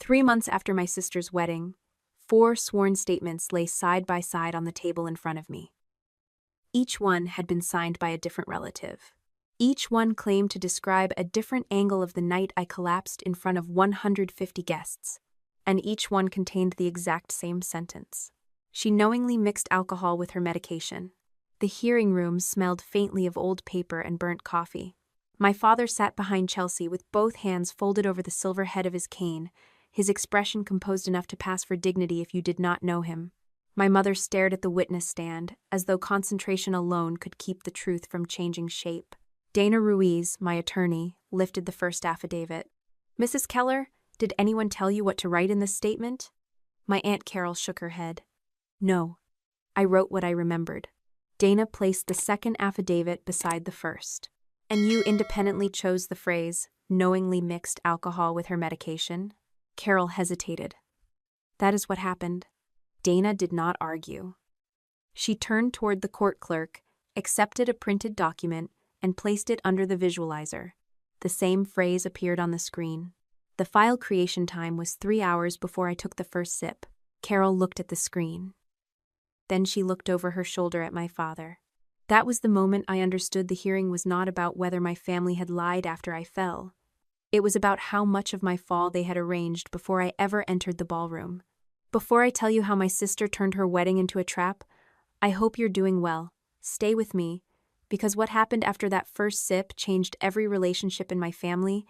3 months after my sister's wedding, 4 sworn statements lay side by side on the table in front of me. Each one had been signed by a different relative. Each one claimed to describe a different angle of the night I collapsed in front of 150 guests, and each one contained the exact same sentence. She knowingly mixed alcohol with her medication. The hearing room smelled faintly of old paper and burnt coffee. My father sat behind Chelsea with both hands folded over the silver head of his cane, his expression composed enough to pass for dignity if you did not know him. My mother stared at the witness stand, as though concentration alone could keep the truth from changing shape. Dana Ruiz, my attorney, lifted the first affidavit. "Mrs. Keller, did anyone tell you what to write in this statement?" My Aunt Carol shook her head. "No. I wrote what I remembered." Dana placed the second affidavit beside the first. "And you independently chose the phrase, knowingly mixed alcohol with her medication?" Carol hesitated. "That is what happened." Dana did not argue. She turned toward the court clerk, accepted a printed document, and placed it under the visualizer. The same phrase appeared on the screen. The file creation time was 3 hours before I took the first sip. Carol looked at the screen. Then she looked over her shoulder at my father. That was the moment I understood the hearing was not about whether my family had lied after I fell. It was about how much of my fall they had arranged before I ever entered the ballroom. Before I tell you how my sister turned her wedding into a trap, I hope you're doing well. Stay with me, because what happened after that first sip changed every relationship in my family,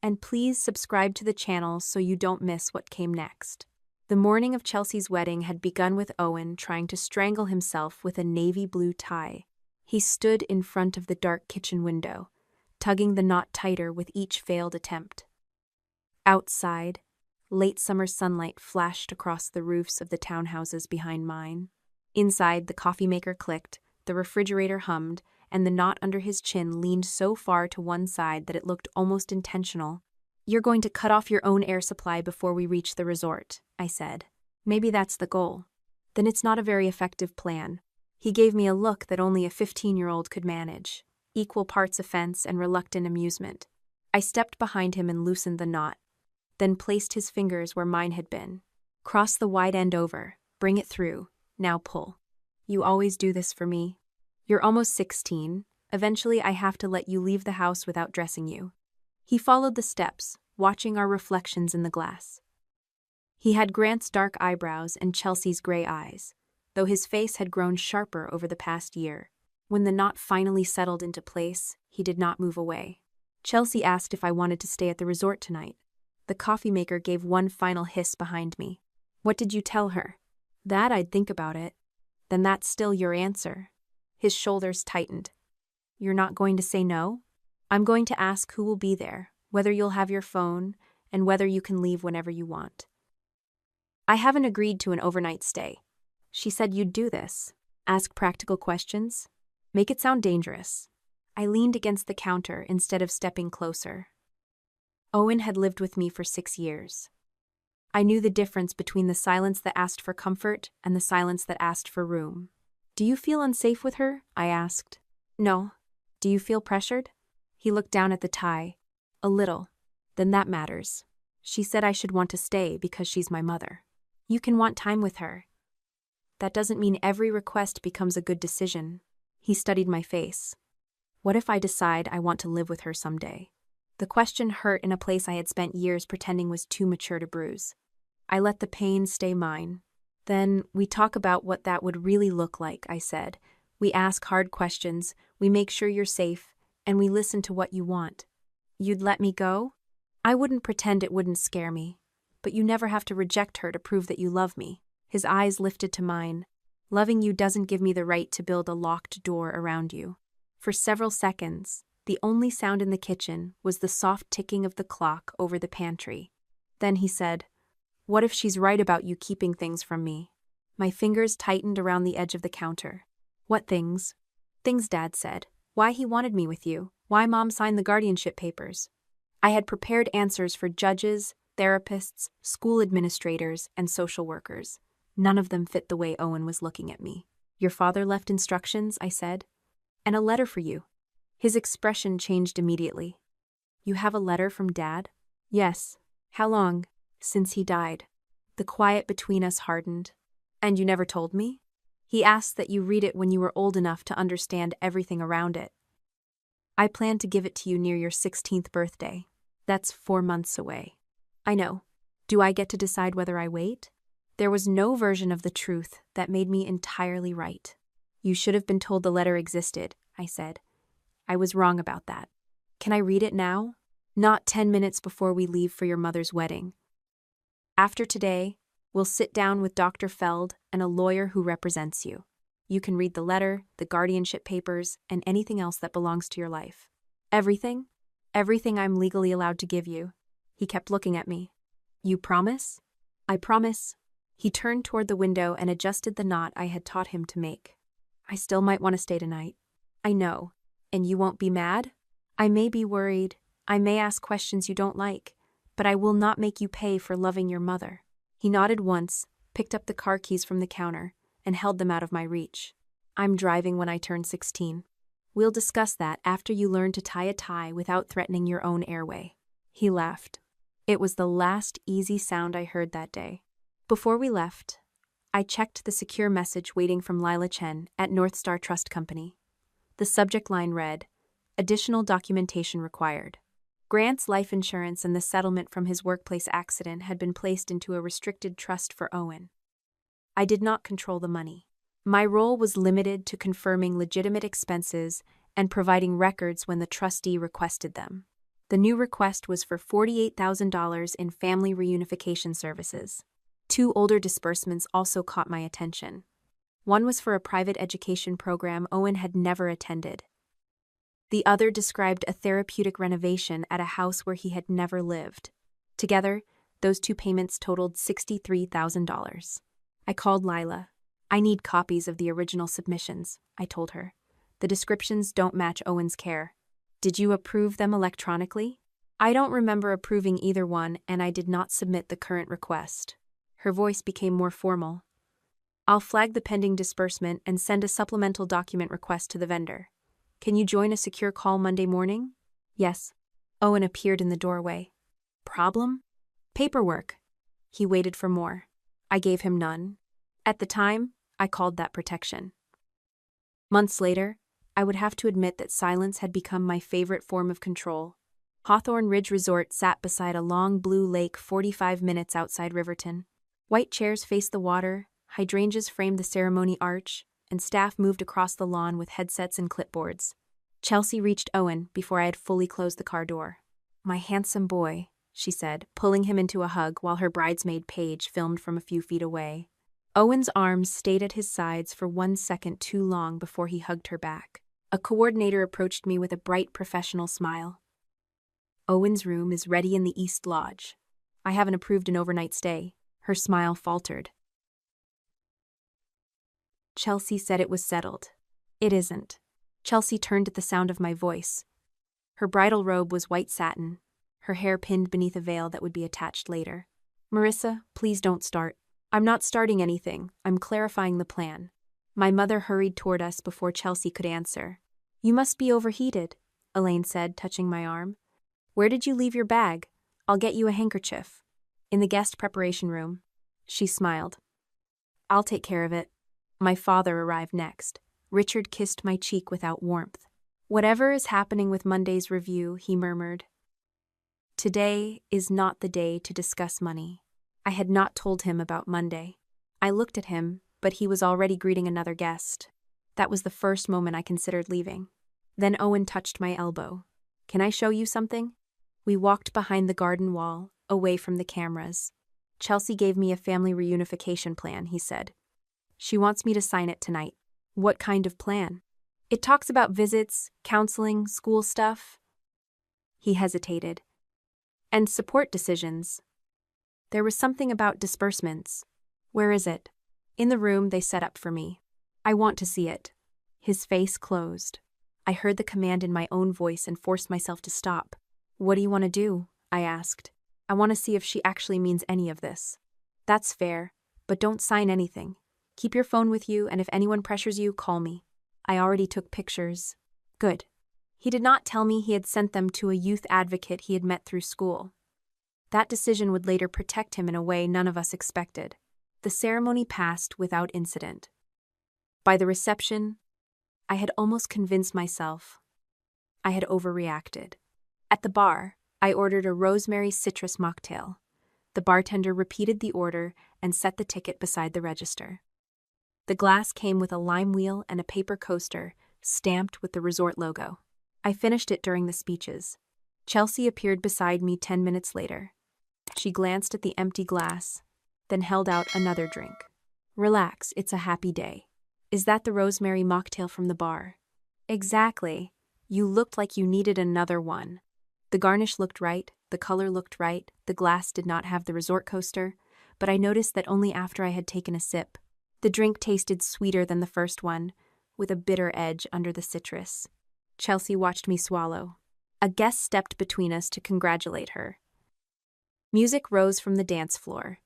and please subscribe to the channel so you don't miss what came next. The morning of Chelsea's wedding had begun with Owen trying to strangle himself with a navy blue tie. He stood in front of the dark kitchen window, tugging the knot tighter with each failed attempt. Outside, late summer sunlight flashed across the roofs of the townhouses behind mine. Inside, the coffee maker clicked, the refrigerator hummed, and the knot under his chin leaned so far to one side that it looked almost intentional. "You're going to cut off your own air supply before we reach the resort," I said. "Maybe that's the goal." "Then it's not a very effective plan." He gave me a look that only a 15-year-old could manage, equal parts offense and reluctant amusement. I stepped behind him and loosened the knot, then placed his fingers where mine had been. "Cross the wide end over, bring it through, now pull. You always do this for me. You're almost 16. Eventually I have to let you leave the house without dressing you." He followed the steps, watching our reflections in the glass. He had Grant's dark eyebrows and Chelsea's gray eyes, though his face had grown sharper over the past year. When the knot finally settled into place, he did not move away. Chelsea asked if I wanted to stay at the resort tonight. The coffee maker gave one final hiss behind me. "What did you tell her?" "That I'd think about it." "Then that's still your answer." His shoulders tightened. "You're not going to say no?" "I'm going to ask who will be there, whether you'll have your phone, and whether you can leave whenever you want." "I haven't agreed to an overnight stay." "She said you'd do this. Ask practical questions. Make it sound dangerous." I leaned against the counter instead of stepping closer. Owen had lived with me for 6 years. I knew the difference between the silence that asked for comfort and the silence that asked for room. "Do you feel unsafe with her?" I asked. "No." "Do you feel pressured?" He looked down at the tie. "A little." "Then that matters. She said I should want to stay because she's my mother." "You can want time with her." "That doesn't mean every request becomes a good decision." He studied my face. "What if I decide I want to live with her someday?" The question hurt in a place I had spent years pretending was too mature to bruise. I let the pain stay mine. "Then we talk about what that would really look like," I said. "We ask hard questions, we make sure you're safe, and we listen to what you want." "You'd let me go?" "I wouldn't pretend it wouldn't scare me. But you never have to reject her to prove that you love me." His eyes lifted to mine. "Loving you doesn't give me the right to build a locked door around you." For several seconds, the only sound in the kitchen was the soft ticking of the clock over the pantry. Then he said, "What if she's right about you keeping things from me?" My fingers tightened around the edge of the counter. "What things?" "Things Dad said. Why he wanted me with you. Why Mom signed the guardianship papers." I had prepared answers for judges, therapists, school administrators, and social workers. None of them fit the way Owen was looking at me. "Your father left instructions," I said. "And a letter for you." His expression changed immediately. "You have a letter from Dad?" "Yes." "How long?" Since he died. The quiet between us hardened. And you never told me? He asked that you read it when you were old enough to understand everything around it. I plan to give it to you near your 16th birthday. That's 4 months away. I know. Do I get to decide whether I wait? There was no version of the truth that made me entirely right. You should have been told the letter existed, I said. I was wrong about that. Can I read it now? Not 10 minutes before we leave for your mother's wedding. After today, we'll sit down with Dr. Feld and a lawyer who represents you. You can read the letter, the guardianship papers, and anything else that belongs to your life. Everything? Everything I'm legally allowed to give you. He kept looking at me. You promise? I promise. He turned toward the window and adjusted the knot I had taught him to make. I still might want to stay tonight. I know. And you won't be mad? I may be worried. I may ask questions you don't like, but I will not make you pay for loving your mother. He nodded once, picked up the car keys from the counter, and held them out of my reach. I'm driving when I turn 16. We'll discuss that after you learn to tie a tie without threatening your own airway. He laughed. It was the last easy sound I heard that day. Before we left, I checked the secure message waiting from Lila Chen at North Star Trust Company. The subject line read, "Additional documentation required." Grant's life insurance and the settlement from his workplace accident had been placed into a restricted trust for Owen. I did not control the money. My role was limited to confirming legitimate expenses and providing records when the trustee requested them. The new request was for $48,000 in family reunification services. 2 older disbursements also caught my attention. One was for a private education program Owen had never attended. The other described a therapeutic renovation at a house where he had never lived. Together, those 2 payments totaled $63,000. I called Lila. I need copies of the original submissions, I told her. The descriptions don't match Owen's care. Did you approve them electronically? I don't remember approving either one, and I did not submit the current request. Her voice became more formal. I'll flag the pending disbursement and send a supplemental document request to the vendor. Can you join a secure call Monday morning? Yes. Owen appeared in the doorway. Problem? Paperwork. He waited for more. I gave him none. At the time, I called that protection. Months later, I would have to admit that silence had become my favorite form of control. Hawthorne Ridge Resort sat beside a long blue lake 45 minutes outside Riverton. White chairs faced the water, hydrangeas framed the ceremony arch, and staff moved across the lawn with headsets and clipboards. Chelsea reached Owen before I had fully closed the car door. My handsome boy, she said, pulling him into a hug while her bridesmaid Paige filmed from a few feet away. Owen's arms stayed at his sides for 1 second too long before he hugged her back. A coordinator approached me with a bright professional smile. Owen's room is ready in the East Lodge. I haven't approved an overnight stay. Her smile faltered. Chelsea said it was settled. It isn't. Chelsea turned at the sound of my voice. Her bridal robe was white satin, her hair pinned beneath a veil that would be attached later. Marissa, please don't start. I'm not starting anything. I'm clarifying the plan. My mother hurried toward us before Chelsea could answer. You must be overheated, Elaine said, touching my arm. Where did you leave your bag? I'll get you a handkerchief. In the guest preparation room. She smiled. I'll take care of it. My father arrived next. Richard kissed my cheek without warmth. Whatever is happening with Monday's review, he murmured. Today is not the day to discuss money. I had not told him about Monday. I looked at him, but he was already greeting another guest. That was the first moment I considered leaving. Then Owen touched my elbow. Can I show you something? We walked behind the garden wall, away from the cameras. Chelsea gave me a family reunification plan, he said. She wants me to sign it tonight. What kind of plan? It talks about visits, counseling, school stuff. He hesitated. And support decisions. There was something about disbursements. Where is it? In the room they set up for me. I want to see it. His face closed. I heard the command in my own voice and forced myself to stop. What do you want to do? I asked. I want to see if she actually means any of this. That's fair, but don't sign anything. Keep your phone with you, and if anyone pressures you, call me. I already took pictures. Good. He did not tell me he had sent them to a youth advocate he had met through school. That decision would later protect him in a way none of us expected. The ceremony passed without incident. By the reception, I had almost convinced myself I had overreacted. At the bar, I ordered a rosemary citrus mocktail. The bartender repeated the order and set the ticket beside the register. The glass came with a lime wheel and a paper coaster stamped with the resort logo. I finished it during the speeches. Chelsea appeared beside me 10 minutes later. She glanced at the empty glass, then held out another drink. Relax, it's a happy day. Is that the rosemary mocktail from the bar? Exactly. You looked like you needed another one. The garnish looked right, the color looked right, the glass did not have the resort coaster, but I noticed that only after I had taken a sip. The drink tasted sweeter than the first one, with a bitter edge under the citrus. Chelsea watched me swallow. A guest stepped between us to congratulate her. Music rose from the dance floor.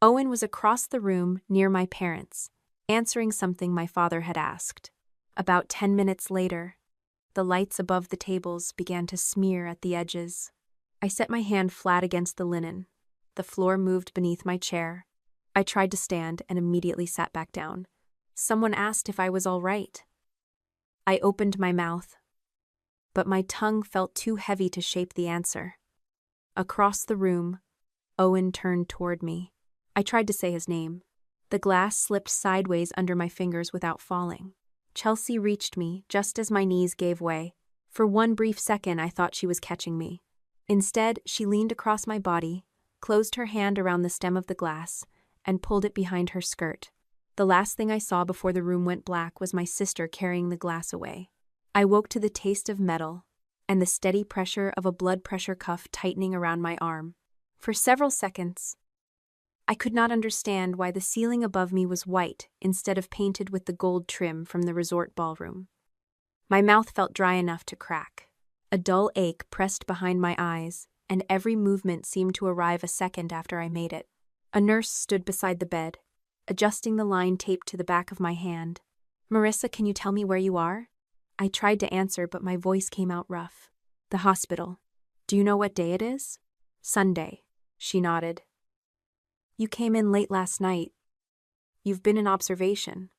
Owen was across the room near my parents, answering something my father had asked. About 10 minutes later, the lights above the tables began to smear at the edges. I set my hand flat against the linen. The floor moved beneath my chair. I tried to stand and immediately sat back down. Someone asked if I was all right. I opened my mouth, but my tongue felt too heavy to shape the answer. Across the room, Owen turned toward me. I tried to say his name. The glass slipped sideways under my fingers without falling. Chelsea reached me just as my knees gave way. For one brief second, I thought she was catching me. Instead, she leaned across my body, closed her hand around the stem of the glass, and pulled it behind her skirt. The last thing I saw before the room went black was my sister carrying the glass away. I woke to the taste of metal and the steady pressure of a blood pressure cuff tightening around my arm. For several seconds, I could not understand why the ceiling above me was white instead of painted with the gold trim from the resort ballroom. My mouth felt dry enough to crack. A dull ache pressed behind my eyes, and every movement seemed to arrive a second after I made it. A nurse stood beside the bed, adjusting the line taped to the back of my hand. "Marissa, can you tell me where you are?" I tried to answer, but my voice came out rough. "The hospital. Do you know what day it is?" "Sunday," she nodded. "You came in late last night. You've been in observation."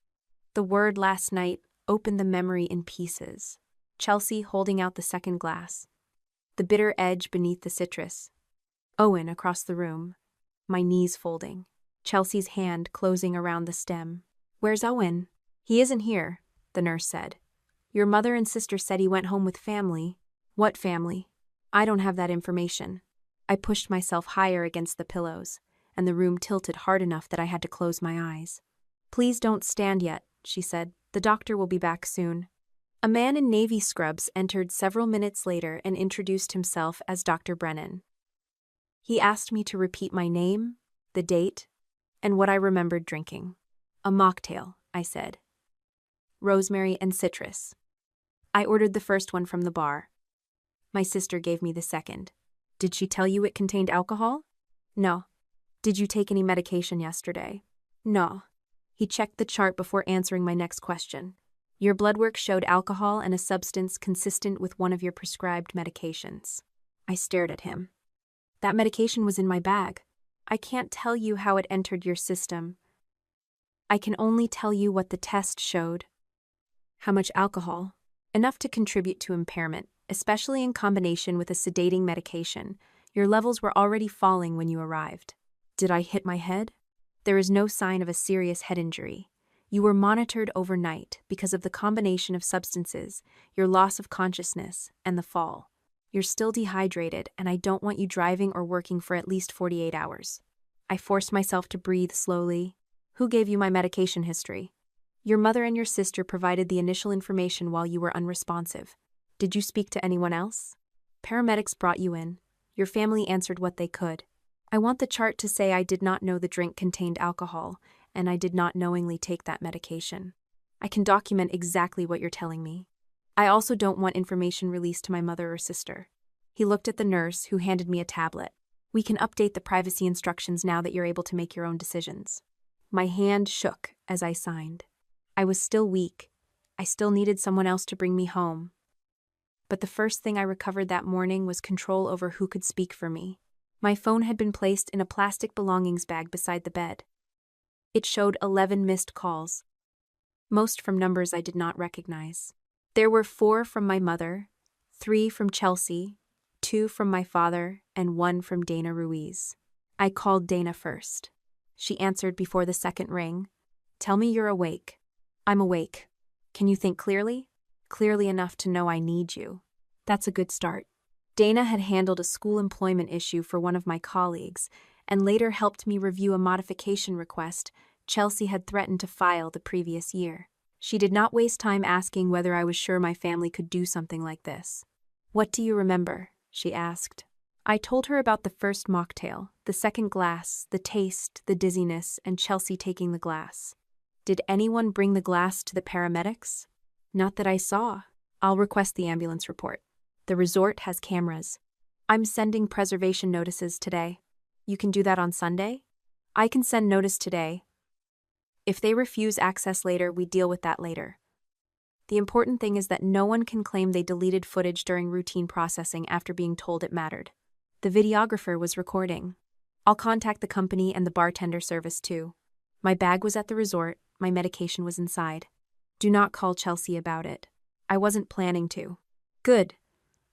The word "last night" opened the memory in pieces. Chelsea holding out the second glass. The bitter edge beneath the citrus. Owen across the room. My knees folding. Chelsea's hand closing around the stem. "Where's Owen?" "He isn't here," the nurse said. "Your mother and sister said he went home with family." "What family?" "I don't have that information." I pushed myself higher against the pillows, and the room tilted hard enough that I had to close my eyes. "Please don't stand yet," she said. "The doctor will be back soon." A man in navy scrubs entered several minutes later and introduced himself as Dr. Brennan. He asked me to repeat my name, the date, and what I remembered drinking. "A mocktail," I said. "Rosemary and citrus." I ordered the first one from the bar. My sister gave me the second. "Did she tell you it contained alcohol?" "No." "Did you take any medication yesterday?" "No." He checked the chart before answering my next question. "Your blood work showed alcohol and a substance consistent with one of your prescribed medications." I stared at him. "That medication was in my bag. I can't tell you how it entered your system. I can only tell you what the test showed." "How much alcohol?" "Enough to contribute to impairment, especially in combination with a sedating medication. Your levels were already falling when you arrived." "Did I hit my head?" "There is no sign of a serious head injury. You were monitored overnight because of the combination of substances, your loss of consciousness, and the fall. You're still dehydrated, and I don't want you driving or working for at least 48 hours. I forced myself to breathe slowly. "Who gave you my medication history?" "Your mother and your sister provided the initial information while you were unresponsive." "Did you speak to anyone else?" "Paramedics brought you in. Your family answered what they could." I want the chart to say I did not know the drink contained alcohol, and I did not knowingly take that medication. I can document exactly what you're telling me. I also don't want information released to my mother or sister. He looked at the nurse, who handed me a tablet. "We can update the privacy instructions now that you're able to make your own decisions." My hand shook as I signed. I was still weak. I still needed someone else to bring me home. But the first thing I recovered that morning was control over who could speak for me. My phone had been placed in a plastic belongings bag beside the bed. It showed 11 missed calls, most from numbers I did not recognize. There were 4 from my mother, 3 from Chelsea, 2 from my father, and 1 from Dana Ruiz. I called Dana first. She answered before the second ring. "Tell me you're awake." "I'm awake. Can you think clearly?" "Clearly enough to know I need you." "That's a good start." Dana had handled a school employment issue for one of my colleagues and later helped me review a modification request Chelsea had threatened to file the previous year. She did not waste time asking whether I was sure my family could do something like this. "What do you remember?" she asked. I told her about the first mocktail, the second glass, the taste, the dizziness, and Chelsea taking the glass. "Did anyone bring the glass to the paramedics?" "Not that I saw." "I'll request the ambulance report. The resort has cameras. I'm sending preservation notices today. You can do that on Sunday?" "I can send notice today. If they refuse access later, we deal with that later. The important thing is that no one can claim they deleted footage during routine processing after being told it mattered. The videographer was recording. I'll contact the company and the bartender service too. My bag was at the resort, my medication was inside. Do not call Chelsea about it. I wasn't planning to." "Good.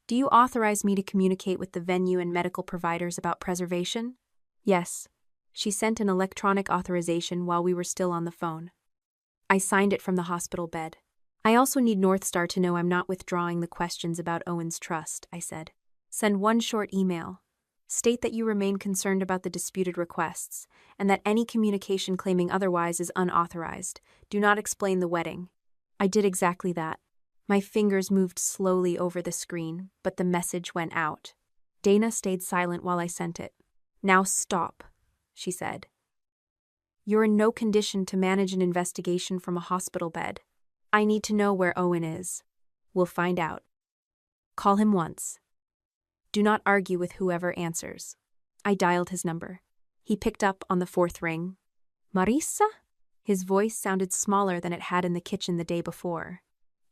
Do you authorize me to communicate with the venue and medical providers about preservation?" "Yes." She sent an electronic authorization while we were still on the phone. I signed it from the hospital bed. "I also need North Star to know I'm not withdrawing the questions about Owen's trust," I said. "Send one short email. State that you remain concerned about the disputed requests, and that any communication claiming otherwise is unauthorized. Do not explain the wedding." I did exactly that. My fingers moved slowly over the screen, but the message went out. Dana stayed silent while I sent it. "Now stop," she said. "You're in no condition to manage an investigation from a hospital bed. I need to know where Owen is. We'll find out. Call him once. Do not argue with whoever answers." I dialed his number. He picked up on the 4th ring. "Marisa?" His voice sounded smaller than it had in the kitchen the day before.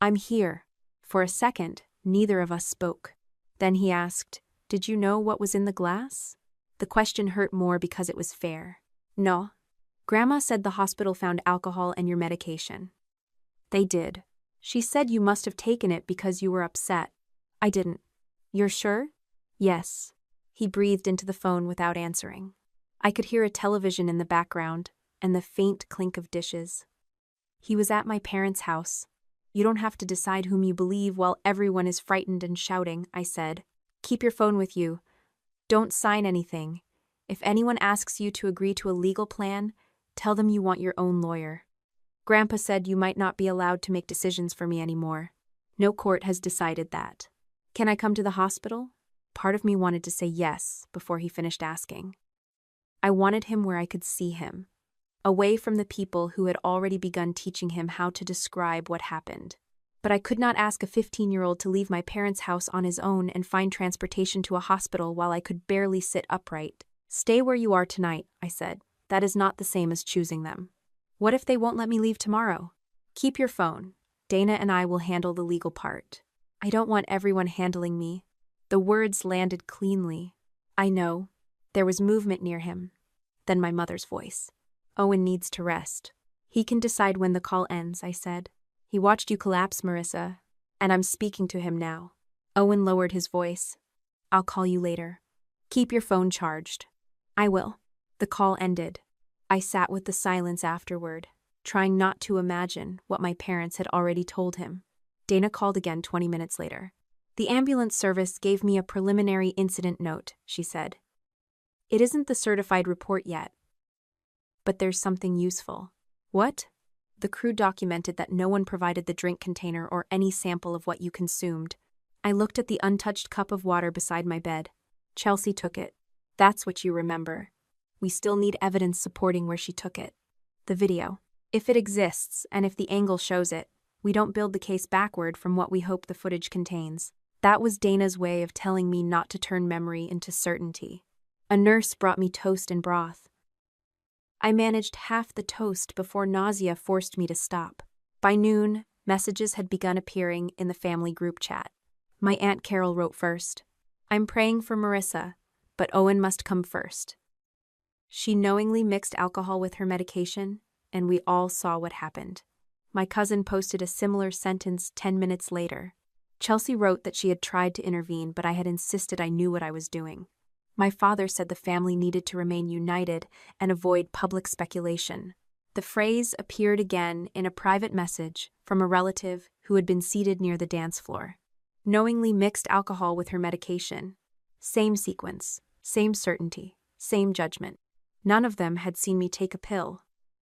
"I'm here." For a second, neither of us spoke. Then he asked, "Did you know what was in the glass?" The question hurt more because it was fair. "No. Grandma said the hospital found alcohol and your medication." "They did. She said you must have taken it because you were upset." "I didn't." "You're sure?" "Yes." He breathed into the phone without answering. I could hear a television in the background and the faint clink of dishes. "He was at my parents' house. You don't have to decide whom you believe while everyone is frightened and shouting," I said. "Keep your phone with you. Don't sign anything. If anyone asks you to agree to a legal plan, tell them you want your own lawyer. Grandpa said you might not be allowed to make decisions for me anymore. No court has decided that. Can I come to the hospital?" Part of me wanted to say yes before he finished asking. I wanted him where I could see him, away from the people who had already begun teaching him how to describe what happened. But I could not ask a 15-year-old to leave my parents' house on his own and find transportation to a hospital while I could barely sit upright. "Stay where you are tonight," I said. "That is not the same as choosing them." "What if they won't let me leave tomorrow?" "Keep your phone. Dana and I will handle the legal part." "I don't want everyone handling me." The words landed cleanly. "I know." There was movement near him. Then my mother's voice. "Owen needs to rest. He can decide when the call ends," I said. "He watched you collapse, Marissa, and I'm speaking to him now." Owen lowered his voice. "I'll call you later. Keep your phone charged." "I will." The call ended. I sat with the silence afterward, trying not to imagine what my parents had already told him. Dana called again 20 minutes later. "The ambulance service gave me a preliminary incident note," she said. "It isn't the certified report yet, but there's something useful." "What?" "The crew documented that no one provided the drink container or any sample of what you consumed." I looked at the untouched cup of water beside my bed. "Chelsea took it. That's what you remember. We still need evidence supporting where she took it. The video. If it exists, and if the angle shows it, we don't build the case backward from what we hope the footage contains." That was Dana's way of telling me not to turn memory into certainty. A nurse brought me toast and broth. I managed half the toast before nausea forced me to stop. By noon, messages had begun appearing in the family group chat. My Aunt Carol wrote first. "I'm praying for Marissa. but Owen must come first. She knowingly mixed alcohol with her medication, and we all saw what happened. My cousin posted a similar sentence 10 minutes later. Chelsea wrote that she had tried to intervene, but I had insisted I knew what I was doing. My father said the family needed to remain united and avoid public speculation. The phrase appeared again in a private message from a relative who had been seated near the dance floor. Knowingly mixed alcohol with her medication. Same sequence, same certainty, same judgment. None of them had seen me take a pill.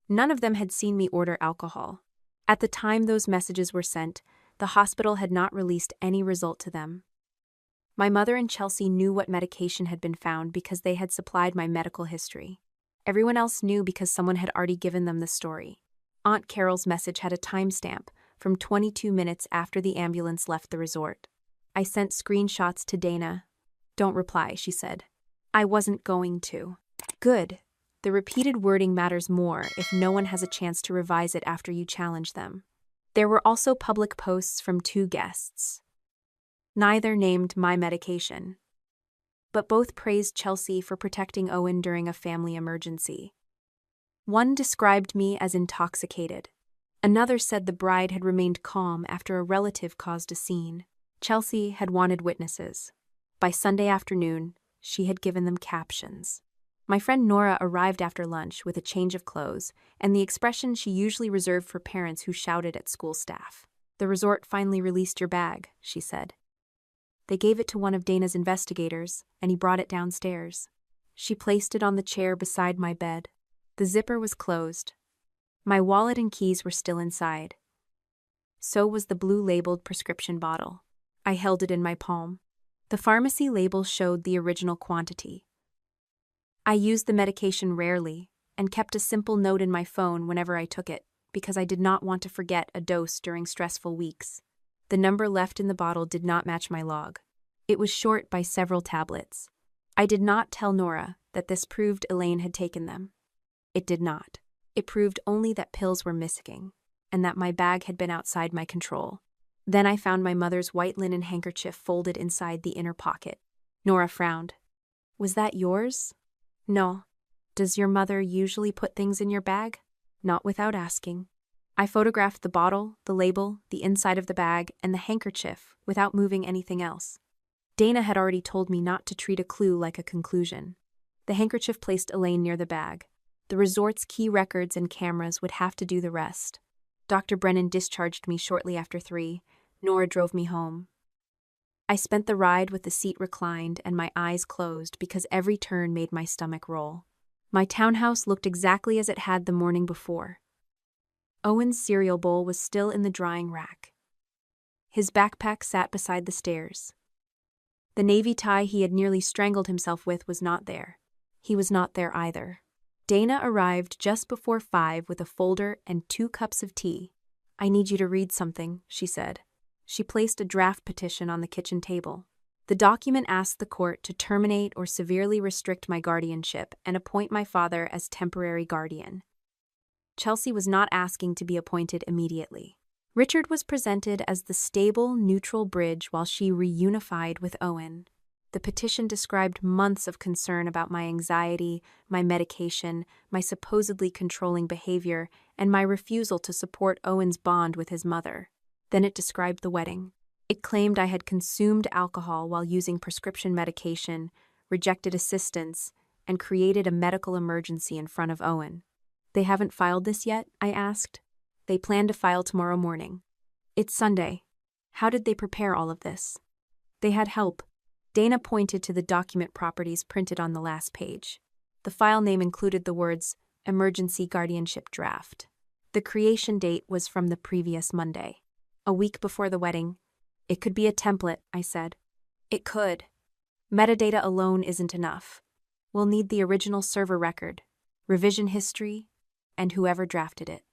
None of them had seen me order alcohol. At the time those messages were sent, the hospital had not released any result to them. My mother and Chelsea knew what medication had been found because they had supplied my medical history. Everyone else knew because someone had already given them the story. Aunt Carol's message had a timestamp from 22 minutes after the ambulance left the resort. I sent screenshots to Dana. "Don't reply," she said. "I wasn't going to." Good. The repeated wording matters more if no one has a chance to revise it after you challenge them. There were also public posts from 2 guests. Neither named my medication, but both praised Chelsea for protecting Owen during a family emergency. One described me as intoxicated. Another said the bride had remained calm after a relative caused a scene. Chelsea had wanted witnesses. By Sunday afternoon, she had given them captions. My friend Nora arrived after lunch with a change of clothes and the expression she usually reserved for parents who shouted at school staff. "The resort finally released your bag," she said. They gave it to one of Dana's investigators, and he brought it downstairs. She placed it on the chair beside my bed. The zipper was closed. My wallet and keys were still inside. So was the blue-labeled prescription bottle. I held it in my palm. The pharmacy label showed the original quantity. I used the medication rarely and kept a simple note in my phone whenever I took it because I did not want to forget a dose during stressful weeks. The number left in the bottle did not match my log. It was short by several tablets. I did not tell Nora that this proved Elaine had taken them. It did not. It proved only that pills were missing and that my bag had been outside my control. Then I found my mother's white linen handkerchief folded inside the inner pocket. Nora frowned. "Was that yours?" "No." "Does your mother usually put things in your bag?" "Not without asking." I photographed the bottle, the label, the inside of the bag, and the handkerchief without moving anything else. Dana had already told me not to treat a clue like a conclusion. The handkerchief placed Elaine near the bag. The resort's key records and cameras would have to do the rest. Dr. Brennan discharged me shortly after 3. Nora drove me home. I spent the ride with the seat reclined and my eyes closed because every turn made my stomach roll. My townhouse looked exactly as it had the morning before. Owen's cereal bowl was still in the drying rack. His backpack sat beside the stairs. The navy tie he had nearly strangled himself with was not there. He was not there either. Dana arrived just before 5 with a folder and 2 cups of tea. "I need you to read something," she said. She placed a draft petition on the kitchen table. The document asked the court to terminate or severely restrict my guardianship and appoint my father as temporary guardian. Chelsea was not asking to be appointed immediately. Richard was presented as the stable, neutral bridge while she reunified with Owen. The petition described months of concern about my anxiety, my medication, my supposedly controlling behavior, and my refusal to support Owen's bond with his mother. Then it described the wedding. It claimed I had consumed alcohol while using prescription medication, rejected assistance, and created a medical emergency in front of Owen. "They haven't filed this yet?" I asked. "They plan to file tomorrow morning." "It's Sunday. How did they prepare all of this?" "They had help." Dana pointed to the document properties printed on the last page. The file name included the words, "Emergency Guardianship Draft." The creation date was from the previous Monday, a week before the wedding. "It could be a template," I said. "It could. Metadata alone isn't enough. We'll need the original server record, revision history, and whoever drafted it."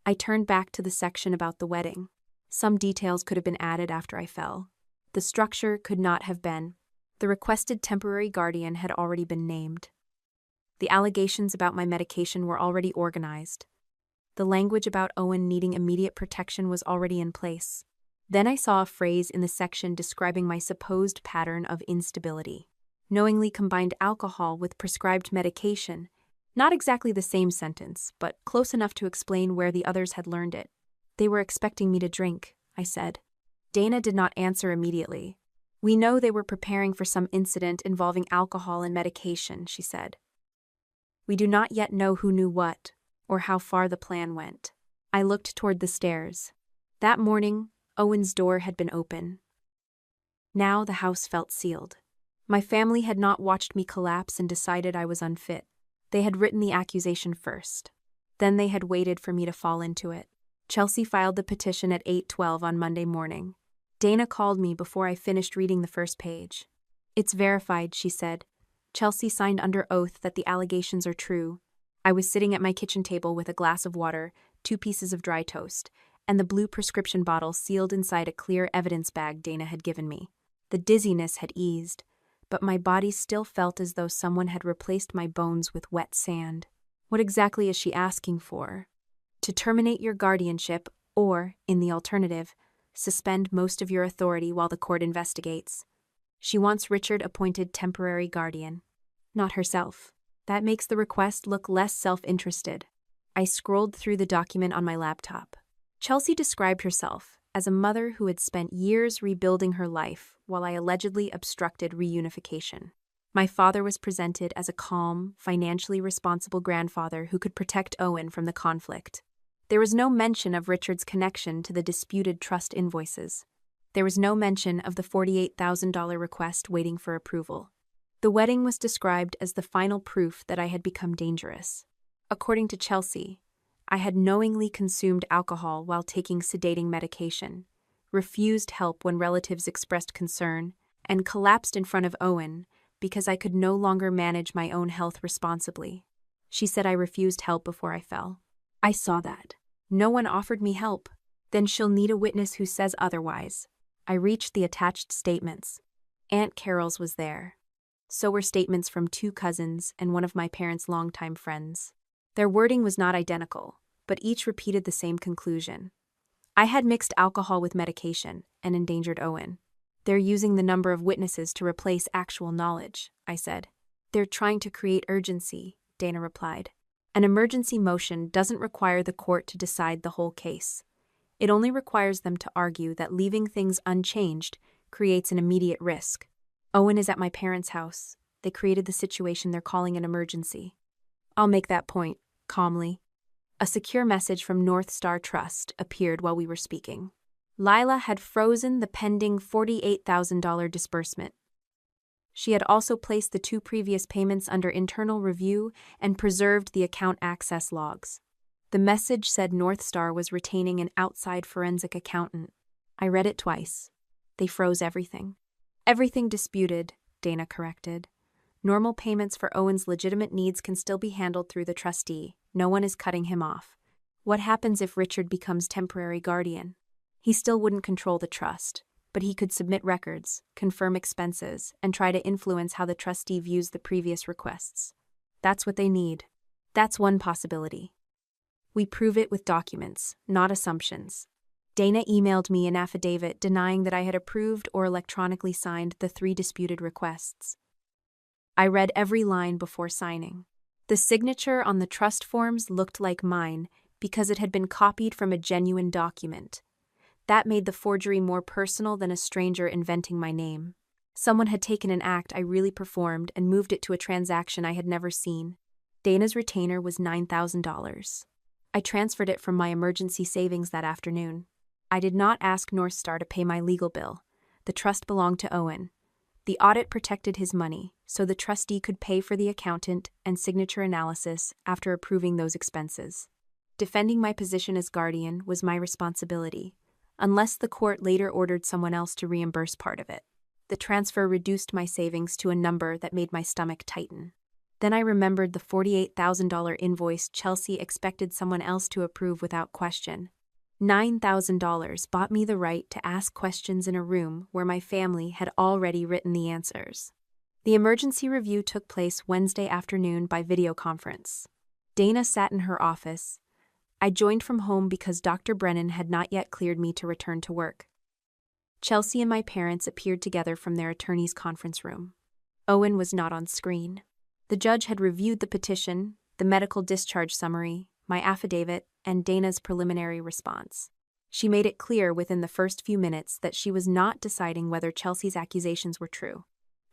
I turned back to the section about the wedding. Some details could have been added after I fell. The structure could not have been. The requested temporary guardian had already been named. The allegations about my medication were already organized. The language about Owen needing immediate protection was already in place. Then I saw a phrase in the section describing my supposed pattern of instability. knowingly combined alcohol with prescribed medication. Not exactly the same sentence, but close enough to explain where the others had learned it. They were expecting me to drink, I said. Dana did not answer immediately. We know they were preparing for some incident involving alcohol and medication, she said. We do not yet know who knew what, or how far the plan went. I looked toward the stairs. That morning, Owen's door had been open. Now the house felt sealed. My family had not watched me collapse and decided I was unfit. They had written the accusation first. Then they had waited for me to fall into it. Chelsea filed the petition at 8:12 on Monday morning. Dana called me before I finished reading the first page. It's verified, she said. Chelsea signed under oath that the allegations are true. I was sitting at my kitchen table with a glass of water, 2 pieces of dry toast, and the blue prescription bottle sealed inside a clear evidence bag Dana had given me. The dizziness had eased, but my body still felt as though someone had replaced my bones with wet sand. What exactly is she asking for? To terminate your guardianship, or, in the alternative, suspend most of your authority while the court investigates. She wants Richard appointed temporary guardian. Not herself. That makes the request look less self-interested. I scrolled through the document on my laptop. Chelsea described herself as a mother who had spent years rebuilding her life while I allegedly obstructed reunification. My father was presented as a calm, financially responsible grandfather who could protect Owen from the conflict. There was no mention of Richard's connection to the disputed trust invoices. There was no mention of the $48,000 request waiting for approval. The wedding was described as the final proof that I had become dangerous. According to Chelsea, I had knowingly consumed alcohol while taking sedating medication, refused help when relatives expressed concern, and collapsed in front of Owen because I could no longer manage my own health responsibly. She said I refused help before I fell. I saw that. No one offered me help. Then she'll need a witness who says otherwise. I reached the attached statements. Aunt Carol's was there. So were statements from 2 cousins and one of my parents' longtime friends. Their wording was not identical, but each repeated the same conclusion. I had mixed alcohol with medication and endangered Owen. They're using the number of witnesses to replace actual knowledge, I said. They're trying to create urgency, Dana replied. An emergency motion doesn't require the court to decide the whole case. It only requires them to argue that leaving things unchanged creates an immediate risk. Owen is at my parents' house. They created the situation they're calling an emergency. I'll make that point, calmly. A secure message from North Star Trust appeared while we were speaking. Lila had frozen the pending $48,000 disbursement. She had also placed the 2 previous payments under internal review and preserved the account access logs. The message said North Star was retaining an outside forensic accountant. I read it twice. They froze everything. Everything disputed, Dana corrected. Normal payments for Owen's legitimate needs can still be handled through the trustee. No one is cutting him off. What happens if Richard becomes temporary guardian? He still wouldn't control the trust, but he could submit records, confirm expenses, and try to influence how the trustee views the previous requests. That's what they need. That's one possibility. We prove it with documents, not assumptions. Dana emailed me an affidavit denying that I had approved or electronically signed the 3 disputed requests. I read every line before signing. The signature on the trust forms looked like mine because it had been copied from a genuine document. That made the forgery more personal than a stranger inventing my name. Someone had taken an act I really performed and moved it to a transaction I had never seen. Dana's retainer was $9,000. I transferred it from my emergency savings that afternoon. I did not ask North Star to pay my legal bill. The trust belonged to Owen. The audit protected his money, so the trustee could pay for the accountant and signature analysis after approving those expenses. Defending my position as guardian was my responsibility, unless the court later ordered someone else to reimburse part of it. The transfer reduced my savings to a number that made my stomach tighten. Then I remembered the $48,000 invoice Chelsea expected someone else to approve without question. $9,000 bought me the right to ask questions in a room where my family had already written the answers. The emergency review took place Wednesday afternoon by video conference. Dana sat in her office. I joined from home because Dr. Brennan had not yet cleared me to return to work. Chelsea and my parents appeared together from their attorney's conference room. Owen was not on screen. The judge had reviewed the petition, the medical discharge summary, my affidavit, and Dana's preliminary response. She made it clear within the first few minutes that she was not deciding whether Chelsea's accusations were true.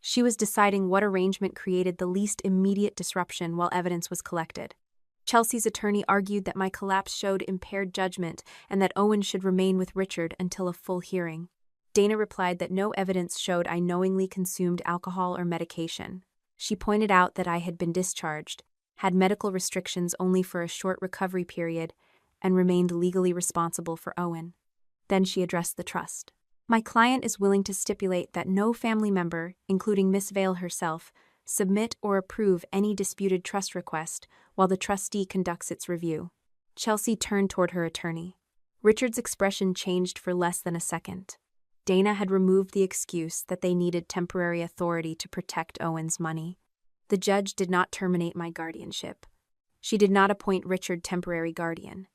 She was deciding what arrangement created the least immediate disruption while evidence was collected. Chelsea's attorney argued that my collapse showed impaired judgment and that Owen should remain with Richard until a full hearing. Dana replied that no evidence showed I knowingly consumed alcohol or medication. She pointed out that I had been discharged, had medical restrictions only for a short recovery period, and remained legally responsible for Owen. Then she addressed the trust. My client is willing to stipulate that no family member, including Miss Vale herself, submit or approve any disputed trust request while the trustee conducts its review. Chelsea turned toward her attorney. Richard's expression changed for less than a second. Dana had removed the excuse that they needed temporary authority to protect Owen's money. The judge did not terminate my guardianship. She did not appoint Richard temporary guardian.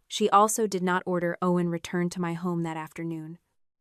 She also did not order Owen returned to my home that afternoon.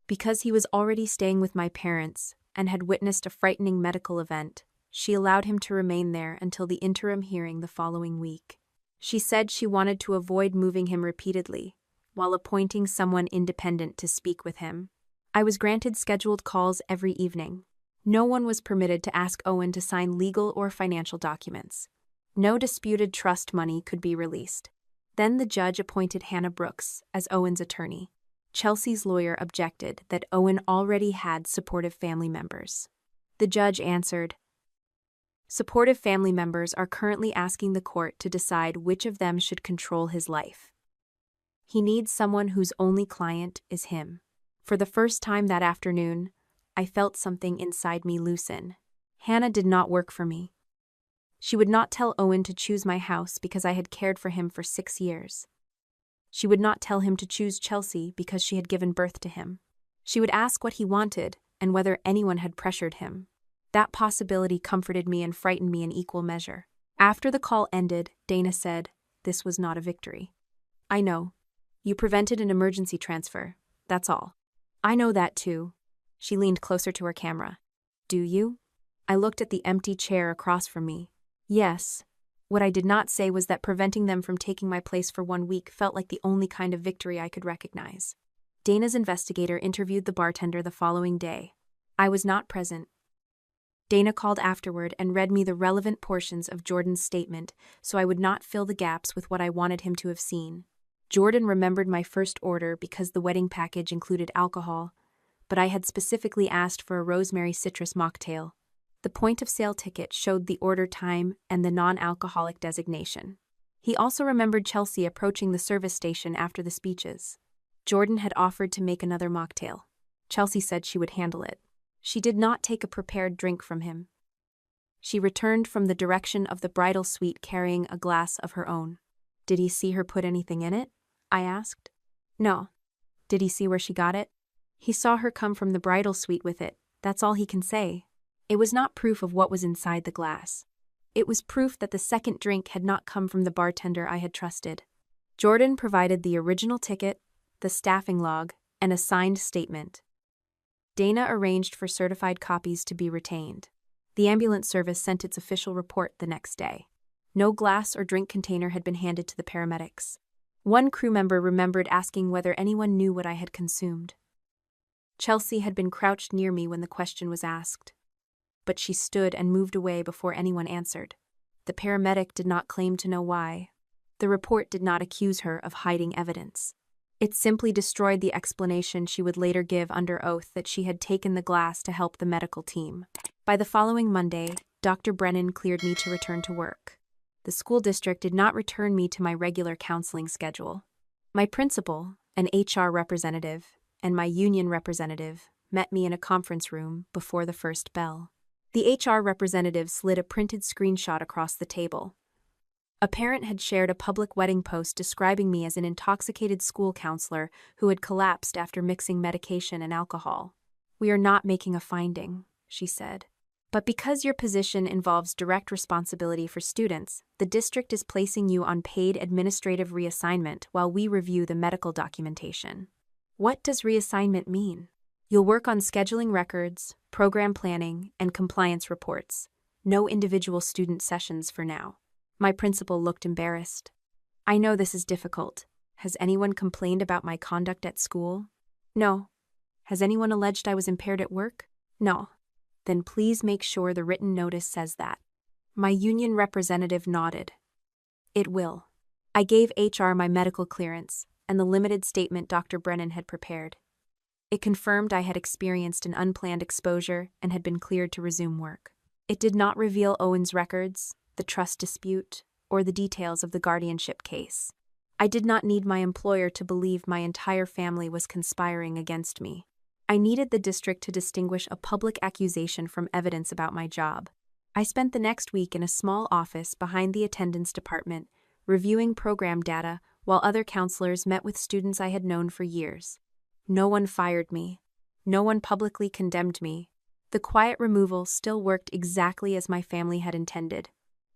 Because he was already staying with my parents and had witnessed a frightening medical event, she allowed him to remain there until the interim hearing the following week. She said she wanted to avoid moving him repeatedly, while appointing someone independent to speak with him. I was granted scheduled calls every evening. No one was permitted to ask Owen to sign legal or financial documents. No disputed trust money could be released. Then the judge appointed Hannah Brooks as Owen's attorney. Chelsea's lawyer objected that Owen already had supportive family members. The judge answered, "Supportive family members are currently asking the court to decide which of them should control his life. He needs someone whose only client is him." For the first time that afternoon, I felt something inside me loosen. Hannah did not work for me. She would not tell Owen to choose my house because I had cared for him for 6 years. She would not tell him to choose Chelsea because she had given birth to him. She would ask what he wanted and whether anyone had pressured him. That possibility comforted me and frightened me in equal measure. After the call ended, Dana said, "This was not a victory." "I know. You prevented an emergency transfer. That's all." "I know that too." She leaned closer to her camera. "Do you?" I looked at the empty chair across from me. "Yes." What I did not say was that preventing them from taking my place for 1 week felt like the only kind of victory I could recognize. Dana's investigator interviewed the bartender the following day. I was not present. Dana called afterward and read me the relevant portions of Jordan's statement so I would not fill the gaps with what I wanted him to have seen. Jordan remembered my first order because the wedding package included alcohol, but I had specifically asked for a rosemary citrus mocktail. The point-of-sale ticket showed the order time and the non-alcoholic designation. He also remembered Chelsea approaching the service station after the speeches. Jordan had offered to make another mocktail. Chelsea said she would handle it. She did not take a prepared drink from him. She returned from the direction of the bridal suite carrying a glass of her own. "Did he see her put anything in it?" I asked. "No." "Did he see where she got it?" "He saw her come from the bridal suite with it. That's all he can say." It was not proof of what was inside the glass. It was proof that the second drink had not come from the bartender I had trusted. Jordan provided the original ticket, the staffing log, and a signed statement. Dana arranged for certified copies to be retained. The ambulance service sent its official report the next day. No glass or drink container had been handed to the paramedics. One crew member remembered asking whether anyone knew what I had consumed. Chelsea had been crouched near me when the question was asked, but she stood and moved away before anyone answered. The paramedic did not claim to know why. The report did not accuse her of hiding evidence. It simply destroyed the explanation she would later give under oath that she had taken the glass to help the medical team. By the following Monday, Dr. Brennan cleared me to return to work. The school district did not return me to my regular counseling schedule. My principal, an HR representative, and my union representative met me in a conference room before the first bell. The HR representative slid a printed screenshot across the table. A parent had shared a public wedding post describing me as an intoxicated school counselor who had collapsed after mixing medication and alcohol. "We are not making a finding," she said. "But because your position involves direct responsibility for students, the district is placing you on paid administrative reassignment while we review the medical documentation." What does reassignment mean? You'll work on scheduling records, program planning, and compliance reports. No individual student sessions for now. My principal looked embarrassed. I know this is difficult. Has anyone complained about my conduct at school? No. Has anyone alleged I was impaired at work? No. Then please make sure the written notice says that. My union representative nodded. It will. I gave HR my medical clearance and the limited statement Dr. Brennan had prepared. It confirmed I had experienced an unplanned exposure and had been cleared to resume work. It did not reveal Owen's records, the trust dispute, or the details of the guardianship case. I did not need my employer to believe my entire family was conspiring against me. I needed the district to distinguish a public accusation from evidence about my job. I spent the next week in a small office behind the attendance department, reviewing program data while other counselors met with students I had known for years. No one fired me. No one publicly condemned me. The quiet removal still worked exactly as my family had intended.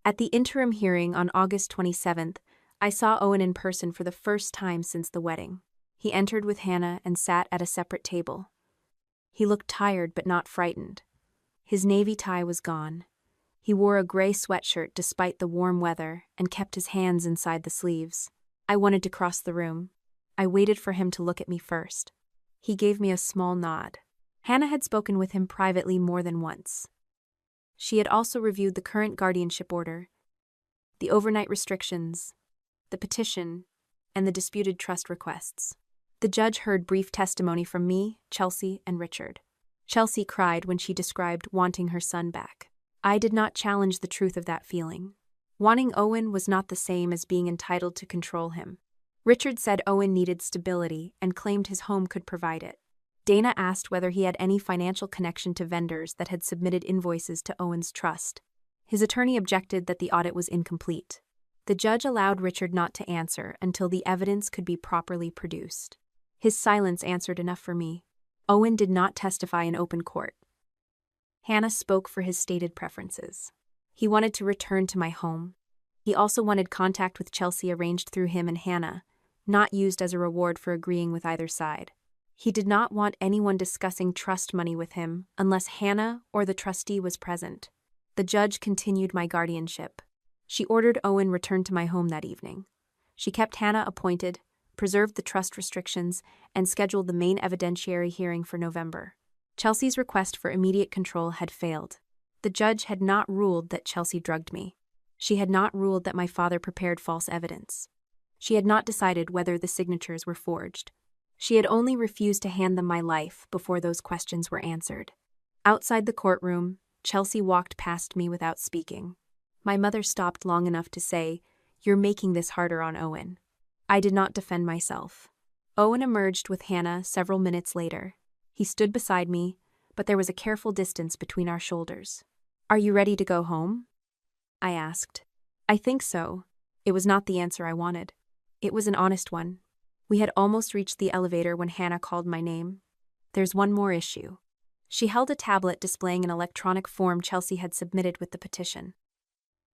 At the interim hearing on August 27th, I saw Owen in person for the first time since the wedding. He entered with Hannah and sat at a separate table. He looked tired but not frightened. His navy tie was gone. He wore a gray sweatshirt despite the warm weather and kept his hands inside the sleeves. I wanted to cross the room. I waited for him to look at me first. He gave me a small nod. Hannah had spoken with him privately more than once. She had also reviewed the current guardianship order, the overnight restrictions, the petition, and the disputed trust requests. The judge heard brief testimony from me, Chelsea, and Richard. Chelsea cried when she described wanting her son back. I did not challenge the truth of that feeling. Wanting Owen was not the same as being entitled to control him. Richard said Owen needed stability and claimed his home could provide it. Dana asked whether he had any financial connection to vendors that had submitted invoices to Owen's trust. His attorney objected that the audit was incomplete. The judge allowed Richard not to answer until the evidence could be properly produced. His silence answered enough for me. Owen did not testify in open court. Hannah spoke for his stated preferences. He wanted to return to my home. He also wanted contact with Chelsea arranged through him and Hannah, not used as a reward for agreeing with either side. He did not want anyone discussing trust money with him unless Hannah or the trustee was present. The judge continued my guardianship. She ordered Owen returned to my home that evening. She kept Hannah appointed, preserved the trust restrictions, and scheduled the main evidentiary hearing for November. Chelsea's request for immediate control had failed. The judge had not ruled that Chelsea drugged me. She had not ruled that my father prepared false evidence. She had not decided whether the signatures were forged. She had only refused to hand them my life before those questions were answered. Outside the courtroom, Chelsea walked past me without speaking. My mother stopped long enough to say, "You're making this harder on Owen." I did not defend myself. Owen emerged with Hannah several minutes later. He stood beside me, but there was a careful distance between our shoulders. "Are you ready to go home?" I asked. "I think so." It was not the answer I wanted. It was an honest one. We had almost reached the elevator when Hannah called my name. "There's one more issue." She held a tablet displaying an electronic form Chelsea had submitted with the petition.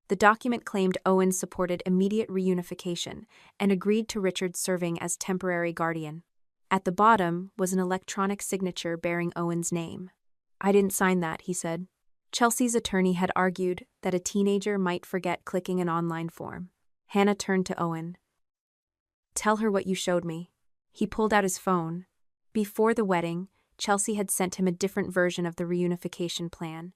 The document claimed Owen supported immediate reunification and agreed to Richard serving as temporary guardian. At the bottom was an electronic signature bearing Owen's name. "I didn't sign that," he said. Chelsea's attorney had argued that a teenager might forget clicking an online form. Hannah turned to Owen. "Tell her what you showed me." He pulled out his phone. Before the wedding, Chelsea had sent him a different version of the reunification plan.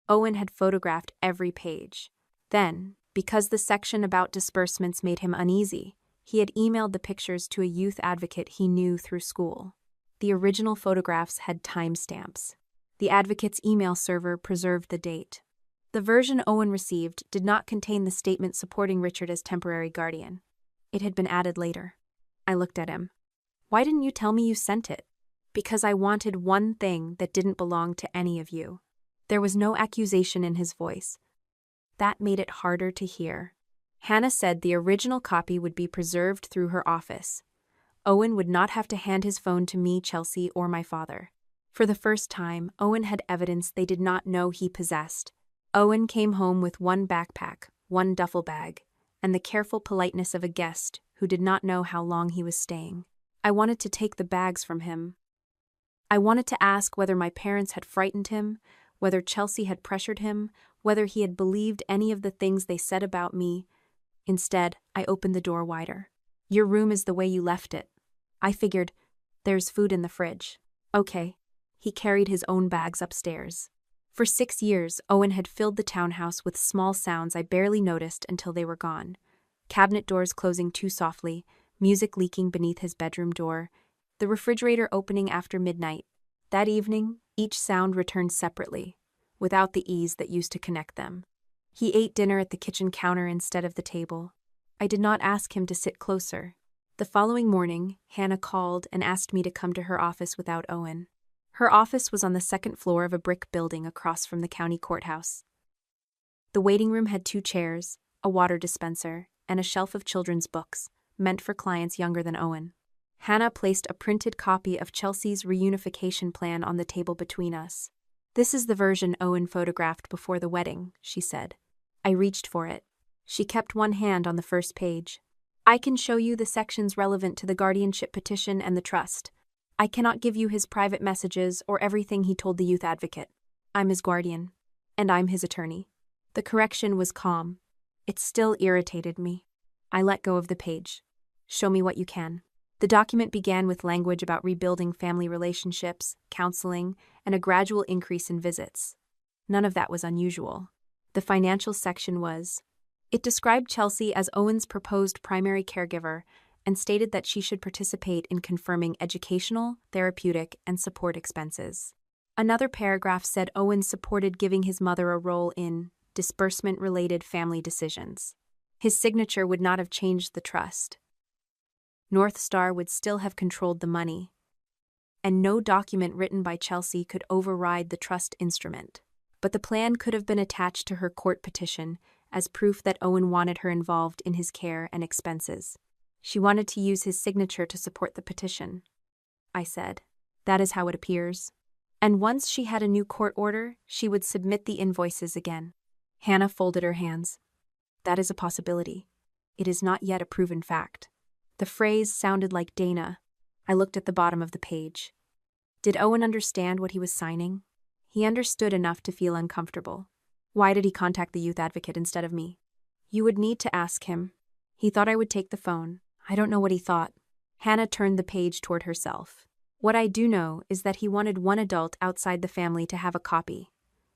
Owen had photographed every page. Then, because the section about disbursements made him uneasy, he had emailed the pictures to a youth advocate he knew through school. The original photographs had timestamps. The advocate's email server preserved the date. The version Owen received did not contain the statement supporting Richard as temporary guardian. It had been added later. I looked at him. "Why didn't you tell me you sent it?" "Because I wanted one thing that didn't belong to any of you." There was no accusation in his voice. That made it harder to hear. Hannah said the original copy would be preserved through her office. Owen would not have to hand his phone to me, Chelsea, or my father. For the first time, Owen had evidence they did not know he possessed. Owen came home with one backpack, one duffel bag, and the careful politeness of a guest who did not know how long he was staying. I wanted to take the bags from him. I wanted to ask whether my parents had frightened him, whether Chelsea had pressured him, whether he had believed any of the things they said about me. Instead, I opened the door wider. Your room is the way you left it. I figured, there's food in the fridge. Okay. He carried his own bags upstairs. For 6 years, Owen had filled the townhouse with small sounds I barely noticed until they were gone. Cabinet doors closing too softly, music leaking beneath his bedroom door, the refrigerator opening after midnight. That evening, each sound returned separately, without the ease that used to connect them. He ate dinner at the kitchen counter instead of the table. I did not ask him to sit closer. The following morning, Hannah called and asked me to come to her office without Owen. Her office was on the second floor of a brick building across from the county courthouse. The waiting room had 2 chairs, a water dispenser, and a shelf of children's books, meant for clients younger than Owen. Hannah placed a printed copy of Chelsea's reunification plan on the table between us. This is the version Owen photographed before the wedding, she said. I reached for it. She kept one hand on the first page. I can show you the sections relevant to the guardianship petition and the trust. I cannot give you his private messages or everything he told the youth advocate. I'm his guardian. And I'm his attorney. The correction was calm. It still irritated me. I let go of the page. Show me what you can. The document began with language about rebuilding family relationships, counseling, and a gradual increase in visits. None of that was unusual. The financial section was. It described Chelsea as Owen's proposed primary caregiver and stated that she should participate in confirming educational, therapeutic, and support expenses. Another paragraph said Owen supported giving his mother a role in disbursement-related family decisions. His signature would not have changed the trust. North Star would still have controlled the money, and no document written by Chelsea could override the trust instrument. But the plan could have been attached to her court petition as proof that Owen wanted her involved in his care and expenses. She wanted to use his signature to support the petition. I said, that is how it appears. And once she had a new court order, she would submit the invoices again. Hannah folded her hands. That is a possibility. It is not yet a proven fact. The phrase sounded like Dana. I looked at the bottom of the page. Did Owen understand what he was signing? He understood enough to feel uncomfortable. Why did he contact the youth advocate instead of me? You would need to ask him. He thought I would take the phone. I don't know what he thought. Hannah turned the page toward herself. What I do know is that he wanted one adult outside the family to have a copy.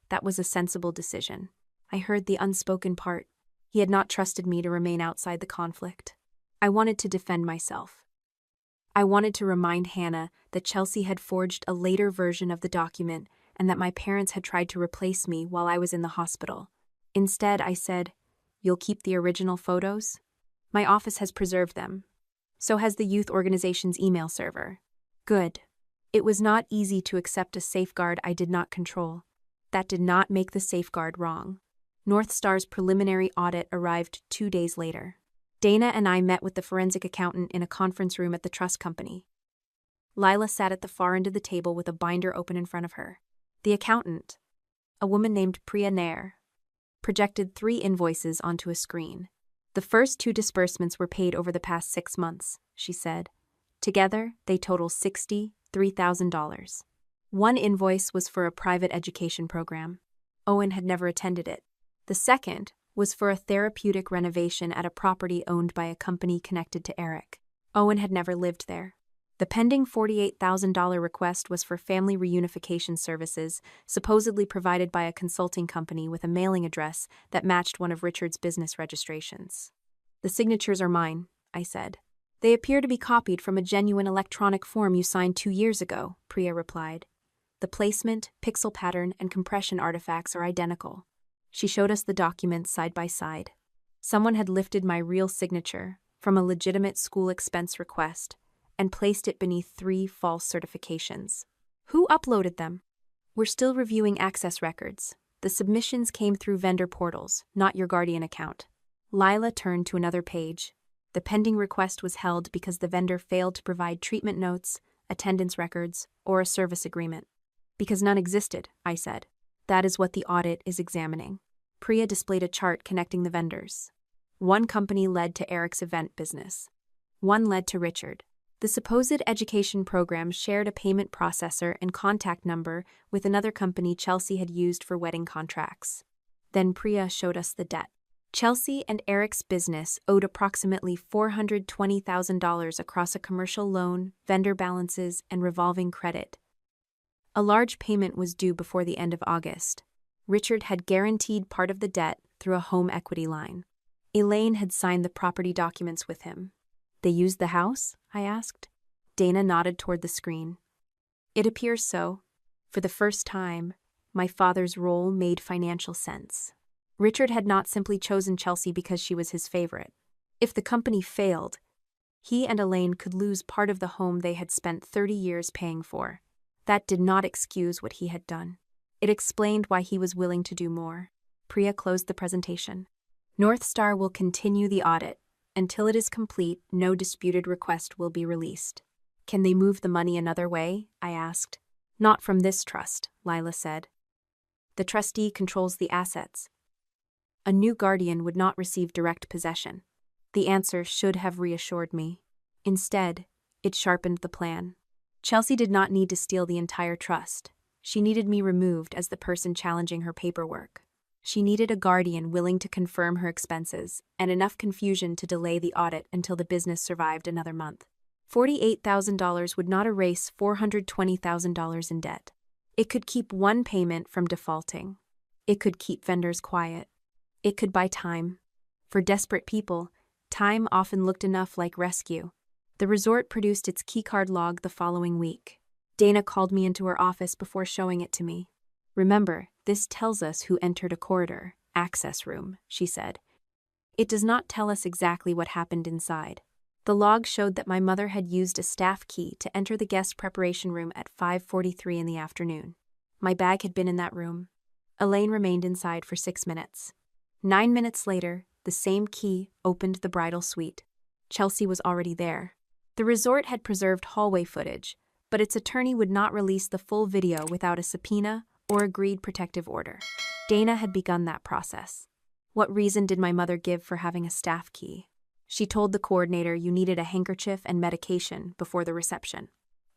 That was a sensible decision. I heard the unspoken part. He had not trusted me to remain outside the conflict. I wanted to defend myself. I wanted to remind Hannah that Chelsea had forged a later version of the document and that my parents had tried to replace me while I was in the hospital. Instead, I said, "You'll keep the original photos? My office has preserved them. So has the youth organization's email server." Good. It was not easy to accept a safeguard I did not control. That did not make the safeguard wrong. North Star's preliminary audit arrived 2 days later. Dana and I met with the forensic accountant in a conference room at the trust company. Lila sat at the far end of the table with a binder open in front of her. The accountant, a woman named Priya Nair, projected 3 invoices onto a screen. The first 2 disbursements were paid over the past 6 months, she said. Together, they total $63,000. One invoice was for a private education program. Owen had never attended it. The second was for a therapeutic renovation at a property owned by a company connected to Eric. Owen had never lived there. The pending $48,000 request was for family reunification services, supposedly provided by a consulting company with a mailing address that matched one of Richard's business registrations. The signatures are mine, I said. They appear to be copied from a genuine electronic form you signed 2 years ago, Priya replied. The placement, pixel pattern, and compression artifacts are identical. She showed us the documents side by side. Someone had lifted my real signature from a legitimate school expense request and placed it beneath 3 false certifications. Who uploaded them? We're still reviewing access records. The submissions came through vendor portals, not your Guardian account. Lila turned to another page. The pending request was held because the vendor failed to provide treatment notes, attendance records, or a service agreement. Because none existed, I said. That is what the audit is examining. Priya displayed a chart connecting the vendors. One company led to Eric's event business. One led to Richard. The supposed education program shared a payment processor and contact number with another company Chelsea had used for wedding contracts. Then Priya showed us the debt. Chelsea and Eric's business owed approximately $420,000 across a commercial loan, vendor balances, and revolving credit. A large payment was due before the end of August. Richard had guaranteed part of the debt through a home equity line. Elaine had signed the property documents with him. They used the house? I asked. Dana nodded toward the screen. It appears so. For the first time, my father's role made financial sense. Richard had not simply chosen Chelsea because she was his favorite. If the company failed, he and Elaine could lose part of the home they had spent 30 years paying for. That did not excuse what he had done. It explained why he was willing to do more. Priya closed the presentation. North Star will continue the audit. Until it is complete, no disputed request will be released. Can they move the money another way? I asked. Not from this trust, Lila said. The trustee controls the assets. A new guardian would not receive direct possession. The answer should have reassured me. Instead, it sharpened the plan. Chelsea did not need to steal the entire trust. She needed me removed as the person challenging her paperwork. She needed a guardian willing to confirm her expenses, and enough confusion to delay the audit until the business survived another month. $48,000 would not erase $420,000 in debt. It could keep one payment from defaulting. It could keep vendors quiet. It could buy time. For desperate people, time often looked enough like rescue. The resort produced its keycard log the following week. Dana called me into her office before showing it to me. Remember, this tells us who entered a corridor, access room, she said. It does not tell us exactly what happened inside. The log showed that my mother had used a staff key to enter the guest preparation room at 5:43 in the afternoon. My bag had been in that room. Elaine remained inside for 6 minutes. 9 minutes later, the same key opened the bridal suite. Chelsea was already there. The resort had preserved hallway footage, but its attorney would not release the full video without a subpoena or agreed protective order. Dana had begun that process. What reason did my mother give for having a staff key? She told the coordinator you needed a handkerchief and medication before the reception.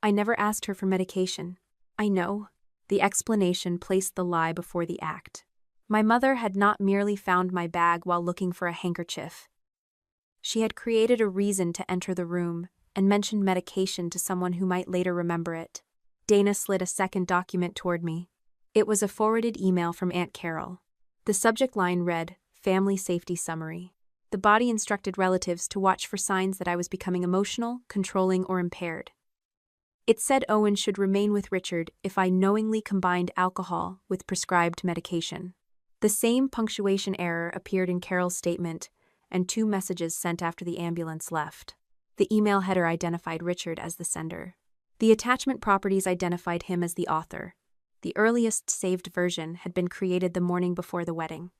I never asked her for medication. I know. The explanation placed the lie before the act. My mother had not merely found my bag while looking for a handkerchief. She had created a reason to enter the room and mentioned medication to someone who might later remember it. Dana slid a second document toward me. It was a forwarded email from Aunt Carol. The subject line read, Family Safety Summary. The body instructed relatives to watch for signs that I was becoming emotional, controlling, or impaired. It said Owen should remain with Richard if I knowingly combined alcohol with prescribed medication. The same punctuation error appeared in Carol's statement, and 2 messages sent after the ambulance left. The email header identified Richard as the sender. The attachment properties identified him as the author. The earliest saved version had been created the morning before the wedding.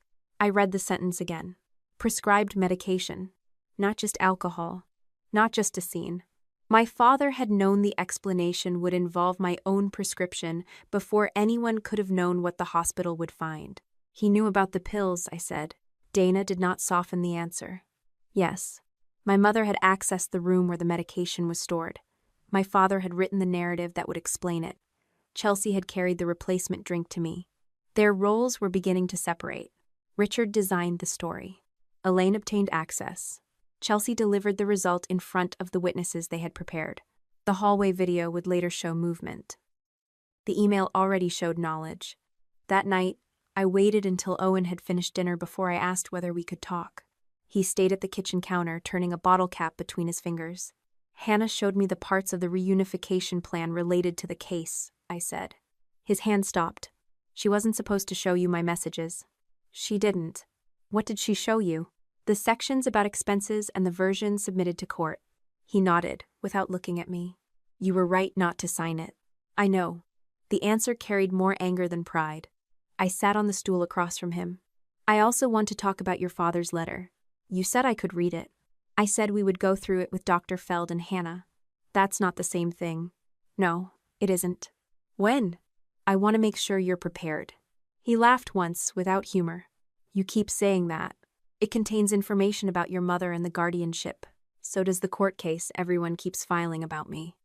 I read the sentence again. Prescribed medication. Not just alcohol. Not just a scene. My father had known the explanation would involve my own prescription before anyone could have known what the hospital would find. He knew about the pills, I said. Dana did not soften the answer. Yes. My mother had accessed the room where the medication was stored. My father had written the narrative that would explain it. Chelsea had carried the replacement drink to me. Their roles were beginning to separate. Richard designed the story. Elaine obtained access. Chelsea delivered the result in front of the witnesses they had prepared. The hallway video would later show movement. The email already showed knowledge. That night, I waited until Owen had finished dinner before I asked whether we could talk. He stayed at the kitchen counter, turning a bottle cap between his fingers. Hannah showed me the parts of the reunification plan related to the case, I said. His hand stopped. She wasn't supposed to show you my messages. She didn't. What did she show you? The sections about expenses and the version submitted to court. He nodded, without looking at me. You were right not to sign it. I know. The answer carried more anger than pride. I sat on the stool across from him. I also want to talk about your father's letter. You said I could read it. I said we would go through it with Dr. Feld and Hannah. That's not the same thing. No, it isn't. When? I want to make sure you're prepared. He laughed once, without humor. You keep saying that. It contains information about your mother and the guardianship. So does the court case everyone keeps filing about me.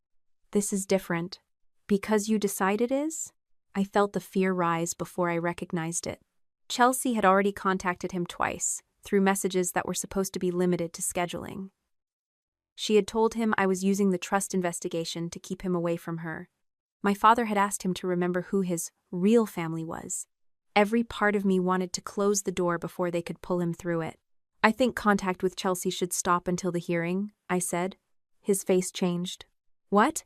This is different. Because you decide it is? I felt the fear rise before I recognized it. Chelsea had already contacted him twice, through messages that were supposed to be limited to scheduling. She had told him I was using the trust investigation to keep him away from her. My father had asked him to remember who his real family was. Every part of me wanted to close the door before they could pull him through it. I think contact with Chelsea should stop until the hearing, I said. His face changed. What?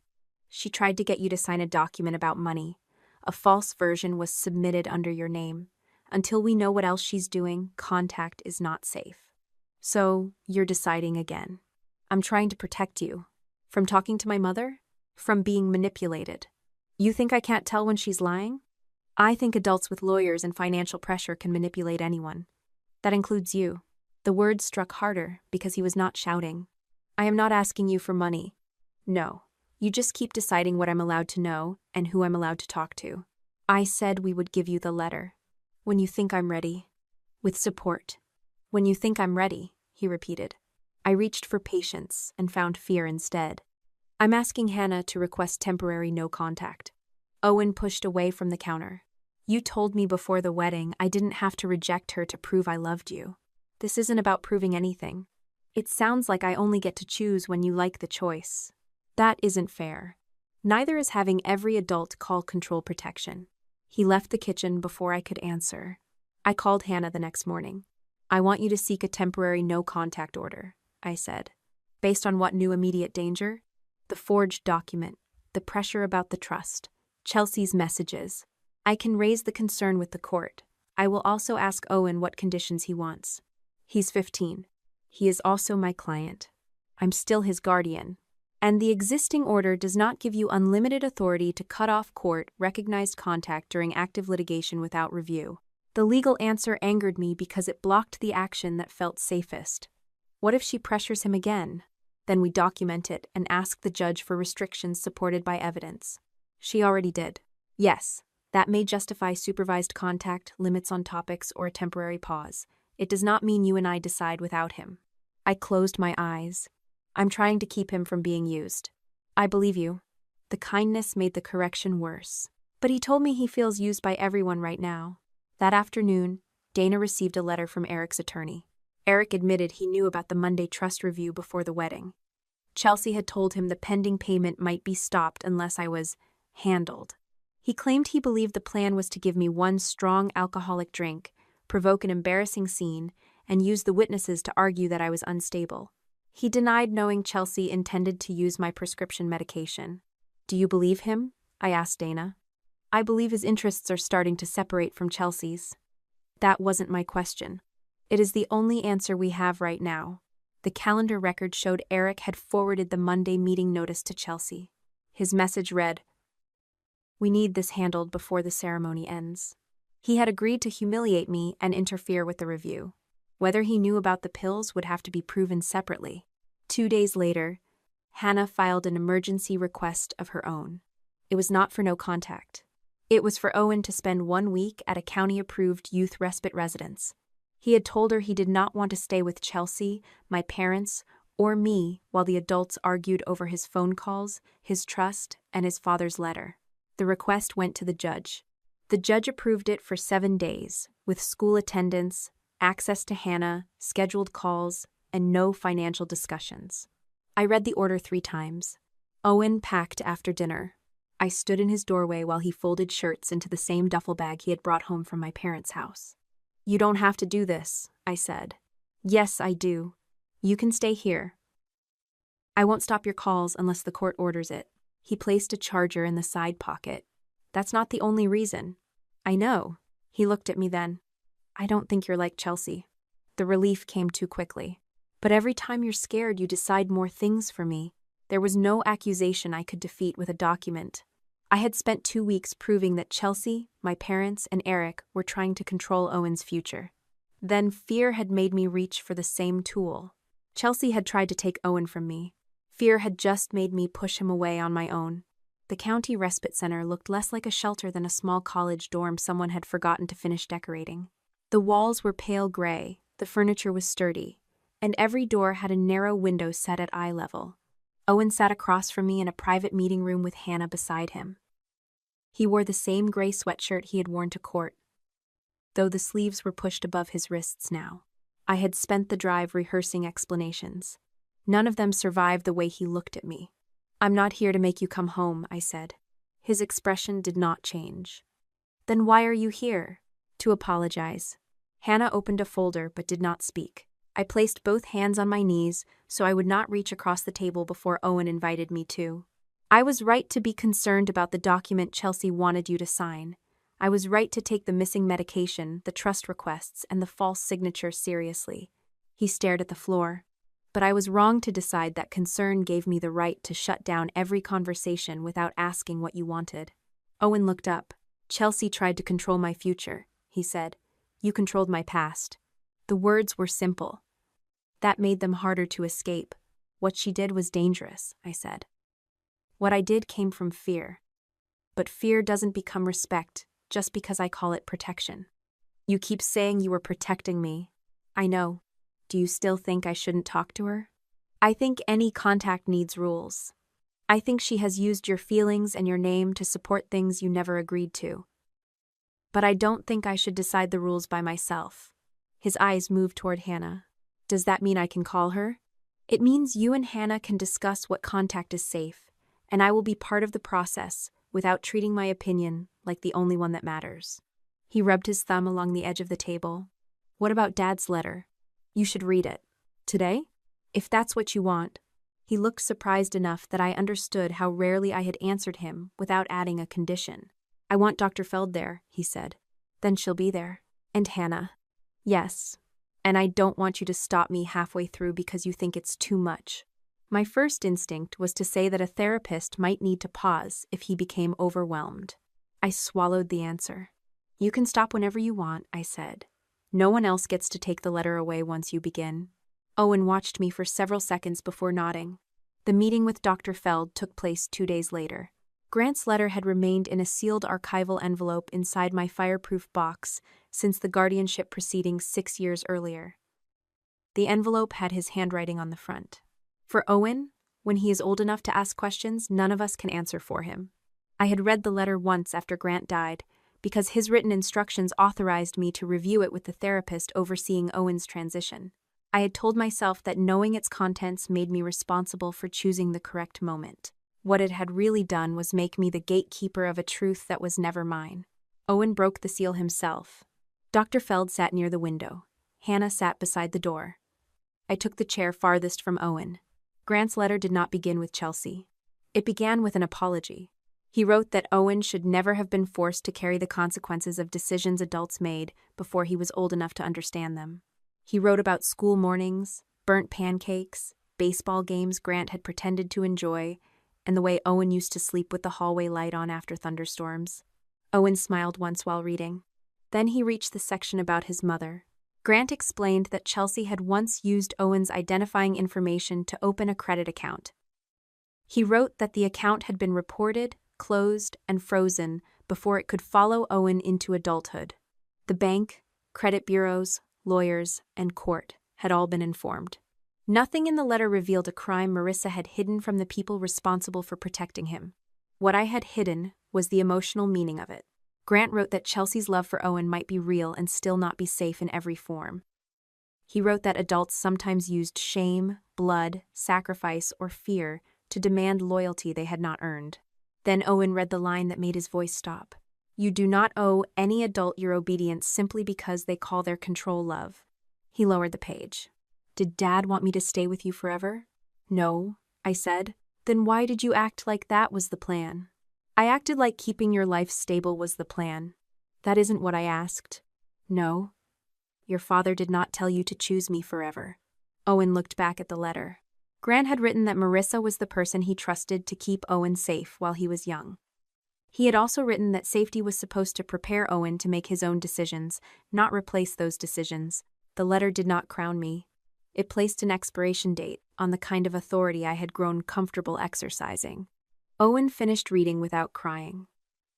She tried to get you to sign a document about money. A false version was submitted under your name. Until we know what else she's doing, contact is not safe. So, you're deciding again. I'm trying to protect you. From talking to my mother? From being manipulated. You think I can't tell when she's lying? I think adults with lawyers and financial pressure can manipulate anyone. That includes you. The words struck harder because he was not shouting. I am not asking you for money. No. You just keep deciding what I'm allowed to know and who I'm allowed to talk to. I said we would give you the letter. When you think I'm ready. With support. When you think I'm ready, he repeated. I reached for patience and found fear instead. I'm asking Hannah to request temporary no contact. Owen pushed away from the counter. You told me before the wedding I didn't have to reject her to prove I loved you. This isn't about proving anything. It sounds like I only get to choose when you like the choice. That isn't fair. Neither is having every adult call control protection. He left the kitchen before I could answer. I called Hannah the next morning. I want you to seek a temporary no-contact order, I said. Based on what new immediate danger? The forged document, the pressure about the trust, Chelsea's messages. I can raise the concern with the court. I will also ask Owen what conditions he wants. He's 15. He is also my client. I'm still his guardian. And the existing order does not give you unlimited authority to cut off court-recognized contact during active litigation without review. The legal answer angered me because it blocked the action that felt safest. What if she pressures him again? Then we document it and ask the judge for restrictions supported by evidence. She already did. Yes, that may justify supervised contact, limits on topics, or a temporary pause. It does not mean you and I decide without him. I closed my eyes. I'm trying to keep him from being used. I believe you. The kindness made the correction worse. But he told me he feels used by everyone right now. That afternoon, Dana received a letter from Eric's attorney. Eric admitted he knew about the Monday trust review before the wedding. Chelsea had told him the pending payment might be stopped unless I was handled. He claimed he believed the plan was to give me one strong alcoholic drink, provoke an embarrassing scene, and use the witnesses to argue that I was unstable. He denied knowing Chelsea intended to use my prescription medication. Do you believe him? I asked Dana. I believe his interests are starting to separate from Chelsea's. That wasn't my question. It is the only answer we have right now. The calendar record showed Eric had forwarded the Monday meeting notice to Chelsea. His message read, "We need this handled before the ceremony ends." He had agreed to humiliate me and interfere with the review. Whether he knew about the pills would have to be proven separately. 2 days later, Hannah filed an emergency request of her own. It was not for no contact. It was for Owen to spend 1 week at a county-approved youth respite residence. He had told her he did not want to stay with Chelsea, my parents, or me while the adults argued over his phone calls, his trust, and his father's letter. The request went to the judge. The judge approved it for 7 days, with school attendance, access to Hannah, scheduled calls, and no financial discussions. I read the order 3 times. Owen packed after dinner. I stood in his doorway while he folded shirts into the same duffel bag he had brought home from my parents' house. You don't have to do this, I said. Yes, I do. You can stay here. I won't stop your calls unless the court orders it. He placed a charger in the side pocket. That's not the only reason. I know. He looked at me then. I don't think you're like Chelsea. The relief came too quickly. But every time you're scared, you decide more things for me. There was no accusation I could defeat with a document. I had spent 2 weeks proving that Chelsea, my parents, and Eric were trying to control Owen's future. Then fear had made me reach for the same tool. Chelsea had tried to take Owen from me. Fear had just made me push him away on my own. The county respite center looked less like a shelter than a small college dorm someone had forgotten to finish decorating. The walls were pale gray, the furniture was sturdy, and every door had a narrow window set at eye level. Owen sat across from me in a private meeting room with Hannah beside him. He wore the same gray sweatshirt he had worn to court, though the sleeves were pushed above his wrists now. I had spent the drive rehearsing explanations. None of them survived the way he looked at me. "I'm not here to make you come home," I said. His expression did not change. "Then why are you here?" "To apologize." Hannah opened a folder but did not speak. I placed both hands on my knees so I would not reach across the table before Owen invited me to. "I was right to be concerned about the document Chelsea wanted you to sign. I was right to take the missing medication, the trust requests, and the false signature seriously." He stared at the floor. "But I was wrong to decide that concern gave me the right to shut down every conversation without asking what you wanted." Owen looked up. "Chelsea tried to control my future," he said. "You controlled my past." The words were simple. That made them harder to escape. "What she did was dangerous," I said. "What I did came from fear. But fear doesn't become respect just because I call it protection." "You keep saying you were protecting me." "I know. Do you still think I shouldn't talk to her?" "I think any contact needs rules. I think she has used your feelings and your name to support things you never agreed to. But I don't think I should decide the rules by myself." His eyes moved toward Hannah. "Does that mean I can call her?" "It means you and Hannah can discuss what contact is safe, and I will be part of the process without treating my opinion like the only one that matters." He rubbed his thumb along the edge of the table. "What about Dad's letter? You should read it. Today? If that's what you want." He looked surprised enough that I understood how rarely I had answered him without adding a condition. "I want Dr. Feld there," he said. "Then she'll be there." "And Hannah." "Yes. And I don't want you to stop me halfway through because you think it's too much." My first instinct was to say that a therapist might need to pause if he became overwhelmed. I swallowed the answer. "You can stop whenever you want," I said. "No one else gets to take the letter away once you begin." Owen watched me for several seconds before nodding. The meeting with Dr. Feld took place 2 days later. Grant's letter had remained in a sealed archival envelope inside my fireproof box since the guardianship proceedings 6 years earlier. The envelope had his handwriting on the front. "For Owen, when he is old enough to ask questions none of us can answer for him." I had read the letter once after Grant died, because his written instructions authorized me to review it with the therapist overseeing Owen's transition. I had told myself that knowing its contents made me responsible for choosing the correct moment. What it had really done was make me the gatekeeper of a truth that was never mine. Owen broke the seal himself. Dr. Feld sat near the window. Hannah sat beside the door. I took the chair farthest from Owen. Grant's letter did not begin with Chelsea. It began with an apology. He wrote that Owen should never have been forced to carry the consequences of decisions adults made before he was old enough to understand them. He wrote about school mornings, burnt pancakes, baseball games Grant had pretended to enjoy, and the way Owen used to sleep with the hallway light on after thunderstorms. Owen smiled once while reading. Then he reached the section about his mother. Grant explained that Chelsea had once used Owen's identifying information to open a credit account. He wrote that the account had been reported, closed, and frozen before it could follow Owen into adulthood. The bank, credit bureaus, lawyers, and court had all been informed. Nothing in the letter revealed a crime Marissa had hidden from the people responsible for protecting him. What I had hidden was the emotional meaning of it. Grant wrote that Chelsea's love for Owen might be real and still not be safe in every form. He wrote that adults sometimes used shame, blood, sacrifice, or fear to demand loyalty they had not earned. Then Owen read the line that made his voice stop. "You do not owe any adult your obedience simply because they call their control love." He lowered the page. "Did Dad want me to stay with you forever?" "No," I said. "Then why did you act like that was the plan?" "I acted like keeping your life stable was the plan." "That isn't what I asked." "No. Your father did not tell you to choose me forever." Owen looked back at the letter. Grant had written that Marissa was the person he trusted to keep Owen safe while he was young. He had also written that safety was supposed to prepare Owen to make his own decisions, not replace those decisions. The letter did not crown me. It placed an expiration date on the kind of authority I had grown comfortable exercising. Owen finished reading without crying.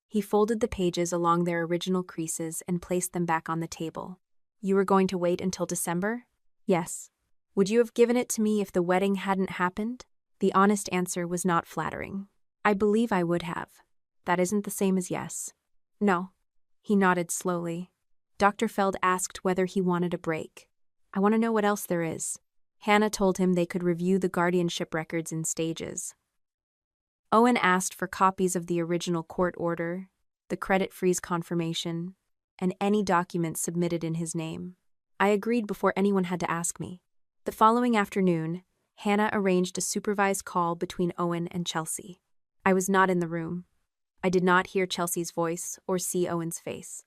He folded the pages along their original creases and placed them back on the table. "You were going to wait until December?" "Yes." Would you have given it to me if the wedding hadn't happened? The honest answer was not flattering. I believe I would have. That isn't the same as yes. No. He nodded slowly. Dr. Feld asked whether he wanted a break. I want to know what else there is. Hannah told him they could review the guardianship records in stages. Owen asked for copies of the original court order, the credit freeze confirmation, and any documents submitted in his name. I agreed before anyone had to ask me. The following afternoon, Hannah arranged a supervised call between Owen and Chelsea. I was not in the room. I did not hear Chelsea's voice or see Owen's face.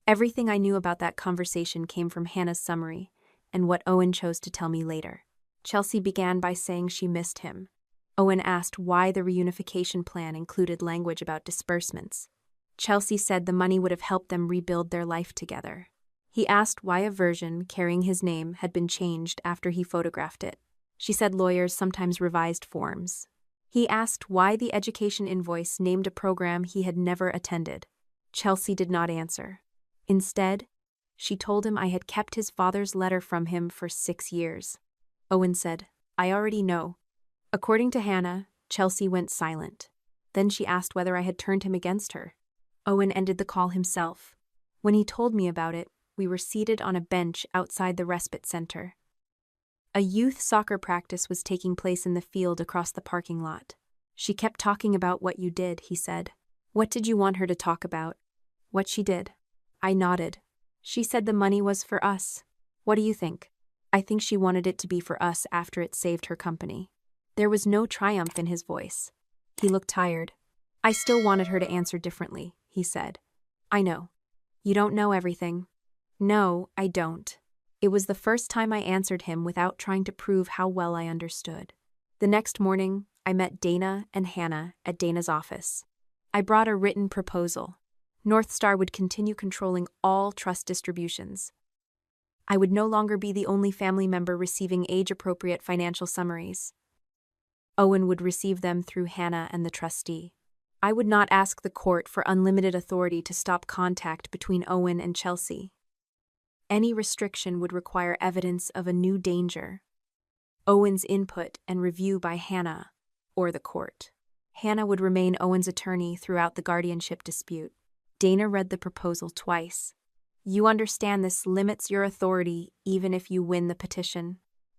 Everything I knew about that conversation came from Hannah's summary and what Owen chose to tell me later. Chelsea began by saying she missed him. Owen asked why the reunification plan included language about disbursements. Chelsea said the money would have helped them rebuild their life together. He asked why a version carrying his name had been changed after he photographed it. She said lawyers sometimes revised forms. He asked why the education invoice named a program he had never attended. Chelsea did not answer. Instead, she told him I had kept his father's letter from him for 6 years. Owen said, I already know. According to Hannah, Chelsea went silent. Then she asked whether I had turned him against her. Owen ended the call himself. When he told me about it, we were seated on a bench outside the respite center. A youth soccer practice was taking place in the field across the parking lot. She kept talking about what you did, he said. What did you want her to talk about? What she did. I nodded. She said the money was for us. What do you think? I think she wanted it to be for us after it saved her company. There was no triumph in his voice. He looked tired. I still wanted her to answer differently, he said. I know. You don't know everything. No, I don't. It was the first time I answered him without trying to prove how well I understood. The next morning, I met Dana and Hannah at Dana's office. I brought a written proposal. North Star would continue controlling all trust distributions. I would no longer be the only family member receiving age-appropriate financial summaries. Owen would receive them through Hannah and the trustee. I would not ask the court for unlimited authority to stop contact between Owen and Chelsea. Any restriction would require evidence of a new danger. Owen's input and review by Hannah, or the court. Hannah would remain Owen's attorney throughout the guardianship dispute. Dana read the proposal twice. You understand this limits your authority even if you win the petition?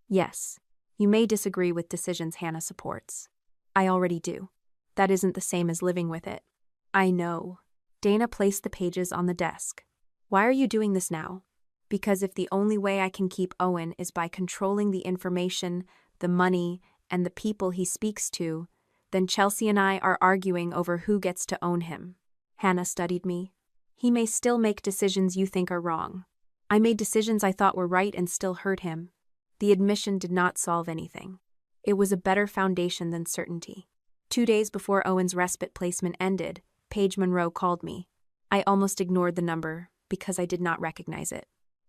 Yes. You may disagree with decisions Hannah supports. I already do. That isn't the same as living with it. I know. Dana placed the pages on the desk. Why are you doing this now? Because if the only way I can keep Owen is by controlling the information, the money, and the people he speaks to, then Chelsea and I are arguing over who gets to own him. Hannah studied me. He may still make decisions you think are wrong. I made decisions I thought were right and still hurt him. The admission did not solve anything. It was a better foundation than certainty. 2 days before Owen's respite placement ended, Paige Monroe called me. I almost ignored the number because I did not recognize it.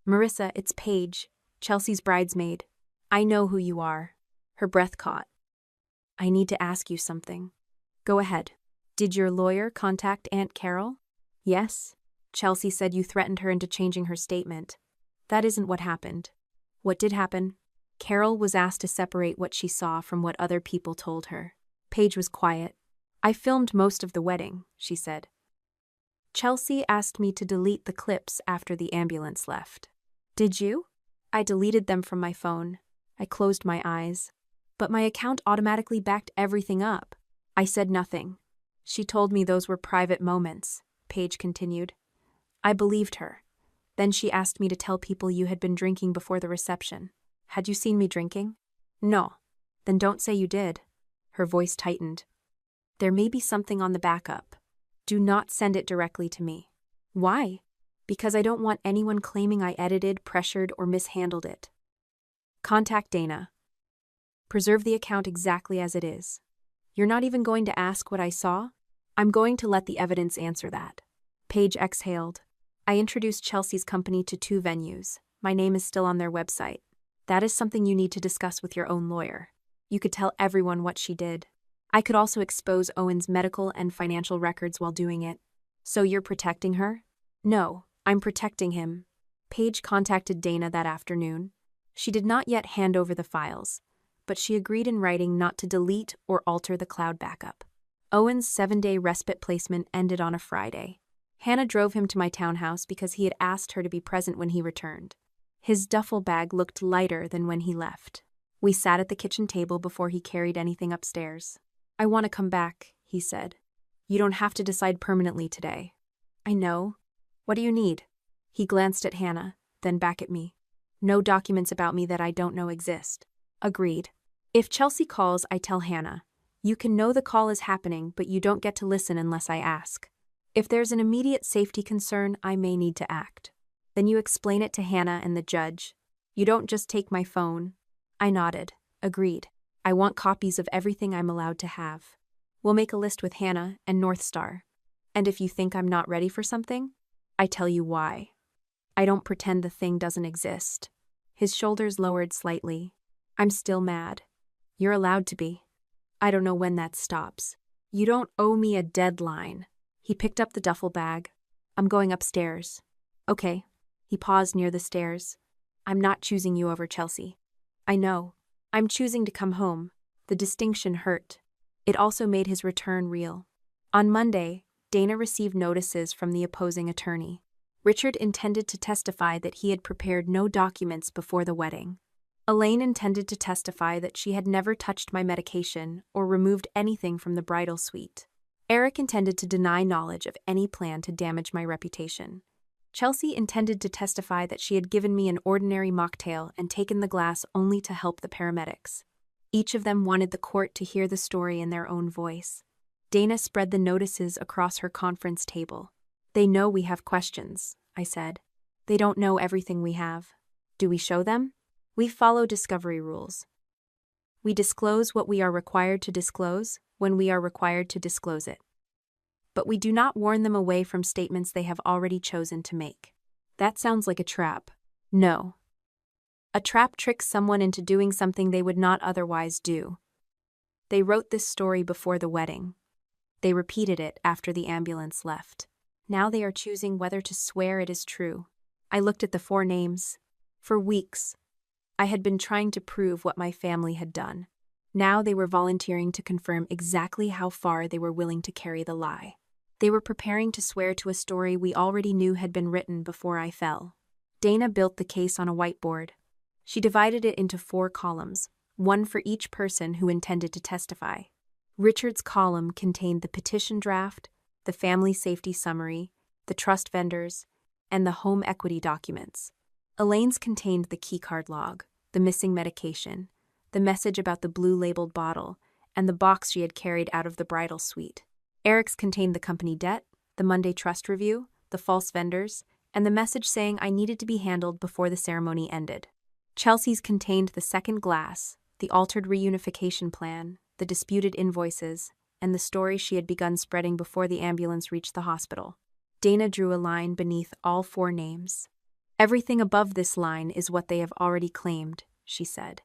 Marissa, it's Paige, Chelsea's bridesmaid. I know who you are. Her breath caught. I need to ask you something. Go ahead. Did your lawyer contact Aunt Carol? Yes. Chelsea said you threatened her into changing her statement. That isn't what happened. What did happen? Carol was asked to separate what she saw from what other people told her. Paige was quiet. I filmed most of the wedding, she said. Chelsea asked me to delete the clips after the ambulance left. Did you? I deleted them from my phone. I closed my eyes. But my account automatically backed everything up. I said nothing. She told me those were private moments, Paige continued. I believed her. Then she asked me to tell people you had been drinking before the reception. Had you seen me drinking? No. Then don't say you did. Her voice tightened. There may be something on the backup. Do not send it directly to me. Why? Because I don't want anyone claiming I edited, pressured, or mishandled it. Contact Dana. Preserve the account exactly as it is. You're not even going to ask what I saw? I'm going to let the evidence answer that. Paige exhaled. I introduced Chelsea's company to 2 venues. My name is still on their website. That is something you need to discuss with your own lawyer. You could tell everyone what she did. I could also expose Owen's medical and financial records while doing it. So you're protecting her? No, I'm protecting him. Paige contacted Dana that afternoon. She did not yet hand over the files, but she agreed in writing not to delete or alter the cloud backup. Owen's 7-day respite placement ended on a Friday. Hannah drove him to my townhouse because he had asked her to be present when he returned. His duffel bag looked lighter than when he left. We sat at the kitchen table before he carried anything upstairs. "I want to come back," he said. "You don't have to decide permanently today." "I know. What do you need?" He glanced at Hannah, then back at me. "No documents about me that I don't know exist." "Agreed. If Chelsea calls, I tell Hannah. You can know the call is happening, but you don't get to listen unless I ask. If there's an immediate safety concern, I may need to act. Then you explain it to Hannah and the judge. You don't just take my phone." I nodded. "Agreed. I want copies of everything I'm allowed to have. We'll make a list with Hannah and North Star. And if you think I'm not ready for something, I tell you why. I don't pretend the thing doesn't exist." His shoulders lowered slightly. "I'm still mad. You're allowed to be. I don't know when that stops. You don't owe me a deadline." He picked up the duffel bag. "I'm going upstairs." "Okay." He paused near the stairs. "I'm not choosing you over Chelsea." "I know. I'm choosing to come home." The distinction hurt. It also made his return real. On Monday, Dana received notices from the opposing attorney. Richard intended to testify that he had prepared no documents before the wedding. Elaine intended to testify that she had never touched my medication or removed anything from the bridal suite. Eric intended to deny knowledge of any plan to damage my reputation. Chelsea intended to testify that she had given me an ordinary mocktail and taken the glass only to help the paramedics. Each of them wanted the court to hear the story in their own voice. Dana spread the notices across her conference table. "They know we have questions," I said. "They don't know everything we have. Do we show them? We follow discovery rules. We disclose what we are required to disclose when we are required to disclose it. But we do not warn them away from statements they have already chosen to make." That sounds like a trap. No. A trap tricks someone into doing something they would not otherwise do. They wrote this story before the wedding. They repeated it after the ambulance left. Now they are choosing whether to swear it is true. I looked at the 4 names. For weeks, I had been trying to prove what my family had done. Now they were volunteering to confirm exactly how far they were willing to carry the lie. They were preparing to swear to a story we already knew had been written before I fell. Dana built the case on a whiteboard. She divided it into 4 columns, one for each person who intended to testify. Richard's column contained the petition draft, the family safety summary, the trust vendors, and the home equity documents. Elaine's contained the keycard log, the missing medication, the message about the blue-labeled bottle, and the box she had carried out of the bridal suite. Eric's contained the company debt, the Monday trust review, the false vendors, and the message saying I needed to be handled before the ceremony ended. Chelsea's contained the second glass, the altered reunification plan, the disputed invoices, and the story she had begun spreading before the ambulance reached the hospital. Dana drew a line beneath all 4 names. "Everything above this line is what they have already claimed," she said.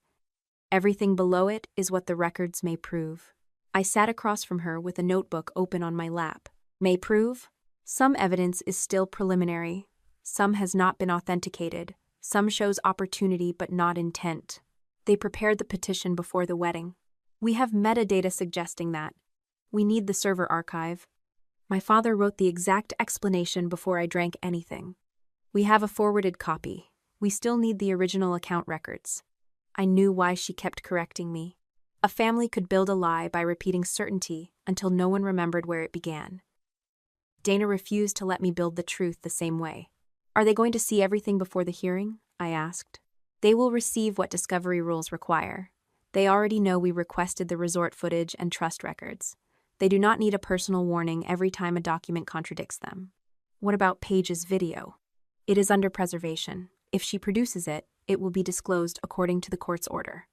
"Everything below it is what the records may prove." I sat across from her with a notebook open on my lap. "May prove? Some evidence is still preliminary. Some has not been authenticated. Some shows opportunity but not intent. They prepared the petition before the wedding. We have metadata suggesting that. We need the server archive. My father wrote the exact explanation before I drank anything. We have a forwarded copy. We still need the original account records." I knew why she kept correcting me. A family could build a lie by repeating certainty until no one remembered where it began. Dana refused to let me build the truth the same way. "Are they going to see everything before the hearing?" I asked. "They will receive what discovery rules require. They already know we requested the resort footage and trust records. They do not need a personal warning every time a document contradicts them." "What about Paige's video?" "It is under preservation. If she produces it, it will be disclosed according to the court's order."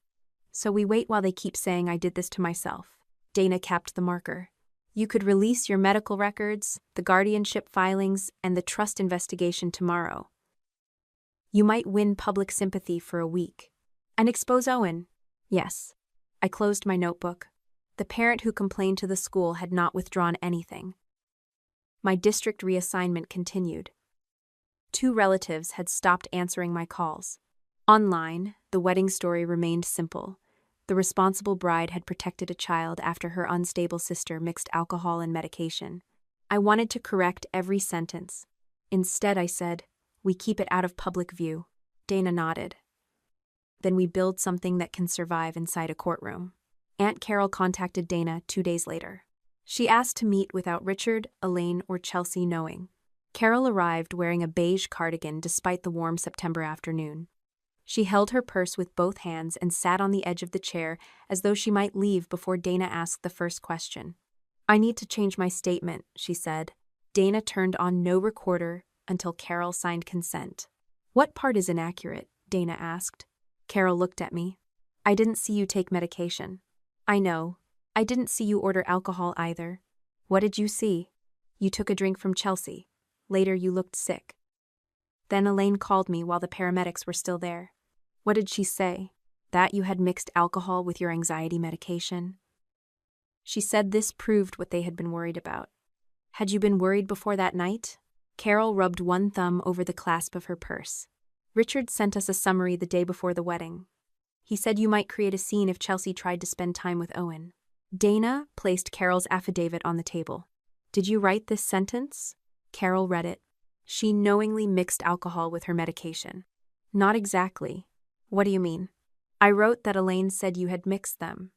So we wait while they keep saying I did this to myself. Dana capped the marker. "You could release your medical records, the guardianship filings, and the trust investigation tomorrow. You might win public sympathy for a week. And expose Owen." "Yes." I closed my notebook. The parent who complained to the school had not withdrawn anything. My district reassignment continued. 2 relatives had stopped answering my calls. Online, The wedding story remained simple. The responsible bride had protected a child after her unstable sister mixed alcohol and medication. I wanted to correct every sentence. Instead, I said, "We keep it out of public view." Dana nodded. "Then we build something that can survive inside a courtroom." Aunt Carol contacted Dana 2 days later. She asked to meet without Richard, Elaine, or Chelsea knowing. Carol arrived wearing a beige cardigan despite the warm September afternoon. She held her purse with both hands and sat on the edge of the chair as though she might leave before Dana asked the first question. "I need to change my statement," she said. Dana turned on no recorder until Carol signed consent. "What part is inaccurate?" Dana asked. Carol looked at me. "I didn't see you take medication." "I know. I didn't see you order alcohol either." "What did you see?" "You took a drink from Chelsea. Later you looked sick." Then Elaine called me while the paramedics were still there. "What did she say?" "That you had mixed alcohol with your anxiety medication." She said this proved what they had been worried about. "Had you been worried before that night?" Carol rubbed one thumb over the clasp of her purse. "Richard sent us a summary the day before the wedding. He said you might create a scene if Chelsea tried to spend time with Owen." Dana placed Carol's affidavit on the table. "Did you write this sentence?" Carol read it. "She knowingly mixed alcohol with her medication." "Not exactly." "What do you mean?" "I wrote that Elaine said you had mixed them."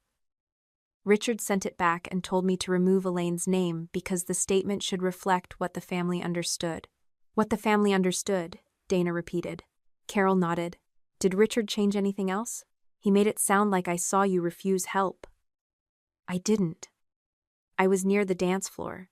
Richard sent it back and told me to remove Elaine's name because the statement should reflect what the family understood. "What the family understood," Dana repeated. Carol nodded. "Did Richard change anything else? He made it sound like I saw you refuse help." "I didn't. I was near the dance floor.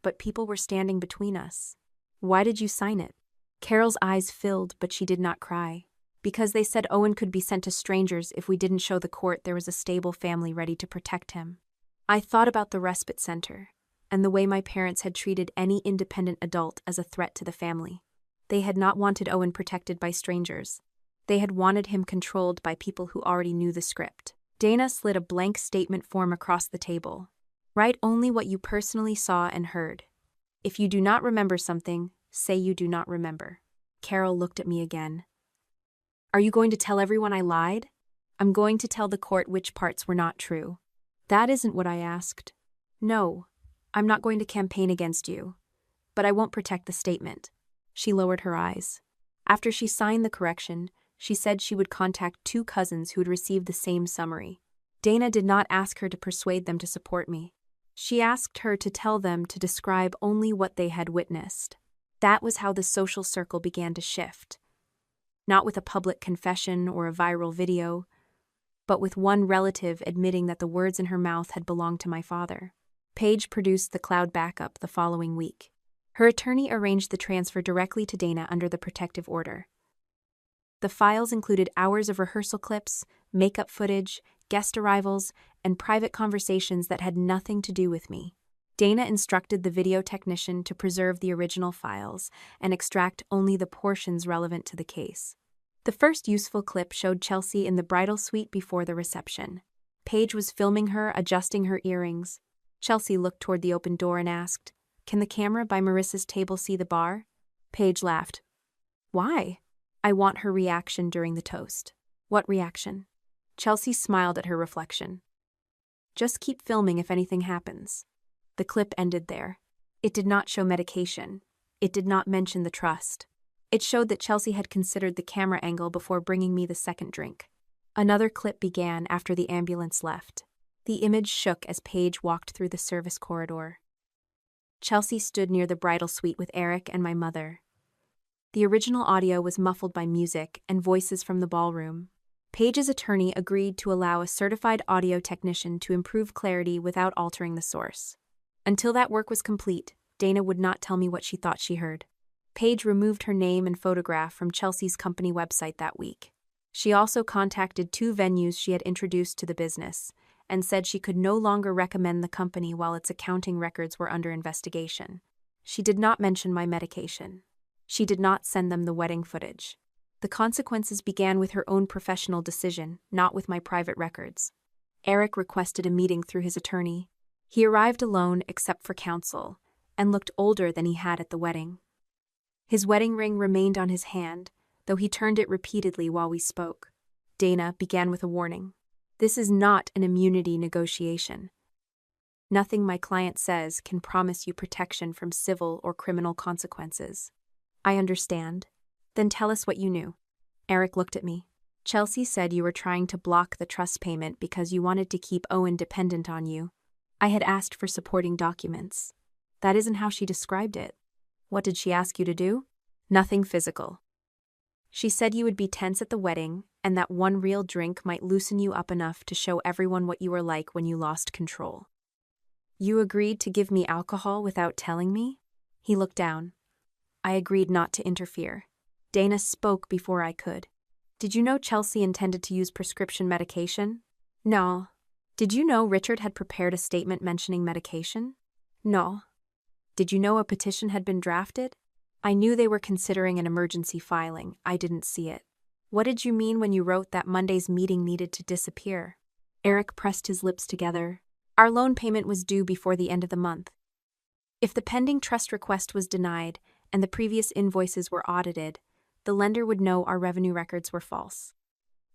But people were standing between us." "Why did you sign it?" Carol's eyes filled, but she did not cry. "Because they said Owen could be sent to strangers if we didn't show the court there was a stable family ready to protect him." I thought about the respite center and the way my parents had treated any independent adult as a threat to the family. They had not wanted Owen protected by strangers. They had wanted him controlled by people who already knew the script. Dana slid a blank statement form across the table. "Write only what you personally saw and heard. If you do not remember something, say you do not remember." Carol looked at me again. "Are you going to tell everyone I lied?" "I'm going to tell the court which parts were not true." "That isn't what I asked." "No, I'm not going to campaign against you. But I won't protect the statement." She lowered her eyes. After she signed the correction, she said she would contact 2 cousins who had received the same summary. Dana did not ask her to persuade them to support me. She asked her to tell them to describe only what they had witnessed. That was how the social circle began to shift. Not with a public confession or a viral video, but with one relative admitting that the words in her mouth had belonged to my father. Paige produced the cloud backup the following week. Her attorney arranged the transfer directly to Dana under the protective order. The files included hours of rehearsal clips, makeup footage, guest arrivals, and private conversations that had nothing to do with me. Dana instructed the video technician to preserve the original files and extract only the portions relevant to the case. The first useful clip showed Chelsea in the bridal suite before the reception. Paige was filming her adjusting her earrings. Chelsea looked toward the open door and asked, "Can the camera by Marissa's table see the bar?" Paige laughed. "Why?" "I want her reaction during the toast." "What reaction?" Chelsea smiled at her reflection. "Just keep filming if anything happens." The clip ended there. It did not show medication. It did not mention the trust. It showed that Chelsea had considered the camera angle before bringing me the second drink. Another clip began after the ambulance left. The image shook as Paige walked through the service corridor. Chelsea stood near the bridal suite with Eric and my mother. The original audio was muffled by music and voices from the ballroom. Paige's attorney agreed to allow a certified audio technician to improve clarity without altering the source. Until that work was complete, Dana would not tell me what she thought she heard. Paige removed her name and photograph from Chelsea's company website that week. She also contacted 2 venues she had introduced to the business and said she could no longer recommend the company while its accounting records were under investigation. She did not mention my medication. She did not send them the wedding footage. The consequences began with her own professional decision, not with my private records. Eric requested a meeting through his attorney. He arrived alone except for counsel, and looked older than he had at the wedding. His wedding ring remained on his hand, though he turned it repeatedly while we spoke. Dana began with a warning. This is not an immunity negotiation. Nothing my client says can promise you protection from civil or criminal consequences. I understand. Then tell us what you knew. Eric looked at me. Chelsea said you were trying to block the trust payment because you wanted to keep Owen dependent on you. I had asked for supporting documents. That isn't how she described it. What did she ask you to do? Nothing physical. She said you would be tense at the wedding and that one real drink might loosen you up enough to show everyone what you were like when you lost control. You agreed to give me alcohol without telling me? He looked down. I agreed not to interfere. Dana spoke before I could. Did you know Chelsea intended to use prescription medication? No. Did you know Richard had prepared a statement mentioning medication? No. Did you know a petition had been drafted? I knew they were considering an emergency filing. I didn't see it. What did you mean when you wrote that Monday's meeting needed to disappear? Eric pressed his lips together. Our loan payment was due before the end of the month. If the pending trust request was denied and the previous invoices were audited, the lender would know our revenue records were false.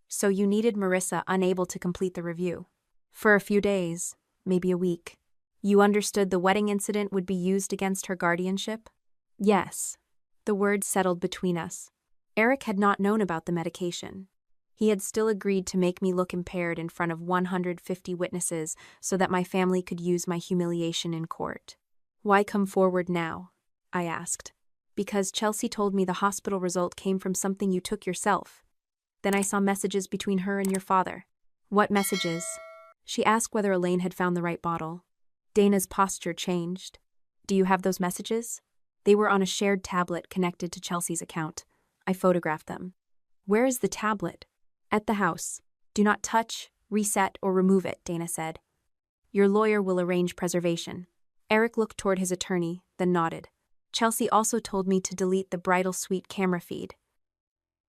So you needed Marissa unable to complete the review. For a few days, maybe a week. You understood the wedding incident would be used against her guardianship? Yes. The words settled between us. Eric had not known about the medication. He had still agreed to make me look impaired in front of 150 witnesses so that my family could use my humiliation in court. Why come forward now? I asked. Because Chelsea told me the hospital result came from something you took yourself. Then I saw messages between her and your father. What messages? She asked whether Elaine had found the right bottle. Dana's posture changed. Do you have those messages? They were on a shared tablet connected to Chelsea's account. I photographed them. Where is the tablet? At the house. Do not touch, reset, or remove it, Dana said. Your lawyer will arrange preservation. Eric looked toward his attorney, then nodded. Chelsea also told me to delete the bridal suite camera feed.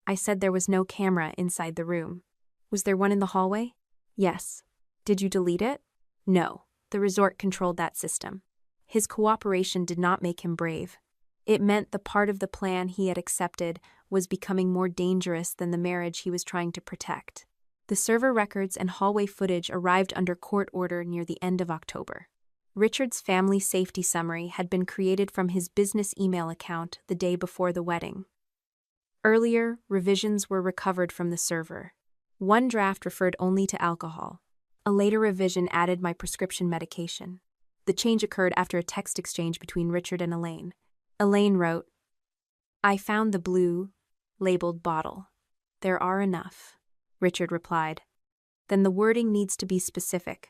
I said there was no camera inside the room. Was there one in the hallway? Yes. Did you delete it? No. The resort controlled that system. His cooperation did not make him brave. It meant the part of the plan he had accepted was becoming more dangerous than the marriage he was trying to protect. The server records and hallway footage arrived under court order near the end of October. Richard's family safety summary had been created from his business email account the day before the wedding. Earlier, revisions were recovered from the server. One draft referred only to alcohol. A later revision added my prescription medication. The change occurred after a text exchange between Richard and Elaine. Elaine wrote, I found the blue, labeled bottle. There are enough. Richard replied, then the wording needs to be specific.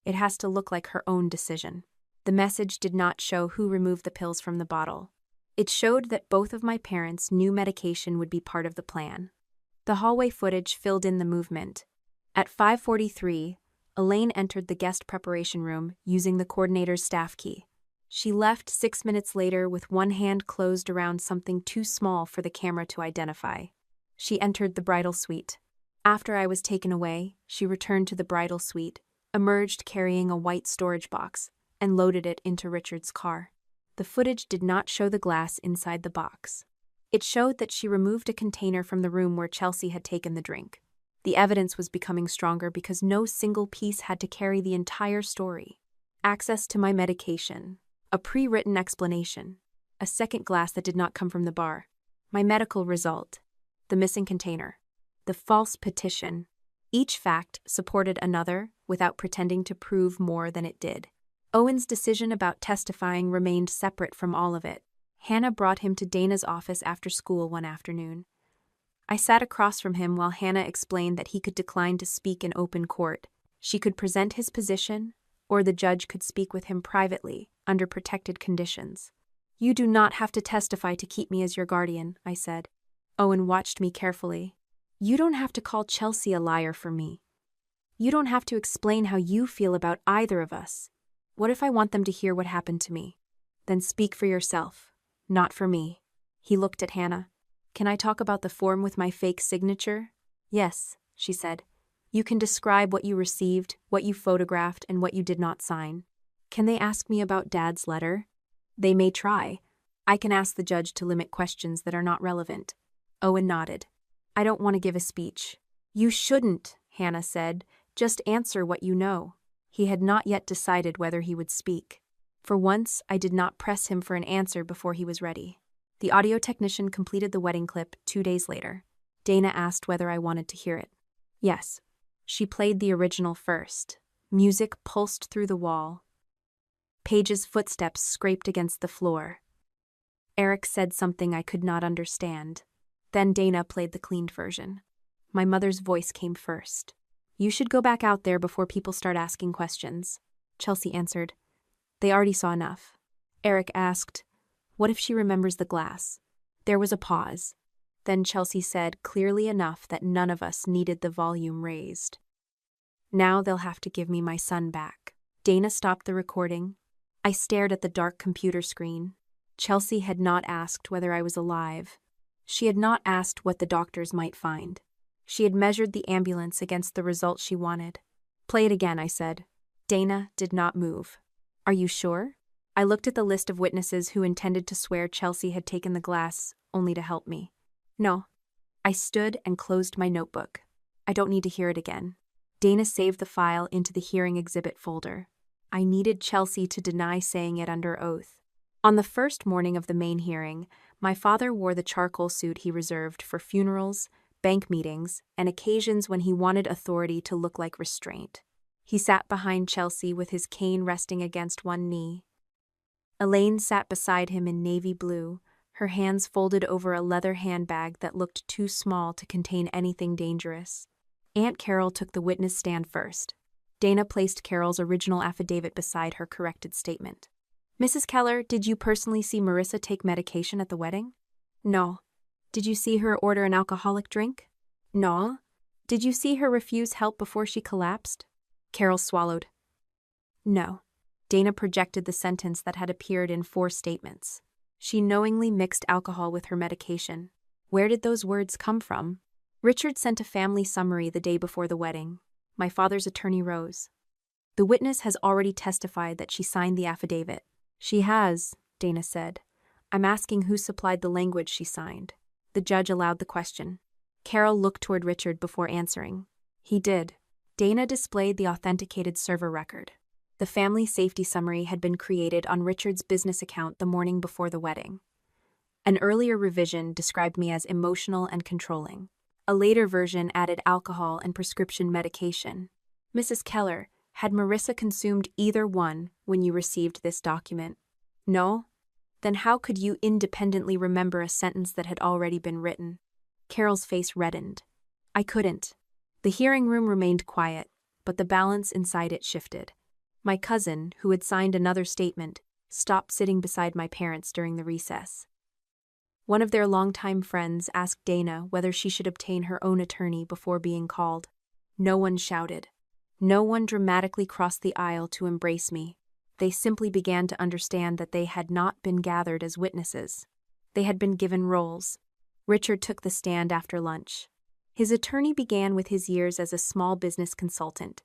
It has to look like her own decision. The message did not show who removed the pills from the bottle. It showed that both of my parents knew medication would be part of the plan. The hallway footage filled in the movement. At 5:43, Elaine entered the guest preparation room using the coordinator's staff key. She left 6 minutes later with one hand closed around something too small for the camera to identify. She entered the bridal suite. After I was taken away, she returned to the bridal suite, emerged carrying a white storage box, and loaded it into Richard's car. The footage did not show the glass inside the box. It showed that she removed a container from the room where Chelsea had taken the drink. The evidence was becoming stronger because no single piece had to carry the entire story. Access to my medication, a pre-written explanation, a second glass that did not come from the bar, my medical result, the missing container, the false petition. Each fact supported another without pretending to prove more than it did. Owen's decision about testifying remained separate from all of it. Hannah brought him to Dana's office after school one afternoon. I sat across from him while Hannah explained that he could decline to speak in open court. She could present his position, or the judge could speak with him privately, under protected conditions. You do not have to testify to keep me as your guardian, I said. Owen watched me carefully. You don't have to call Chelsea a liar for me. You don't have to explain how you feel about either of us. What if I want them to hear what happened to me? Then speak for yourself, not for me. He looked at Hannah. Can I talk about the form with my fake signature? Yes, she said. You can describe what you received, what you photographed, and what you did not sign. Can they ask me about Dad's letter? They may try. I can ask the judge to limit questions that are not relevant. Owen nodded. I don't want to give a speech. You shouldn't, Hannah said. Just answer what you know. He had not yet decided whether he would speak. For once, I did not press him for an answer before he was ready. The audio technician completed the wedding clip 2 days later. Dana asked whether I wanted to hear it. Yes. She played the original first. Music pulsed through the wall. Paige's footsteps scraped against the floor. Eric said something I could not understand. Then Dana played the cleaned version. My mother's voice came first. You should go back out there before people start asking questions. Chelsea answered. They already saw enough. Eric asked, what if she remembers the glass? There was a pause. Then Chelsea said clearly enough that none of us needed the volume raised. Now they'll have to give me my son back. Dana stopped the recording. I stared at the dark computer screen. Chelsea had not asked whether I was alive. She had not asked what the doctors might find. She had measured the ambulance against the result she wanted. Play it again, I said. Dana did not move. Are you sure? I looked at the list of witnesses who intended to swear Chelsea had taken the glass, only to help me. No. I stood and closed my notebook. I don't need to hear it again. Dana saved the file into the hearing exhibit folder. I needed Chelsea to deny saying it under oath. On the first morning of the main hearing, my father wore the charcoal suit he reserved for funerals, bank meetings, and occasions when he wanted authority to look like restraint. He sat behind Chelsea with his cane resting against one knee. Elaine sat beside him in navy blue, her hands folded over a leather handbag that looked too small to contain anything dangerous. Aunt Carol took the witness stand first. Dana placed Carol's original affidavit beside her corrected statement. Mrs. Keller, did you personally see Marissa take medication at the wedding? No. Did you see her order an alcoholic drink? No. Did you see her refuse help before she collapsed? Carol swallowed. No. Dana projected the sentence that had appeared in 4 statements. She knowingly mixed alcohol with her medication. Where did those words come from? Richard sent a family summary the day before the wedding. My father's attorney rose. The witness has already testified that she signed the affidavit. She has, Dana said. I'm asking who supplied the language she signed. The judge allowed the question. Carol looked toward Richard before answering. He did. Dana displayed the authenticated server record. The family safety summary had been created on Richard's business account the morning before the wedding. An earlier revision described me as emotional and controlling. A later version added alcohol and prescription medication. Mrs. Keller, had Marissa consumed either one when you received this document? No? Then how could you independently remember a sentence that had already been written? Carol's face reddened. I couldn't. The hearing room remained quiet, but the balance inside it shifted. My cousin, who had signed another statement, stopped sitting beside my parents during the recess. One of their longtime friends asked Dana whether she should obtain her own attorney before being called. No one shouted. No one dramatically crossed the aisle to embrace me. They simply began to understand that they had not been gathered as witnesses. They had been given roles. Richard took the stand after lunch. His attorney began with his years as a small business consultant,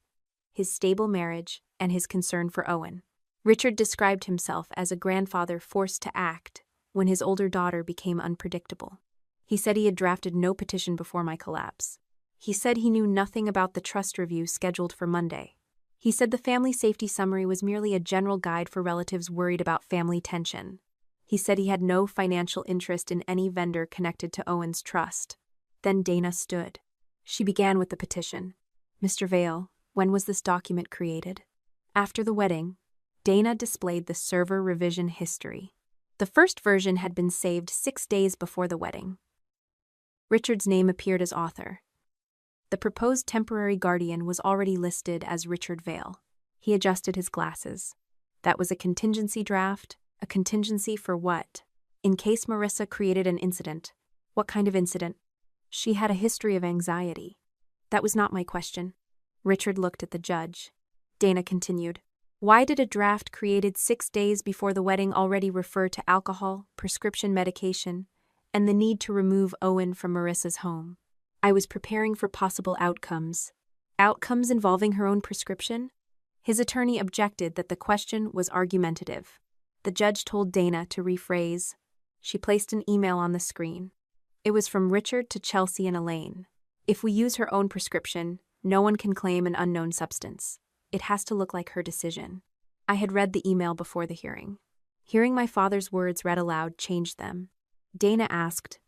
his stable marriage, and his concern for Owen. Richard described himself as a grandfather forced to act when his older daughter became unpredictable. He said he had drafted no petition before my collapse. He said he knew nothing about the trust review scheduled for Monday. He said the family safety summary was merely a general guide for relatives worried about family tension. He said he had no financial interest in any vendor connected to Owen's trust. Then Dana stood. She began with the petition. Mr. Vale, when was this document created? After the wedding, Dana displayed the server revision history. The first version had been saved 6 days before the wedding. Richard's name appeared as author. The proposed temporary guardian was already listed as Richard Vale. He adjusted his glasses. That was a contingency draft. A contingency for what? In case Marissa created an incident. What kind of incident? She had a history of anxiety. That was not my question. Richard looked at the judge. Dana continued. Why did a draft created 6 days before the wedding already refer to alcohol, prescription medication, and the need to remove Owen from Marissa's home? I was preparing for possible outcomes. Outcomes involving her own prescription? His attorney objected that the question was argumentative. The judge told Dana to rephrase. She placed an email on the screen. It was from Richard to Chelsea and Elaine. If we use her own prescription, no one can claim an unknown substance. It has to look like her decision. I had read the email before the hearing. Hearing my father's words read aloud changed them. Dana asked,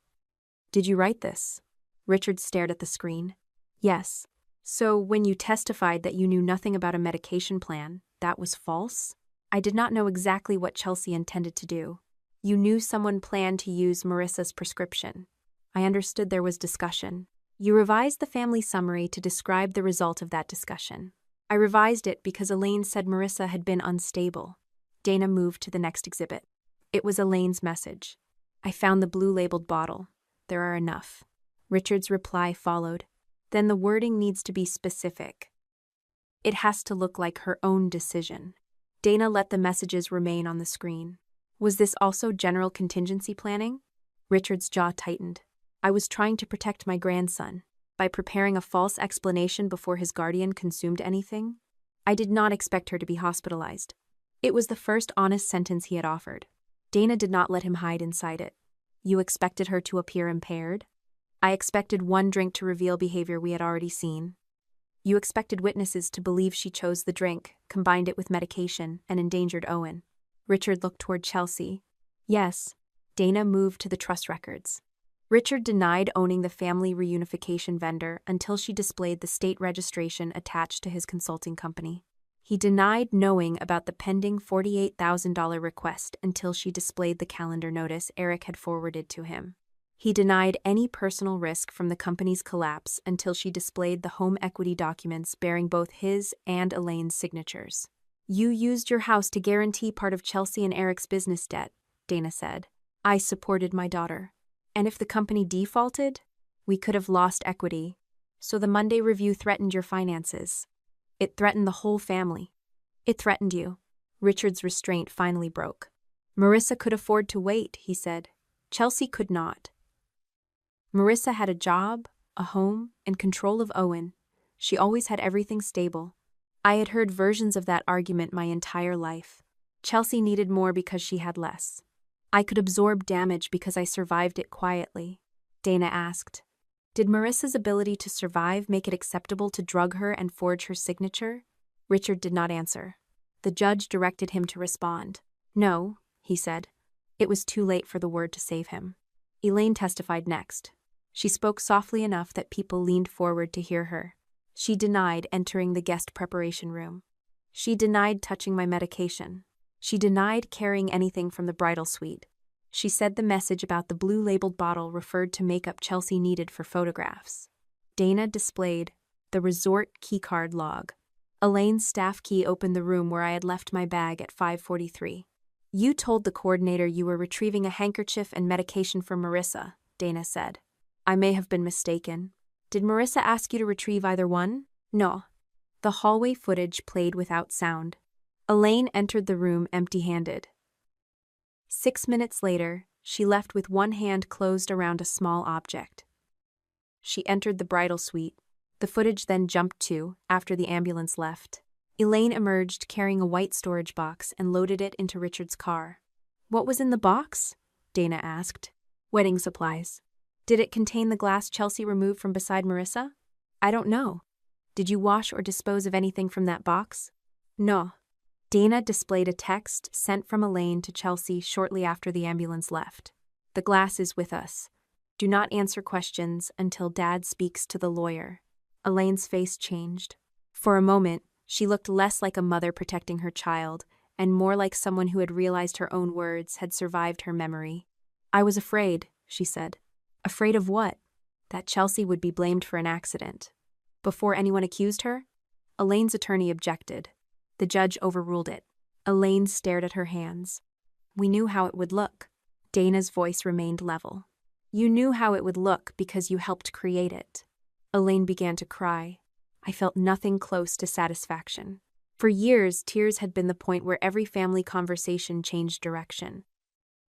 "Did you write this?" Richard stared at the screen. "Yes." "So when you testified that you knew nothing about a medication plan, that was false?" "I did not know exactly what Chelsea intended to do." "You knew someone planned to use Marissa's prescription." "I understood there was discussion." "You revised the family summary to describe the result of that discussion." "I revised it because Elaine said Marissa had been unstable." Dana moved to the next exhibit. It was Elaine's message. "I found the blue-labeled bottle. There are enough." Richard's reply followed. "Then the wording needs to be specific. It has to look like her own decision." Dana let the messages remain on the screen. "Was this also general contingency planning?" Richard's jaw tightened. "I was trying to protect my grandson by preparing a false explanation before his guardian consumed anything. I did not expect her to be hospitalized." It was the first honest sentence he had offered. Dana did not let him hide inside it. "You expected her to appear impaired?" "I expected one drink to reveal behavior we had already seen." "You expected witnesses to believe she chose the drink, combined it with medication, and endangered Owen." Richard looked toward Chelsea. "Yes." Dana moved to the trust records. Richard denied owning the family reunification vendor until she displayed the state registration attached to his consulting company. He denied knowing about the pending $48,000 request until she displayed the calendar notice Eric had forwarded to him. He denied any personal risk from the company's collapse until she displayed the home equity documents bearing both his and Elaine's signatures. "You used your house to guarantee part of Chelsea and Eric's business debt," Dana said. "I supported my daughter. And if the company defaulted, we could have lost equity. So the Monday review threatened your finances. It threatened the whole family. It threatened you." Richard's restraint finally broke. "Marissa could afford to wait," he said. "Chelsea could not. Marissa had a job, a home, and control of Owen. She always had everything stable. I had heard versions of that argument my entire life. Chelsea needed more because she had less. I could absorb damage because I survived it quietly." Dana asked, "Did Marissa's ability to survive make it acceptable to drug her and forge her signature?" Richard did not answer. The judge directed him to respond. "No," he said. It was too late for the word to save him. Elaine testified next. She spoke softly enough that people leaned forward to hear her. She denied entering the guest preparation room. She denied touching my medication. She denied carrying anything from the bridal suite. She said the message about the blue-labeled bottle referred to makeup Chelsea needed for photographs. Dana displayed the resort keycard log. Elaine's staff key opened the room where I had left my bag at 5:43. "You told the coordinator you were retrieving a handkerchief and medication for Marissa," Dana said. "I may have been mistaken. Did Marissa ask you to retrieve either one?" "No." The hallway footage played without sound. Elaine entered the room empty-handed. 6 minutes later, she left with one hand closed around a small object. She entered the bridal suite. The footage then jumped to, after the ambulance left. Elaine emerged carrying a white storage box and loaded it into Richard's car. "What was in the box?" Dana asked. "Wedding supplies." "Did it contain the glass Chelsea removed from beside Marissa?" "I don't know." "Did you wash or dispose of anything from that box?" "No." Dana displayed a text sent from Elaine to Chelsea shortly after the ambulance left. "The glass is with us. Do not answer questions until Dad speaks to the lawyer." Elaine's face changed. For a moment, she looked less like a mother protecting her child and more like someone who had realized her own words had survived her memory. "I was afraid," she said. "Afraid of what?" "That Chelsea would be blamed for an accident." "Before anyone accused her?" Elaine's attorney objected. The judge overruled it. Elaine stared at her hands. "We knew how it would look." Dana's voice remained level. "You knew how it would look because you helped create it." Elaine began to cry. I felt nothing close to satisfaction. For years, tears had been the point where every family conversation changed direction.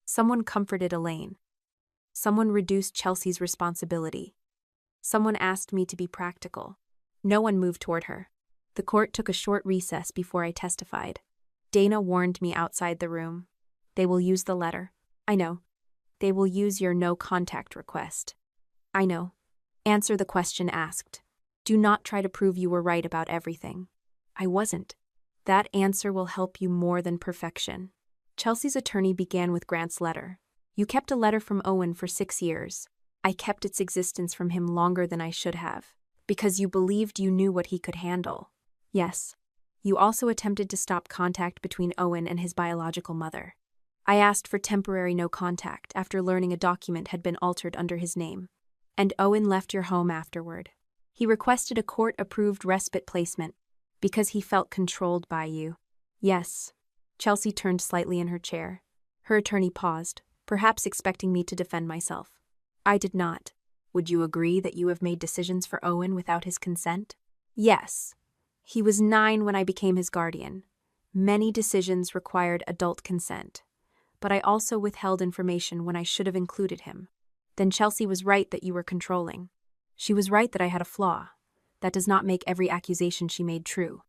Someone comforted Elaine. Someone reduced Chelsea's responsibility. Someone asked me to be practical. No one moved toward her. The court took a short recess before I testified. Dana warned me outside the room. "They will use the letter." "I know." "They will use your no-contact request." "I know." Answer the question asked. Do not try to prove you were right about everything. I wasn't. That answer will help you more than perfection. Chelsea's attorney began with Grant's letter. You kept a letter from Owen for 6 years. I kept its existence from him longer than I should have, because you believed you knew what he could handle. Yes. You also attempted to stop contact between Owen and his biological mother. I asked for temporary no contact after learning a document had been altered under his name. And Owen left your home afterward. He requested a court-approved respite placement because he felt controlled by you. Yes. Chelsea turned slightly in her chair. Her attorney paused, perhaps expecting me to defend myself. I did not. Would you agree that you have made decisions for Owen without his consent? Yes. He was 9 when I became his guardian. Many decisions required adult consent, but I also withheld information when I should have included him. Then Chelsea was right that you were controlling. She was right that I had a flaw. That does not make every accusation she made true.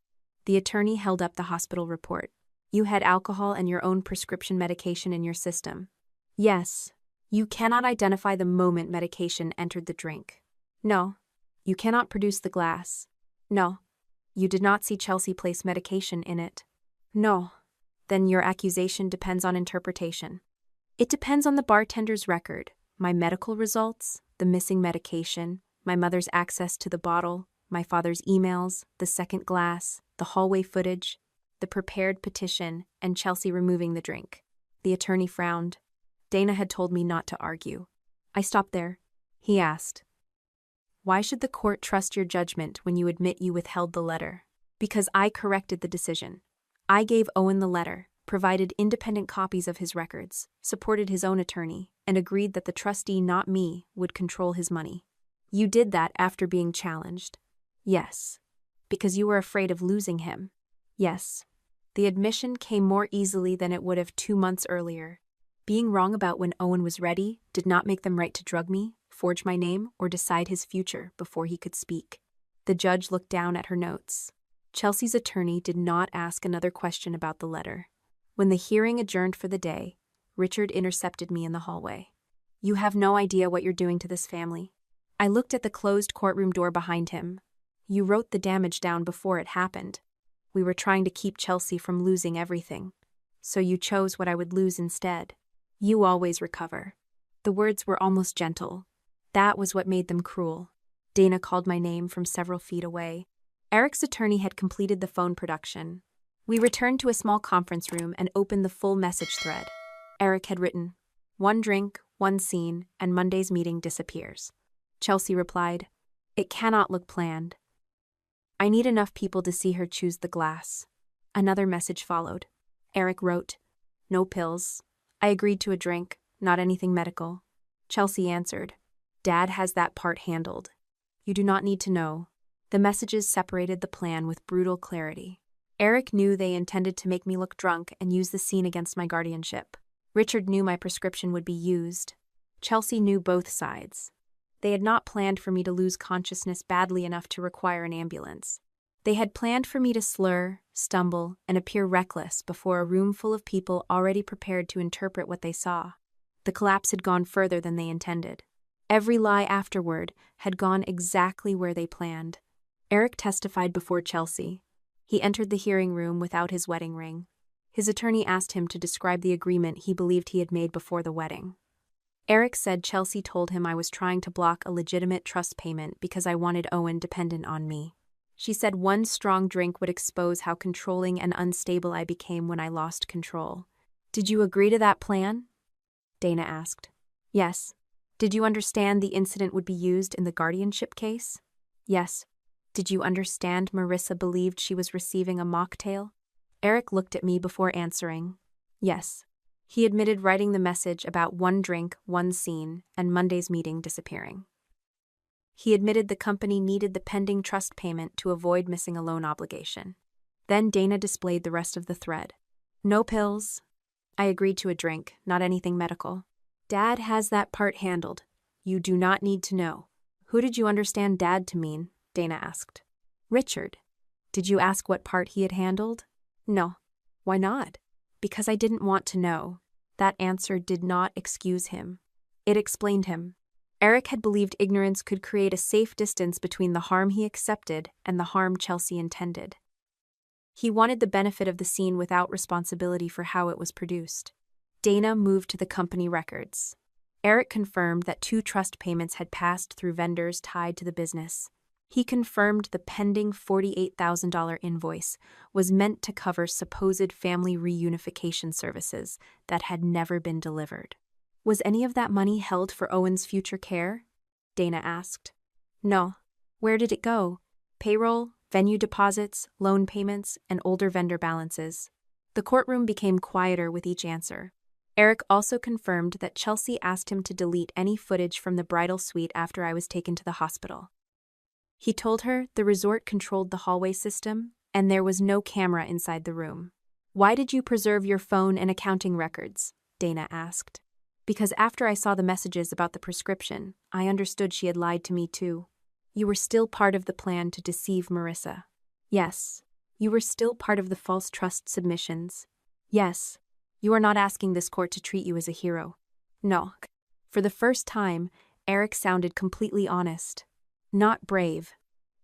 The attorney held up the hospital report. You had alcohol and your own prescription medication in your system. Yes. You cannot identify the moment medication entered the drink. No. You cannot produce the glass. No. You did not see Chelsea place medication in it. No. Then your accusation depends on interpretation. It depends on the bartender's record, my medical results, the missing medication, my mother's access to the bottle, my father's emails, the second glass, the hallway footage, the prepared petition, and Chelsea removing the drink. The attorney frowned. Dana had told me not to argue. I stopped there. He asked, why should the court trust your judgment when you admit you withheld the letter? Because I corrected the decision. I gave Owen the letter, provided independent copies of his records, supported his own attorney, and agreed that the trustee, not me, would control his money. You did that after being challenged. Yes. Because you were afraid of losing him. Yes. The admission came more easily than it would have 2 months earlier. Being wrong about when Owen was ready did not make them right to drug me, forge my name, or decide his future before he could speak. The judge looked down at her notes. Chelsea's attorney did not ask another question about the letter. When the hearing adjourned for the day, Richard intercepted me in the hallway. You have no idea what you're doing to this family. I looked at the closed courtroom door behind him. You wrote the damage down before it happened. We were trying to keep Chelsea from losing everything. So you chose what I would lose instead. You always recover. The words were almost gentle. That was what made them cruel. Dana called my name from several feet away. Eric's attorney had completed the phone production. We returned to a small conference room and opened the full message thread. Eric had written, 1 drink, 1 scene, and Monday's meeting disappears. Chelsea replied, it cannot look planned. I need enough people to see her choose the glass. Another message followed. Eric wrote, no pills. I agreed to a drink, not anything medical. Chelsea answered, Dad has that part handled. You do not need to know. The messages separated the plan with brutal clarity. Eric knew they intended to make me look drunk and use the scene against my guardianship. Richard knew my prescription would be used. Chelsea knew both sides. They had not planned for me to lose consciousness badly enough to require an ambulance. They had planned for me to slur, stumble, and appear reckless before a room full of people already prepared to interpret what they saw. The collapse had gone further than they intended. Every lie afterward had gone exactly where they planned. Eric testified before Chelsea. He entered the hearing room without his wedding ring. His attorney asked him to describe the agreement he believed he had made before the wedding. Eric said Chelsea told him I was trying to block a legitimate trust payment because I wanted Owen dependent on me. She said 1 strong drink would expose how controlling and unstable I became when I lost control. Did you agree to that plan? Dana asked. Yes. Did you understand the incident would be used in the guardianship case? Yes. Did you understand Marissa believed she was receiving a mocktail? Eric looked at me before answering. Yes. He admitted writing the message about 1 drink, 1 scene, and Monday's meeting disappearing. He admitted the company needed the pending trust payment to avoid missing a loan obligation. Then Dana displayed the rest of the thread. No pills. I agreed to a drink, not anything medical. Dad has that part handled. You do not need to know. Who did you understand Dad to mean? Dana asked. Richard. Did you ask what part he had handled? No. Why not? Because I didn't want to know. That answer did not excuse him. It explained him. Eric had believed ignorance could create a safe distance between the harm he accepted and the harm Chelsea intended. He wanted the benefit of the scene without responsibility for how it was produced. Dana moved to the company records. Eric confirmed that 2 trust payments had passed through vendors tied to the business. He confirmed the pending $48,000 invoice was meant to cover supposed family reunification services that had never been delivered. Was any of that money held for Owen's future care? Dana asked. No. Where did it go? Payroll, venue deposits, loan payments, and older vendor balances. The courtroom became quieter with each answer. Eric also confirmed that Chelsea asked him to delete any footage from the bridal suite after I was taken to the hospital. He told her the resort controlled the hallway system, and there was no camera inside the room. Why did you preserve your phone and accounting records? Dana asked. Because after I saw the messages about the prescription, I understood she had lied to me too. You were still part of the plan to deceive Marissa. Yes. You were still part of the false trust submissions. Yes. You are not asking this court to treat you as a hero. No. For the first time, Eric sounded completely honest. Not brave.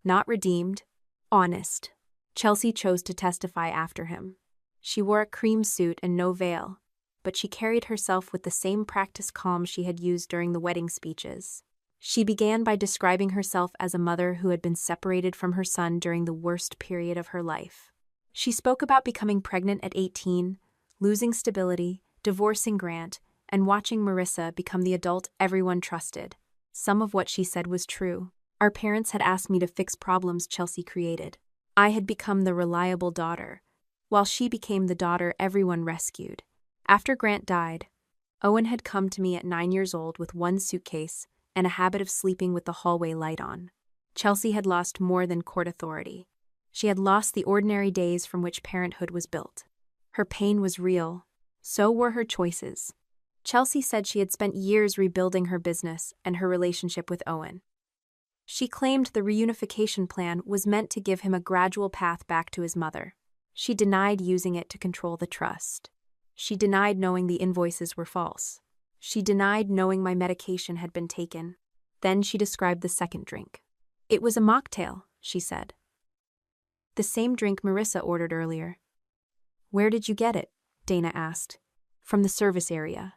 Not redeemed. Honest. Chelsea chose to testify after him. She wore a cream suit and no veil, but she carried herself with the same practiced calm she had used during the wedding speeches. She began by describing herself as a mother who had been separated from her son during the worst period of her life. She spoke about becoming pregnant at 18, losing stability, divorcing Grant, and watching Marissa become the adult everyone trusted. Some of what she said was true. Our parents had asked me to fix problems Chelsea created. I had become the reliable daughter, while she became the daughter everyone rescued. After Grant died, Owen had come to me at 9 years old with 1 suitcase and a habit of sleeping with the hallway light on. Chelsea had lost more than court authority. She had lost the ordinary days from which parenthood was built. Her pain was real. So were her choices. Chelsea said she had spent years rebuilding her business and her relationship with Owen. She claimed the reunification plan was meant to give him a gradual path back to his mother. She denied using it to control the trust. She denied knowing the invoices were false. She denied knowing my medication had been taken. Then she described the second drink. It was a mocktail, she said. The same drink Marissa ordered earlier. Where did you get it? Dana asked. From the service area.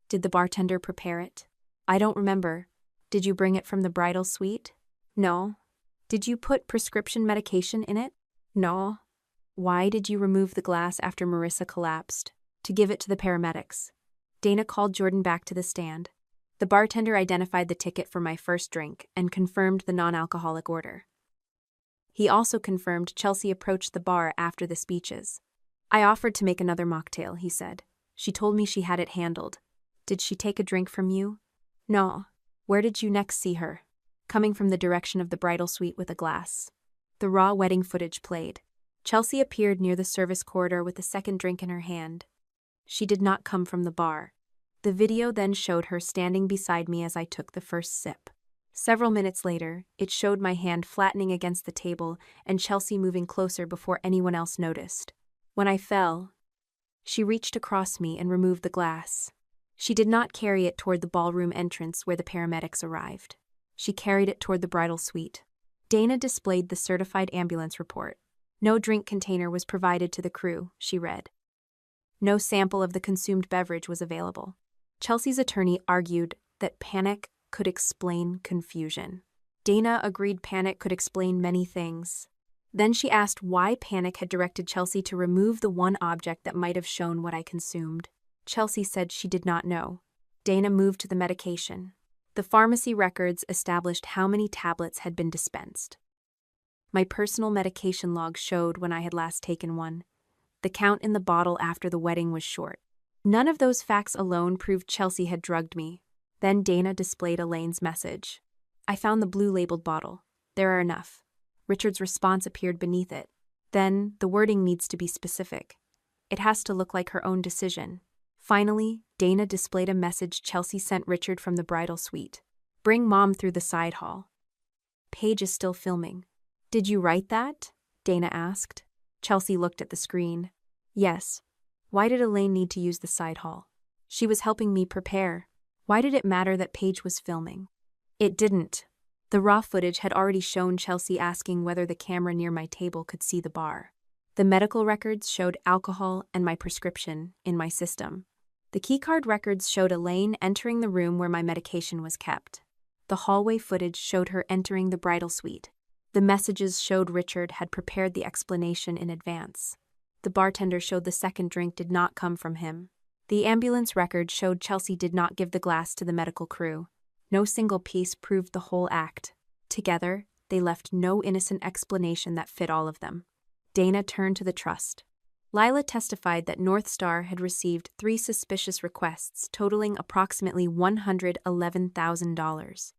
Did the bartender prepare it? I don't remember. Did you bring it from the bridal suite? No. Did you put prescription medication in it? No. Why did you remove the glass after Marissa collapsed? To give it to the paramedics. Dana called Jordan back to the stand. The bartender identified the ticket for my first drink and confirmed the non-alcoholic order. He also confirmed Chelsea approached the bar after the speeches. I offered to make another mocktail, he said. She told me she had it handled. Did she take a drink from you? No. Where did you next see her? Coming from the direction of the bridal suite with a glass. The raw wedding footage played. Chelsea appeared near the service corridor with the second drink in her hand. She did not come from the bar. The video then showed her standing beside me as I took the first sip. Several minutes later, it showed my hand flattening against the table and Chelsea moving closer before anyone else noticed. When I fell, she reached across me and removed the glass. She did not carry it toward the ballroom entrance where the paramedics arrived. She carried it toward the bridal suite. Dana displayed the certified ambulance report. No drink container was provided to the crew, she read. No sample of the consumed beverage was available. Chelsea's attorney argued that panic could explain confusion. Dana agreed panic could explain many things. Then she asked why panic had directed Chelsea to remove the one object that might have shown what I consumed. Chelsea said she did not know. Dana moved to the medication. The pharmacy records established how many tablets had been dispensed. My personal medication log showed when I had last taken one. The count in the bottle after the wedding was short. None of those facts alone proved Chelsea had drugged me. Then Dana displayed Elaine's message. I found the blue-labeled bottle. There are enough. Richard's response appeared beneath it. Then, the wording needs to be specific. It has to look like her own decision. Finally, Dana displayed a message Chelsea sent Richard from the bridal suite. Bring Mom through the side hall. Paige is still filming. Did you write that? Dana asked. Chelsea looked at the screen. Yes. Why did Elaine need to use the side hall? She was helping me prepare. Why did it matter that Paige was filming? It didn't. The raw footage had already shown Chelsea asking whether the camera near my table could see the bar. The medical records showed alcohol and my prescription in my system. The keycard records showed Elaine entering the room where my medication was kept. The hallway footage showed her entering the bridal suite. The messages showed Richard had prepared the explanation in advance. The bartender showed the second drink did not come from him. The ambulance record showed Chelsea did not give the glass to the medical crew. No single piece proved the whole act. Together, they left no innocent explanation that fit all of them. Dana turned to the trust. Lila testified that North Star had received 3 suspicious requests totaling approximately $111,000.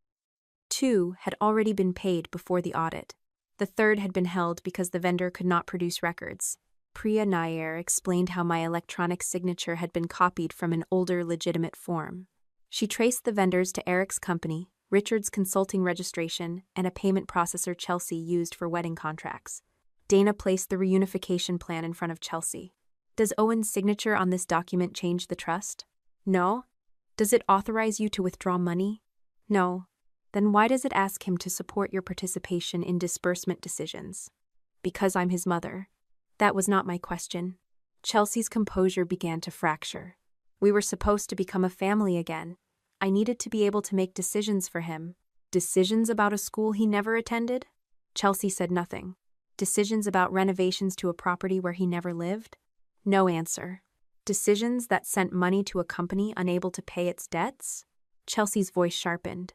2 had already been paid before the audit. The third had been held because the vendor could not produce records. Priya Nair explained how my electronic signature had been copied from an older legitimate form. She traced the vendors to Eric's company, Richard's consulting registration, and a payment processor Chelsea used for wedding contracts. Dana placed the reunification plan in front of Chelsea. Does Owen's signature on this document change the trust? No. Does it authorize you to withdraw money? No. Then why does it ask him to support your participation in disbursement decisions? Because I'm his mother. That was not my question. Chelsea's composure began to fracture. We were supposed to become a family again. I needed to be able to make decisions for him. Decisions about a school he never attended? Chelsea said nothing. Decisions about renovations to a property where he never lived? No answer. Decisions that sent money to a company unable to pay its debts? Chelsea's voice sharpened.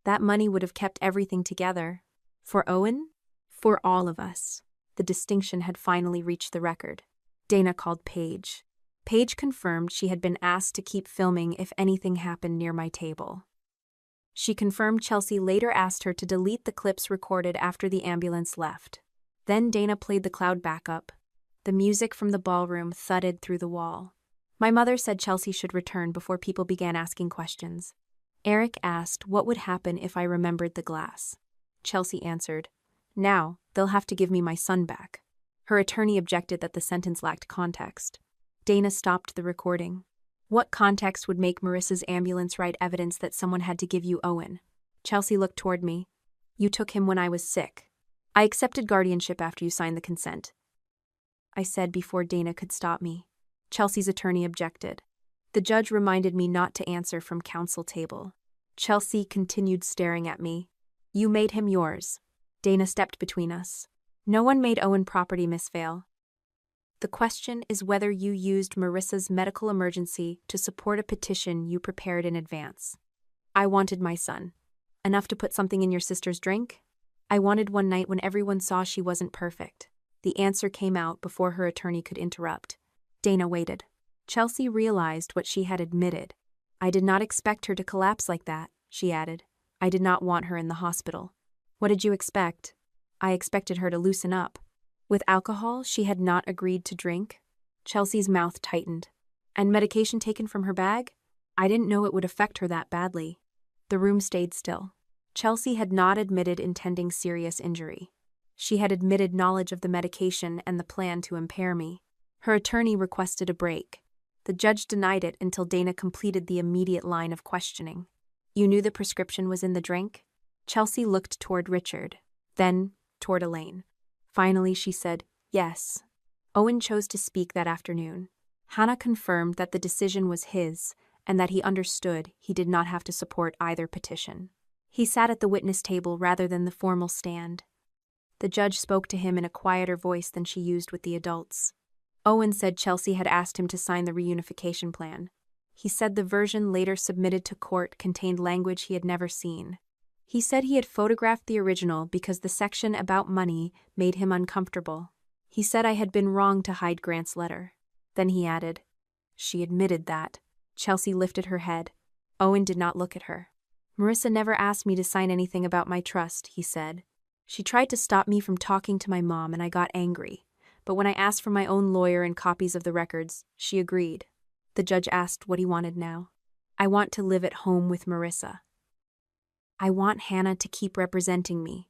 That money would have kept everything together. For Owen? For all of us. The distinction had finally reached the record. Dana called Paige. Paige confirmed she had been asked to keep filming if anything happened near my table. She confirmed Chelsea later asked her to delete the clips recorded after the ambulance left. Then Dana played the cloud backup. The music from the ballroom thudded through the wall. My mother said Chelsea should return before people began asking questions. Eric asked what would happen if I remembered the glass. Chelsea answered, "Now, they'll have to give me my son back." Her attorney objected that the sentence lacked context. Dana stopped the recording. What context would make Marissa's ambulance write evidence that someone had to give you Owen? Chelsea looked toward me. You took him when I was sick. I accepted guardianship after you signed the consent, I said before Dana could stop me. Chelsea's attorney objected. The judge reminded me not to answer from counsel table. Chelsea continued staring at me. You made him yours. Dana stepped between us. No one made Owen property, Miss Vale. The question is whether you used Marissa's medical emergency to support a petition you prepared in advance. I wanted my son. Enough to put something in your sister's drink? I wanted one night when everyone saw she wasn't perfect. The answer came out before her attorney could interrupt. Dana waited. Chelsea realized what she had admitted. I did not expect her to collapse like that, she added. I did not want her in the hospital. What did you expect? I expected her to loosen up. With alcohol she had not agreed to drink? Chelsea's mouth tightened. And medication taken from her bag? I didn't know it would affect her that badly. The room stayed still. Chelsea had not admitted intending serious injury. She had admitted knowledge of the medication and the plan to impair me. Her attorney requested a break. The judge denied it until Dana completed the immediate line of questioning. You knew the prescription was in the drink? Chelsea looked toward Richard, then toward Elaine. Finally, she said, yes. Owen chose to speak that afternoon. Hannah confirmed that the decision was his and that he understood he did not have to support either petition. He sat at the witness table rather than the formal stand. The judge spoke to him in a quieter voice than she used with the adults. Owen said Chelsea had asked him to sign the reunification plan. He said the version later submitted to court contained language he had never seen. He said he had photographed the original because the section about money made him uncomfortable. He said I had been wrong to hide Grant's letter. Then he added, she admitted that. Chelsea lifted her head. Owen did not look at her. Marissa never asked me to sign anything about my trust, he said. She tried to stop me from talking to my mom and I got angry. But when I asked for my own lawyer and copies of the records, she agreed. The judge asked what he wanted now. I want to live at home with Marissa. I want Hannah to keep representing me.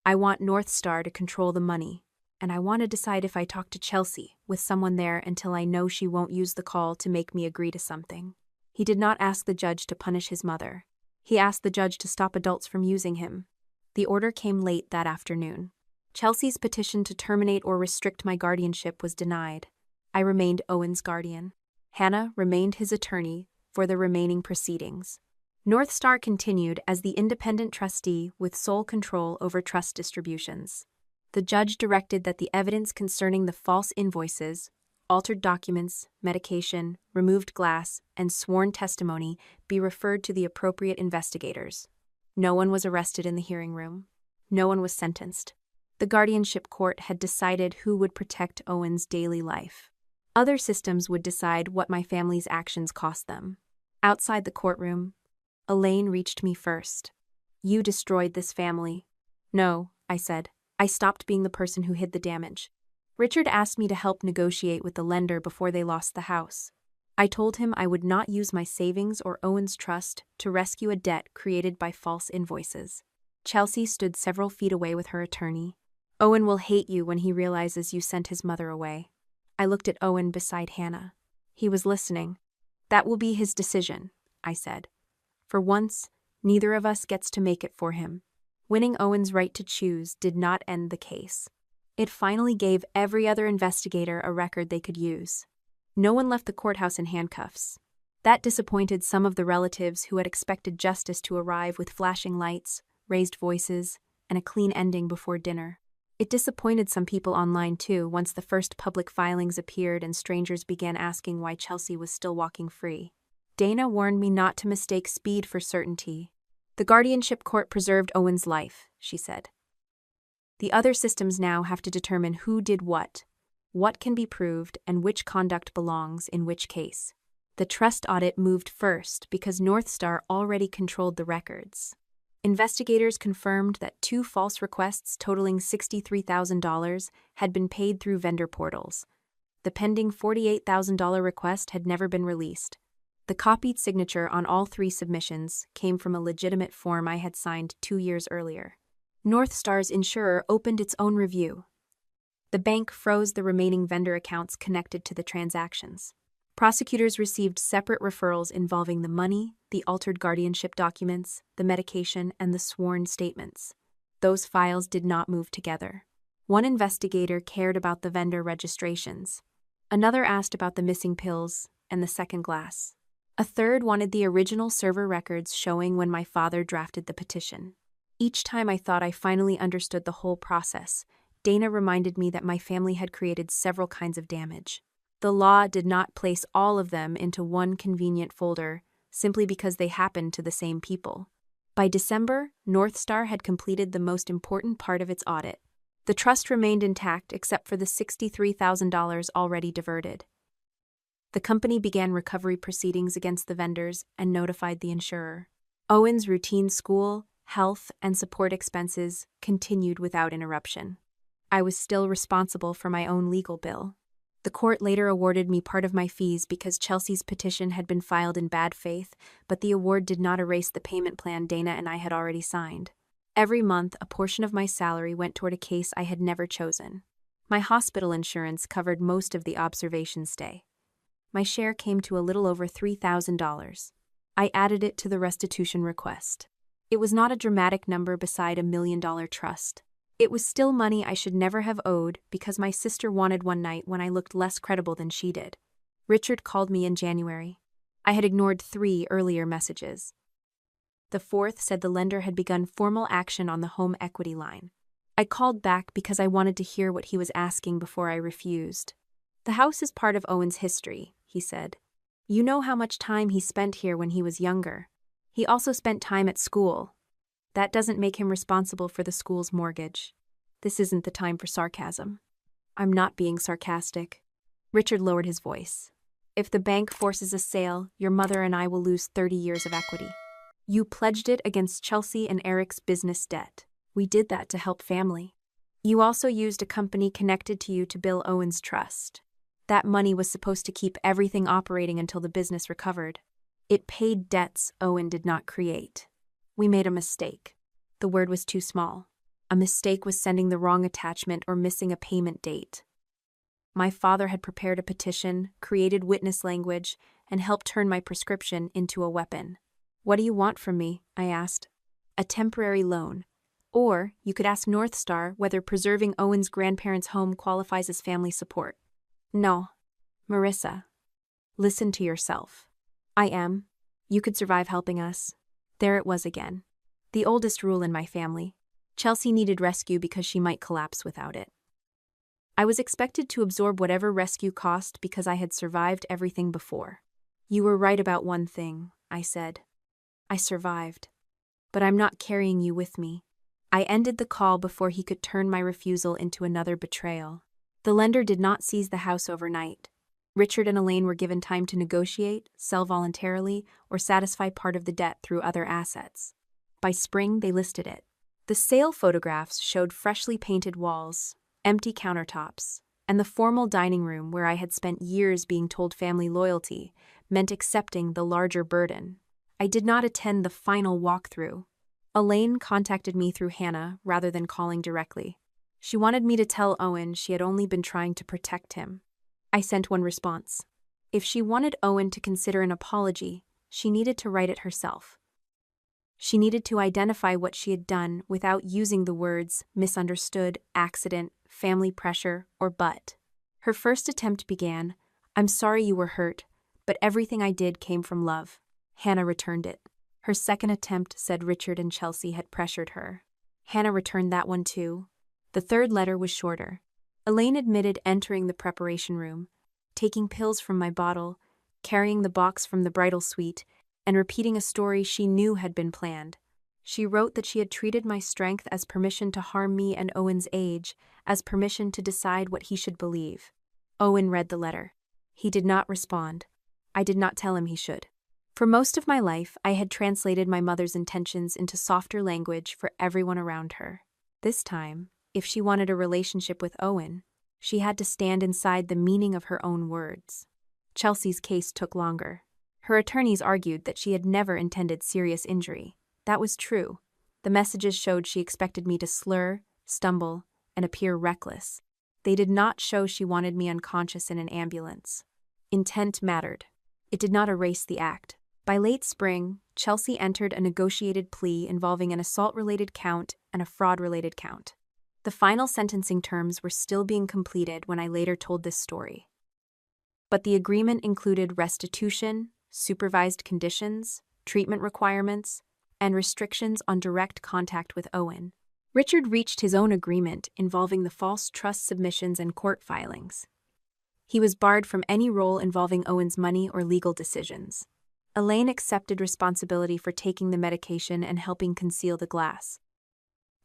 I want North Star to control the money. And I want to decide if I talk to Chelsea, with someone there until I know she won't use the call to make me agree to something. He did not ask the judge to punish his mother. He asked the judge to stop adults from using him. The order came late that afternoon. Chelsea's petition to terminate or restrict my guardianship was denied. I remained Owen's guardian. Hannah remained his attorney for the remaining proceedings. North Star continued as the independent trustee with sole control over trust distributions. The judge directed that the evidence concerning the false invoices, altered documents, medication, removed glass, and sworn testimony be referred to the appropriate investigators. No one was arrested in the hearing room. No one was sentenced. The guardianship court had decided who would protect Owen's daily life. Other systems would decide what my family's actions cost them. Outside the courtroom, Elaine reached me first. "You destroyed this family." "No," I said. "I stopped being the person who hid the damage." Richard asked me to help negotiate with the lender before they lost the house. I told him I would not use my savings or Owen's trust to rescue a debt created by false invoices. Chelsea stood several feet away with her attorney. "Owen will hate you when he realizes you sent his mother away." I looked at Owen beside Hannah. He was listening. "That will be his decision," I said. "For once, neither of us gets to make it for him." Winning Owen's right to choose did not end the case. It finally gave every other investigator a record they could use. No one left the courthouse in handcuffs. That disappointed some of the relatives who had expected justice to arrive with flashing lights, raised voices, and a clean ending before dinner. It disappointed some people online too once the first public filings appeared and strangers began asking why Chelsea was still walking free. Dana warned me not to mistake speed for certainty. "The guardianship court preserved Owen's life," she said. "The other systems now have to determine who did what can be proved, and which conduct belongs in which case." The trust audit moved first because North Star already controlled the records. Investigators confirmed that 2 false requests totaling $63,000 had been paid through vendor portals. The pending $48,000 request had never been released. The copied signature on all 3 submissions came from a legitimate form I had signed 2 years earlier. North Star's insurer opened its own review. The bank froze the remaining vendor accounts connected to the transactions. Prosecutors received separate referrals involving the money, the altered guardianship documents, the medication, and the sworn statements. Those files did not move together. One investigator cared about the vendor registrations. Another asked about the missing pills and the second glass. A third wanted the original server records showing when my father drafted the petition. Each time I thought I finally understood the whole process, Dana reminded me that my family had created several kinds of damage. The law did not place all of them into one convenient folder simply because they happened to the same people. By December, North Star had completed the most important part of its audit. The trust remained intact except for the $63,000 already diverted. The company began recovery proceedings against the vendors and notified the insurer. Owen's routine school, health, and support expenses continued without interruption. I was still responsible for my own legal bill. The court later awarded me part of my fees because Chelsea's petition had been filed in bad faith, but the award did not erase the payment plan Dana and I had already signed. Every month, a portion of my salary went toward a case I had never chosen. My hospital insurance covered most of the observation stay. My share came to a little over $3,000. I added it to the restitution request. It was not a dramatic number beside $1 million trust. It was still money I should never have owed because my sister wanted one night when I looked less credible than she did. Richard called me in January. I had ignored 3 earlier messages. The 4th said the lender had begun formal action on the home equity line. I called back because I wanted to hear what he was asking before I refused. "The house is part of Owen's history," he said. "You know how much time he spent here when he was younger. He also spent time at school. That doesn't make him responsible for the school's mortgage." This isn't the time for sarcasm. I'm not being sarcastic. Richard lowered his voice. "If the bank forces a sale, your mother and I will lose 30 years of equity. You pledged it against Chelsea and Eric's business debt. We did that to help family. You also used a company connected to you to bill Owen's trust. That money was supposed to keep everything operating until the business recovered. It paid debts Owen did not create. We made a mistake." The word was too small. A mistake was sending the wrong attachment or missing a payment date. My father had prepared a petition, created witness language, and helped turn my prescription into a weapon. "What do you want from me?" I asked. "A temporary loan. Or you could ask North Star whether preserving Owen's grandparents' home qualifies as family support." "No. Marissa, listen to yourself. I am. You could survive helping us." There it was again. The oldest rule in my family. Chelsea needed rescue because she might collapse without it. I was expected to absorb whatever rescue cost because I had survived everything before. "You were right about one thing," I said. "I survived. But I'm not carrying you with me." I ended the call before he could turn my refusal into another betrayal. The lender did not seize the house overnight. Richard and Elaine were given time to negotiate, sell voluntarily, or satisfy part of the debt through other assets. By spring, they listed it. The sale photographs showed freshly painted walls, empty countertops, and the formal dining room where I had spent years being told family loyalty meant accepting the larger burden. I did not attend the final walkthrough. Elaine contacted me through Hannah rather than calling directly. She wanted me to tell Owen she had only been trying to protect him. I sent one response. If she wanted Owen to consider an apology, she needed to write it herself. She needed to identify what she had done without using the words misunderstood, accident, family pressure, or but. Her first attempt began, "I'm sorry you were hurt, but everything I did came from love." Hannah returned it. Her second attempt said Richard and Chelsea had pressured her. Hannah returned that one too. The third letter was shorter. Elaine admitted entering the preparation room, taking pills from my bottle, carrying the box from the bridal suite, and repeating a story she knew had been planned. She wrote that she had treated my strength as permission to harm me and Owen's age, as permission to decide what he should believe. Owen read the letter. He did not respond. I did not tell him he should. For most of my life, I had translated my mother's intentions into softer language for everyone around her. This time, if she wanted a relationship with Owen, she had to stand inside the meaning of her own words. Chelsea's case took longer. Her attorneys argued that she had never intended serious injury. That was true. The messages showed she expected me to slur, stumble, and appear reckless. They did not show she wanted me unconscious in an ambulance. Intent mattered. It did not erase the act. By late spring, Chelsea entered a negotiated plea involving an assault-related count and a fraud-related count. The final sentencing terms were still being completed when I later told this story. But the agreement included restitution, supervised conditions, treatment requirements, and restrictions on direct contact with Owen. Richard reached his own agreement involving the false trust submissions and court filings. He was barred from any role involving Owen's money or legal decisions. Elaine accepted responsibility for taking the medication and helping conceal the glass.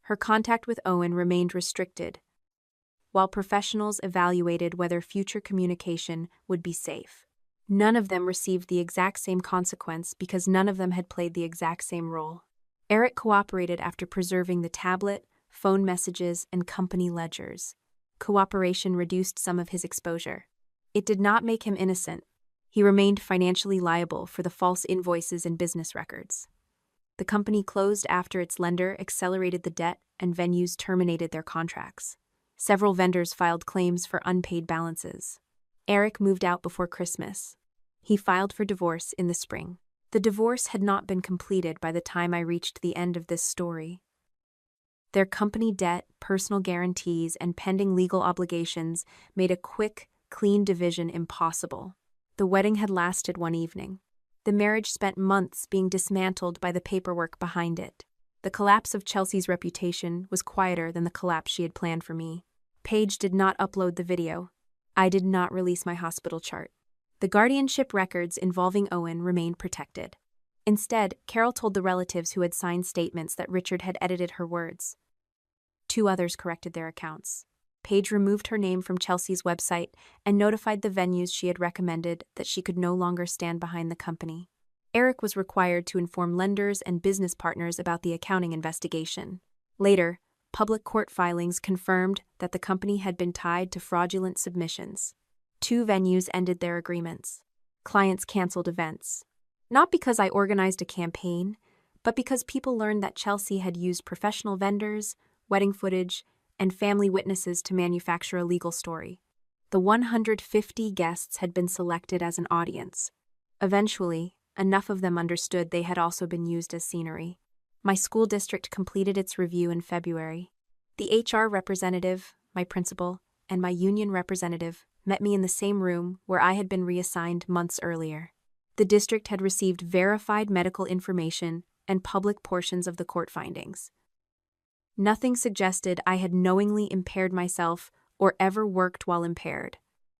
Her contact with Owen remained restricted, while professionals evaluated whether future communication would be safe. None of them received the exact same consequence because none of them had played the exact same role. Eric cooperated after preserving the tablet, phone messages, and company ledgers. Cooperation reduced some of his exposure. It did not make him innocent. He remained financially liable for the false invoices and business records. The company closed after its lender accelerated the debt and venues terminated their contracts. Several vendors filed claims for unpaid balances. Eric moved out before Christmas. He filed for divorce in the spring. The divorce had not been completed by the time I reached the end of this story. Their company debt, personal guarantees, and pending legal obligations made a quick, clean division impossible. The wedding had lasted one evening. The marriage spent months being dismantled by the paperwork behind it. The collapse of Chelsea's reputation was quieter than the collapse she had planned for me. Paige did not upload the video. I did not release my hospital chart. The guardianship records involving Owen remained protected. Instead, Carol told the relatives who had signed statements that Richard had edited her words. 2 others corrected their accounts. Paige removed her name from Chelsea's website and notified the venues she had recommended that she could no longer stand behind the company. Eric was required to inform lenders and business partners about the accounting investigation. Later, public court filings confirmed that the company had been tied to fraudulent submissions. 2 venues ended their agreements. Clients canceled events. Not because I organized a campaign, but because people learned that Chelsea had used professional vendors, wedding footage, and family witnesses to manufacture a legal story. The 150 guests had been selected as an audience. Eventually, enough of them understood they had also been used as scenery. My school district completed its review in February. The HR representative, my principal, and my union representative met me in the same room where I had been reassigned months earlier. The district had received verified medical information and public portions of the court findings. Nothing suggested I had knowingly impaired myself or ever worked while impaired.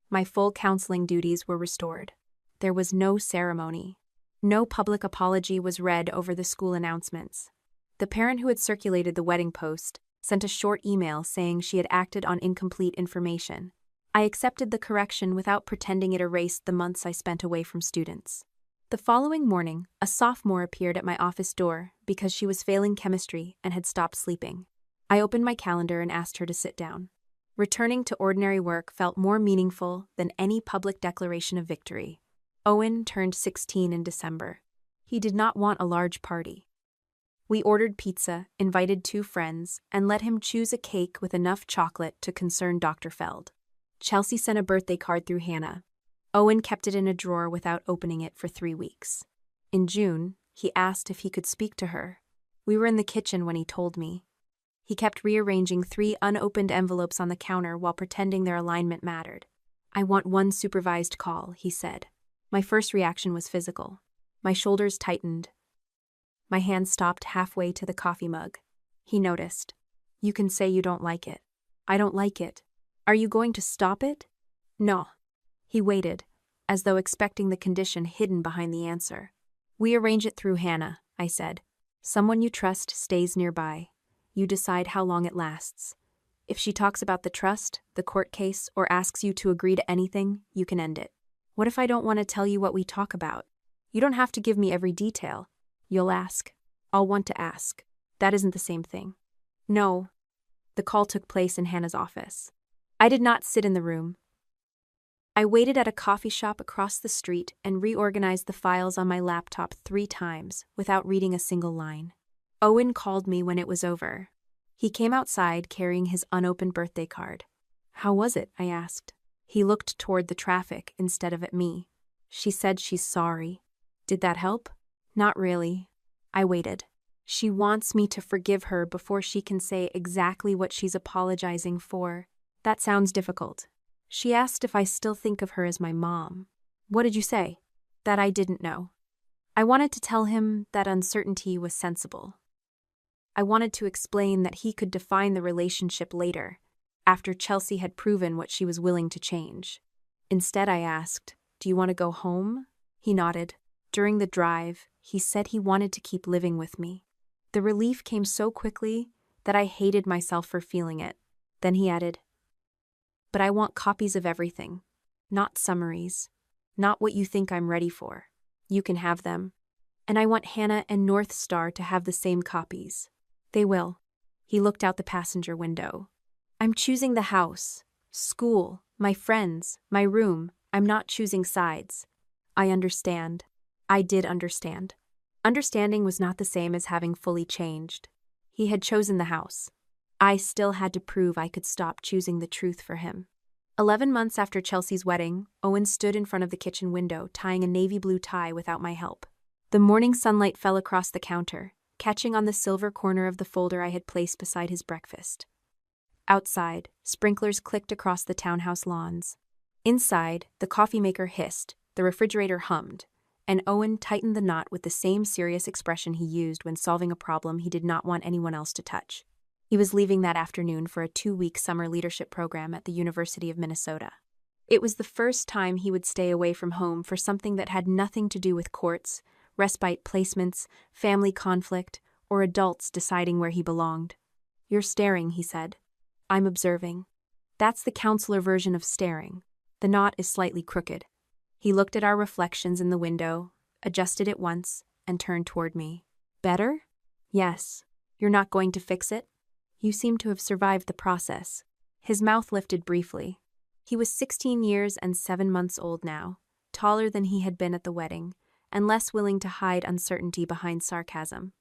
My full counseling duties were restored. There was no ceremony. No public apology was read over the school announcements. The parent who had circulated the wedding post sent a short email saying she had acted on incomplete information. I accepted the correction without pretending it erased the months I spent away from students. The following morning, a sophomore appeared at my office door because she was failing chemistry and had stopped sleeping. I opened my calendar and asked her to sit down. Returning to ordinary work felt more meaningful than any public declaration of victory. Owen turned 16 in December. He did not want a large party. We ordered pizza, invited 2 friends, and let him choose a cake with enough chocolate to concern Dr. Feld. Chelsea sent a birthday card through Hannah. Owen kept it in a drawer without opening it for 3 weeks. In June, he asked if he could speak to her. We were in the kitchen when he told me. He kept rearranging 3 unopened envelopes on the counter while pretending their alignment mattered. "I want one supervised call," he said. My first reaction was physical. My shoulders tightened. My hand stopped halfway to the coffee mug. He noticed. "You can say you don't like it." "I don't like it. Are you going to stop it?" "No." He waited, as though expecting the condition hidden behind the answer. "We arrange it through Hannah," I said. "Someone you trust stays nearby. You decide how long it lasts. If she talks about the trust, the court case, or asks you to agree to anything, you can end it. What if I don't want to tell you what we talk about? You don't have to give me every detail. You'll ask. I'll want to ask. That isn't the same thing." "No." The call took place in Hannah's office. I did not sit in the room. I waited at a coffee shop across the street and reorganized the files on my laptop 3 times without reading a single line. Owen called me when it was over. He came outside carrying his unopened birthday card. "How was it?" I asked. He looked toward the traffic instead of at me. "She said she's sorry." "Did that help?" "Not really." I waited. "She wants me to forgive her before she can say exactly what she's apologizing for. That sounds difficult." She asked if I still think of her as my mom. "What did you say?" "That I didn't know." I wanted to tell him that uncertainty was sensible. I wanted to explain that he could define the relationship later, after Chelsea had proven what she was willing to change. Instead, I asked, "Do you want to go home?" He nodded. During the drive, he said he wanted to keep living with me. The relief came so quickly that I hated myself for feeling it. Then he added, "But I want copies of everything, not summaries, not what you think I'm ready for. You can have them. And I want Hannah and North Star to have the same copies." "They will." He looked out the passenger window. "I'm choosing the house, school, my friends, my room. I'm not choosing sides." I understand. I did understand. Understanding was not the same as having fully changed. He had chosen the house. I still had to prove I could stop choosing the truth for him. 11 months after Chelsea's wedding, Owen stood in front of the kitchen window, tying a navy blue tie without my help. The morning sunlight fell across the counter, catching on the silver corner of the folder I had placed beside his breakfast. Outside, sprinklers clicked across the townhouse lawns. Inside, the coffee maker hissed, the refrigerator hummed, and Owen tightened the knot with the same serious expression he used when solving a problem he did not want anyone else to touch. He was leaving that afternoon for a 2-week summer leadership program at the University of Minnesota. It was the first time he would stay away from home for something that had nothing to do with courts, respite placements, family conflict, or adults deciding where he belonged. "You're staring," he said. "I'm observing." That's the counselor version of staring. The knot is slightly crooked. He looked at our reflections in the window, adjusted it once, and turned toward me. "Better?" "Yes." "You're not going to fix it?" "You seem to have survived the process." His mouth lifted briefly. He was 16 years and 7 months old now, taller than he had been at the wedding, and less willing to hide uncertainty behind sarcasm.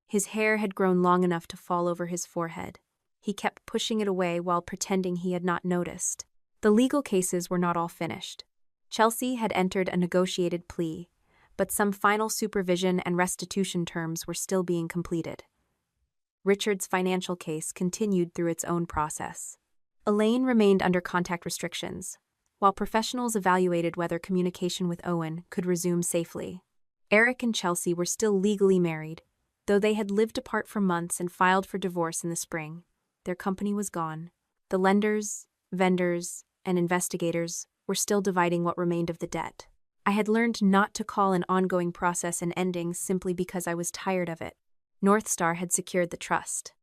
His hair had grown long enough to fall over his forehead. He kept pushing it away while pretending he had not noticed. The legal cases were not all finished. Chelsea had entered a negotiated plea, but some final supervision and restitution terms were still being completed. Richard's financial case continued through its own process. Elaine remained under contact restrictions, while professionals evaluated whether communication with Owen could resume safely. Eric and Chelsea were still legally married, though they had lived apart for months and filed for divorce in the spring. Their company was gone. The lenders, vendors, and investigators were still dividing what remained of the debt. I had learned not to call an ongoing process an ending simply because I was tired of it. North Star had secured the trust.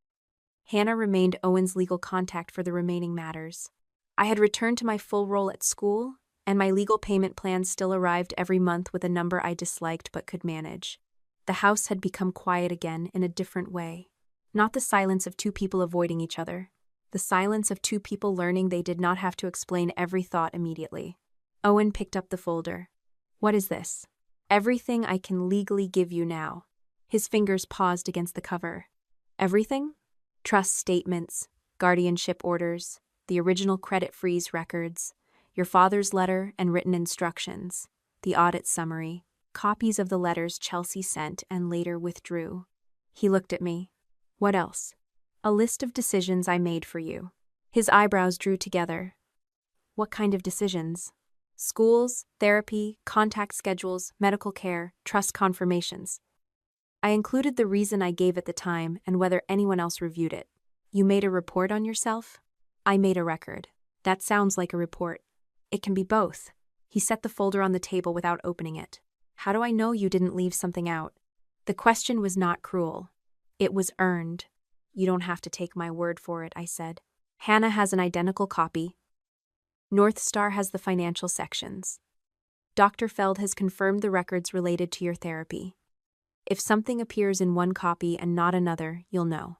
Hannah remained Owen's legal contact for the remaining matters. I had returned to my full role at school, and my legal payment plans still arrived every month with a number I disliked but could manage. The house had become quiet again in a different way. Not the silence of two people avoiding each other. The silence of two people learning they did not have to explain every thought immediately. Owen picked up the folder. "What is this?" "Everything I can legally give you now." His fingers paused against the cover. "Everything?" "Trust statements, guardianship orders, the original credit freeze records, your father's letter and written instructions, the audit summary, copies of the letters Chelsea sent and later withdrew." He looked at me. "What else?" "A list of decisions I made for you." His eyebrows drew together. "What kind of decisions?" "Schools, therapy, contact schedules, medical care, trust confirmations." I included the reason I gave at the time and whether anyone else reviewed it. "You made a report on yourself?" "I made a record." "That sounds like a report." "It can be both." He set the folder on the table without opening it. "How do I know you didn't leave something out?" The question was not cruel. It was earned. "You don't have to take my word for it," I said. "Hannah has an identical copy. North Star has the financial sections. Dr. Feld has confirmed the records related to your therapy. If something appears in one copy and not another, you'll know.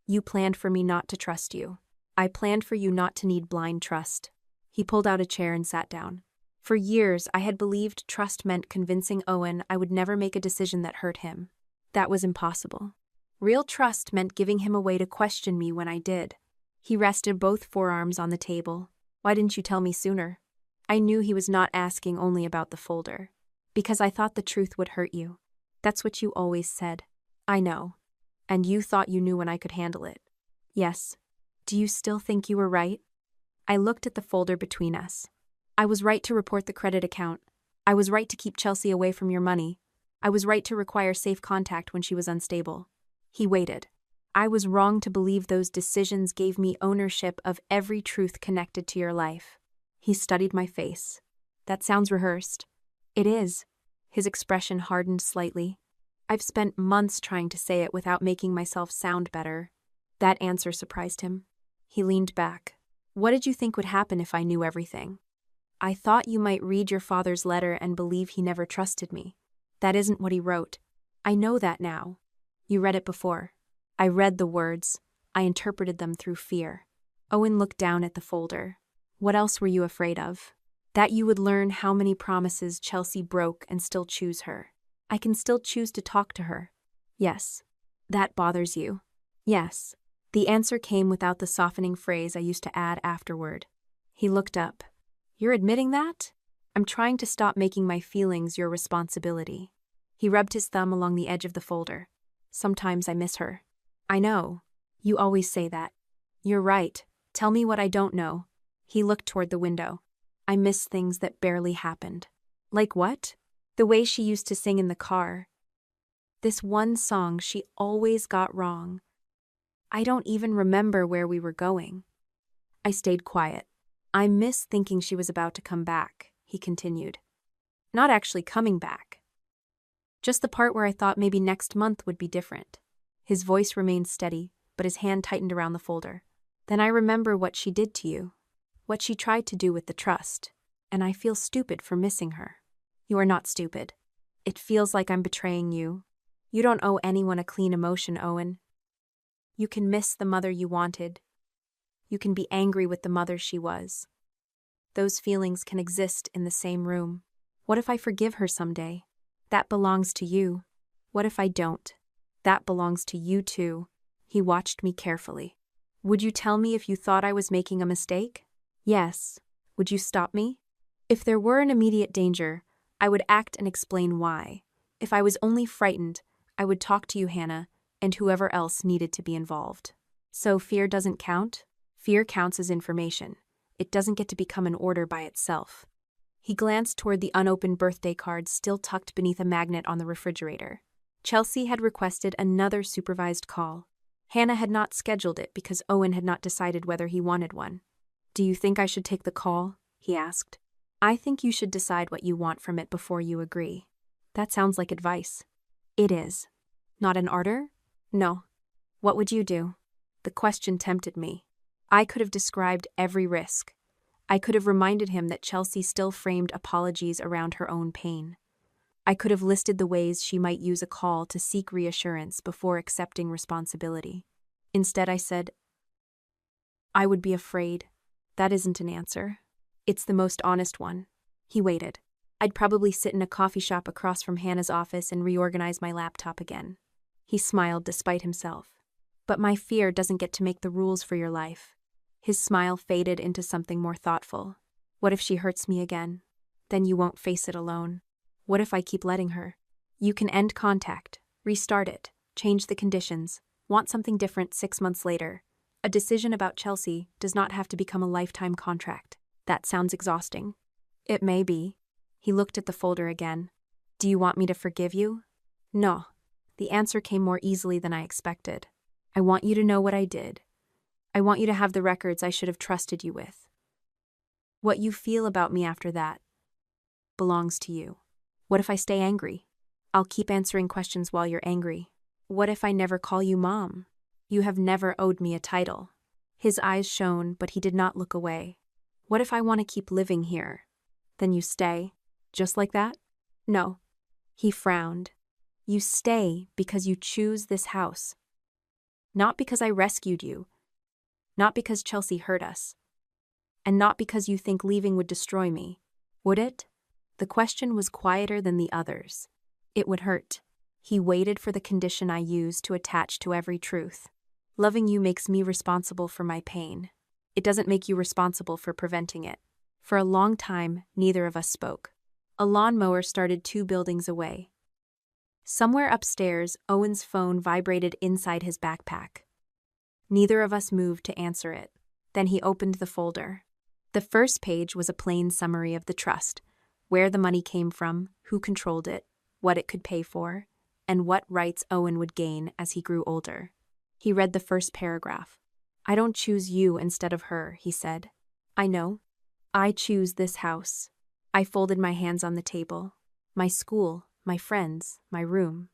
You planned for me not to trust you. I planned for you not to need blind trust." He pulled out a chair and sat down. For years, I had believed trust meant convincing Owen I would never make a decision that hurt him. That was impossible. Real trust meant giving him a way to question me when I did. He rested both forearms on the table. "Why didn't you tell me sooner?" I knew he was not asking only about the folder. "Because I thought the truth would hurt you. That's what you always said." "I know. And you thought you knew when I could handle it." "Yes. Do you still think you were right?" I looked at the folder between us. "I was right to report the credit account. I was right to keep Chelsea away from your money. I was right to require safe contact when she was unstable." He waited. "I was wrong to believe those decisions gave me ownership of every truth connected to your life." He studied my face. "That sounds rehearsed." "It is." His expression hardened slightly. "I've spent months trying to say it without making myself sound better." That answer surprised him. He leaned back. "What did you think would happen if I knew everything?" "I thought you might read your father's letter and believe he never trusted me." "That isn't what he wrote." "I know that now." "You read it before." I read the words. I interpreted them through fear. Owen looked down at the folder. "What else were you afraid of?" "That you would learn how many promises Chelsea broke and still choose her." "I can still choose to talk to her." "Yes." "That bothers you." "Yes." The answer came without the softening phrase I used to add afterward. He looked up. "You're admitting that?" "I'm trying to stop making my feelings your responsibility." He rubbed his thumb along the edge of the folder. "Sometimes I miss her." "I know. You always say that." "You're right. Tell me what I don't know." He looked toward the window. "I miss things that barely happened." "Like what?" "The way she used to sing in the car. This one song she always got wrong. I don't even remember where we were going." I stayed quiet. "I miss thinking she was about to come back," he continued. "Not actually coming back. Just the part where I thought maybe next month would be different." His voice remained steady, but his hand tightened around the folder. "Then I remember what she did to you, what she tried to do with the trust, and I feel stupid for missing her." "You are not stupid. It feels like I'm betraying you. You don't owe anyone a clean emotion, Owen. You can miss the mother you wanted. You can be angry with the mother she was. Those feelings can exist in the same room. What if I forgive her someday? That belongs to you. What if I don't? That belongs to you too." He watched me carefully. "Would you tell me if you thought I was making a mistake?" "Yes." "Would you stop me?" "If there were an immediate danger, I would act and explain why. If I was only frightened, I would talk to you, Hannah, and whoever else needed to be involved. So fear doesn't count? Fear counts as information. It doesn't get to become an order by itself. He glanced toward the unopened birthday card still tucked beneath a magnet on the refrigerator. Chelsea had requested another supervised call. Hannah had not scheduled it because Owen had not decided whether he wanted one. "Do you think I should take the call?" he asked. "I think you should decide what you want from it before you agree." "That sounds like advice." "It is." "Not an order?" "No." "What would you do?" The question tempted me. I could have described every risk. I could have reminded him that Chelsea still framed apologies around her own pain. I could have listed the ways she might use a call to seek reassurance before accepting responsibility. Instead, I said, "I would be afraid." That isn't an answer. It's the most honest one. He waited. I'd probably sit in a coffee shop across from Hannah's office and reorganize my laptop again. He smiled despite himself. "But my fear doesn't get to make the rules for your life." His smile faded into something more thoughtful. "What if she hurts me again? Then you won't face it alone. What if I keep letting her? You can end contact, restart it, change the conditions, want something different 6 months later. A decision about Chelsea does not have to become a lifetime contract." That sounds exhausting. It may be. He looked at the folder again. "Do you want me to forgive you?" "No." The answer came more easily than I expected. "I want you to know what I did. I want you to have the records I should have trusted you with. What you feel about me after that belongs to you. What if I stay angry? I'll keep answering questions while you're angry. What if I never call you Mom? You have never owed me a title." His eyes shone, but he did not look away. "What if I want to keep living here? Then you stay, just like that?" "No." He frowned. "You stay because you choose this house. Not because I rescued you. Not because Chelsea hurt us. And not because you think leaving would destroy me. Would it?" The question was quieter than the others. "It would hurt." He waited for the condition I used to attach to every truth. "Loving you makes me responsible for my pain. It doesn't make you responsible for preventing it." For a long time, neither of us spoke. A lawnmower started 2 buildings away. Somewhere upstairs, Owen's phone vibrated inside his backpack. Neither of us moved to answer it. Then he opened the folder. The first page was a plain summary of the trust, where the money came from, who controlled it, what it could pay for, and what rights Owen would gain as he grew older. He read the first paragraph. "I don't choose you instead of her," he said. "I know. I choose this house." I folded my hands on the table. "My school, my friends, my room.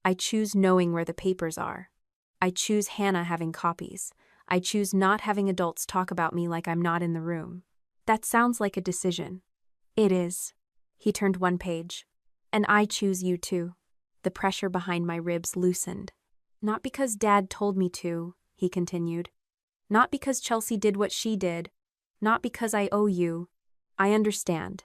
I choose knowing where the papers are. I choose Hannah having copies. I choose not having adults talk about me like I'm not in the room." That sounds like a decision. It is. He turned 1 page. "And I choose you too." The pressure behind my ribs loosened. "Not because Dad told me to," he continued. "Not because Chelsea did what she did. Not because I owe you. I understand."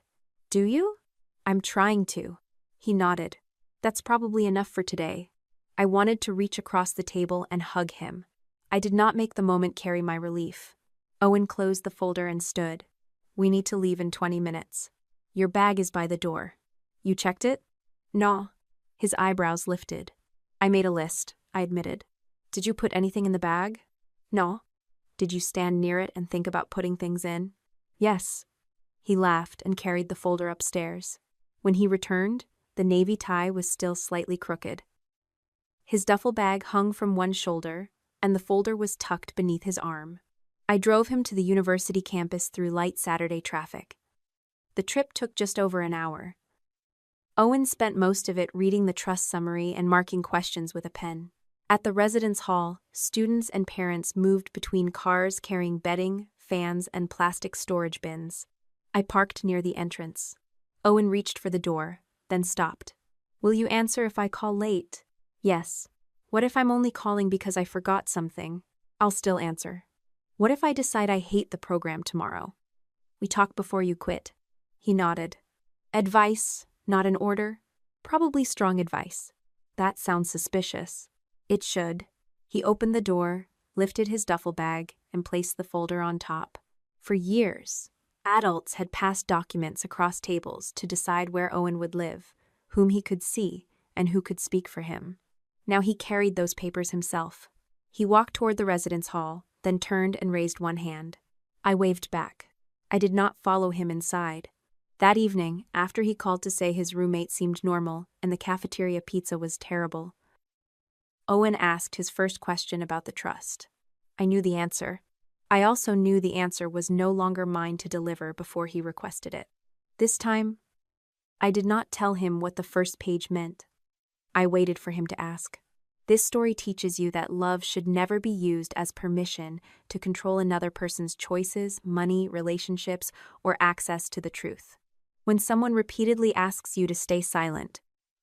"Do you?" "I'm trying to." He nodded. "That's probably enough for today." I wanted to reach across the table and hug him. I did not make the moment carry my relief. Owen closed the folder and stood. "We need to leave in 20 minutes. Your bag is by the door." "You checked it?" "No." His eyebrows lifted. "I made a list," I admitted. "Did you put anything in the bag?" "No." "Did you stand near it and think about putting things in?" "Yes." He laughed and carried the folder upstairs. When he returned, the navy tie was still slightly crooked. His duffel bag hung from one shoulder, and the folder was tucked beneath his arm. I drove him to the university campus through light Saturday traffic. The trip took just over an hour. Owen spent most of it reading the trust summary and marking questions with a pen. At the residence hall, students and parents moved between cars carrying bedding, fans, and plastic storage bins. I parked near the entrance. Owen reached for the door, then stopped. "Will you answer if I call late?" "Yes." "What if I'm only calling because I forgot something?" "I'll still answer." "What if I decide I hate the program tomorrow?" "We talk before you quit." He nodded. "Advice, not an order?" "Probably strong advice." "That sounds suspicious." "It should." He opened the door, lifted his duffel bag, and placed the folder on top. "For years, Adults had passed documents across tables to decide where Owen would live, whom he could see, and who could speak for him. Now he carried those papers himself. He walked toward the residence hall, then turned and raised one hand. I waved back. I did not follow him inside. That evening, after he called to say his roommate seemed normal and the cafeteria pizza was terrible, Owen asked his first question about the trust. I knew the answer. I also knew the answer was no longer mine to deliver before he requested it. This time, I did not tell him what the first page meant. I waited for him to ask. This story teaches you that love should never be used as permission to control another person's choices, money, relationships, or access to the truth. When someone repeatedly asks you to stay silent,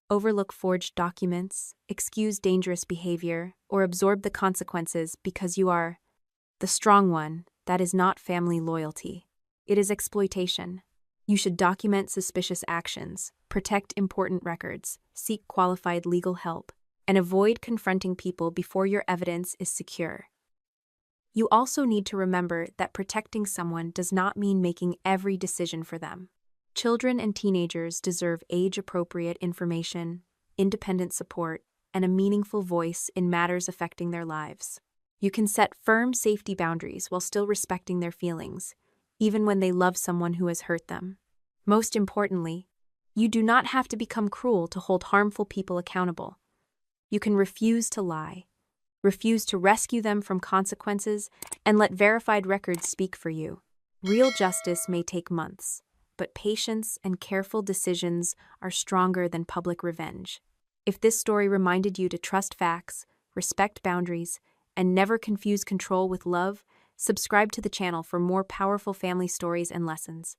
overlook forged documents, excuse dangerous behavior, or absorb the consequences because you are the strong one, that is not family loyalty. It is exploitation. You should document suspicious actions, protect important records, seek qualified legal help, and avoid confronting people before your evidence is secure. You also need to remember that protecting someone does not mean making every decision for them. Children and teenagers deserve age-appropriate information, independent support, and a meaningful voice in matters affecting their lives. You can set firm safety boundaries while still respecting their feelings, even when they love someone who has hurt them. Most importantly, you do not have to become cruel to hold harmful people accountable. You can refuse to lie, refuse to rescue them from consequences, and let verified records speak for you. Real justice may take months, but patience and careful decisions are stronger than public revenge. If this story reminded you to trust facts, respect boundaries, and never confuse control with love, subscribe to the channel for more powerful family stories and lessons.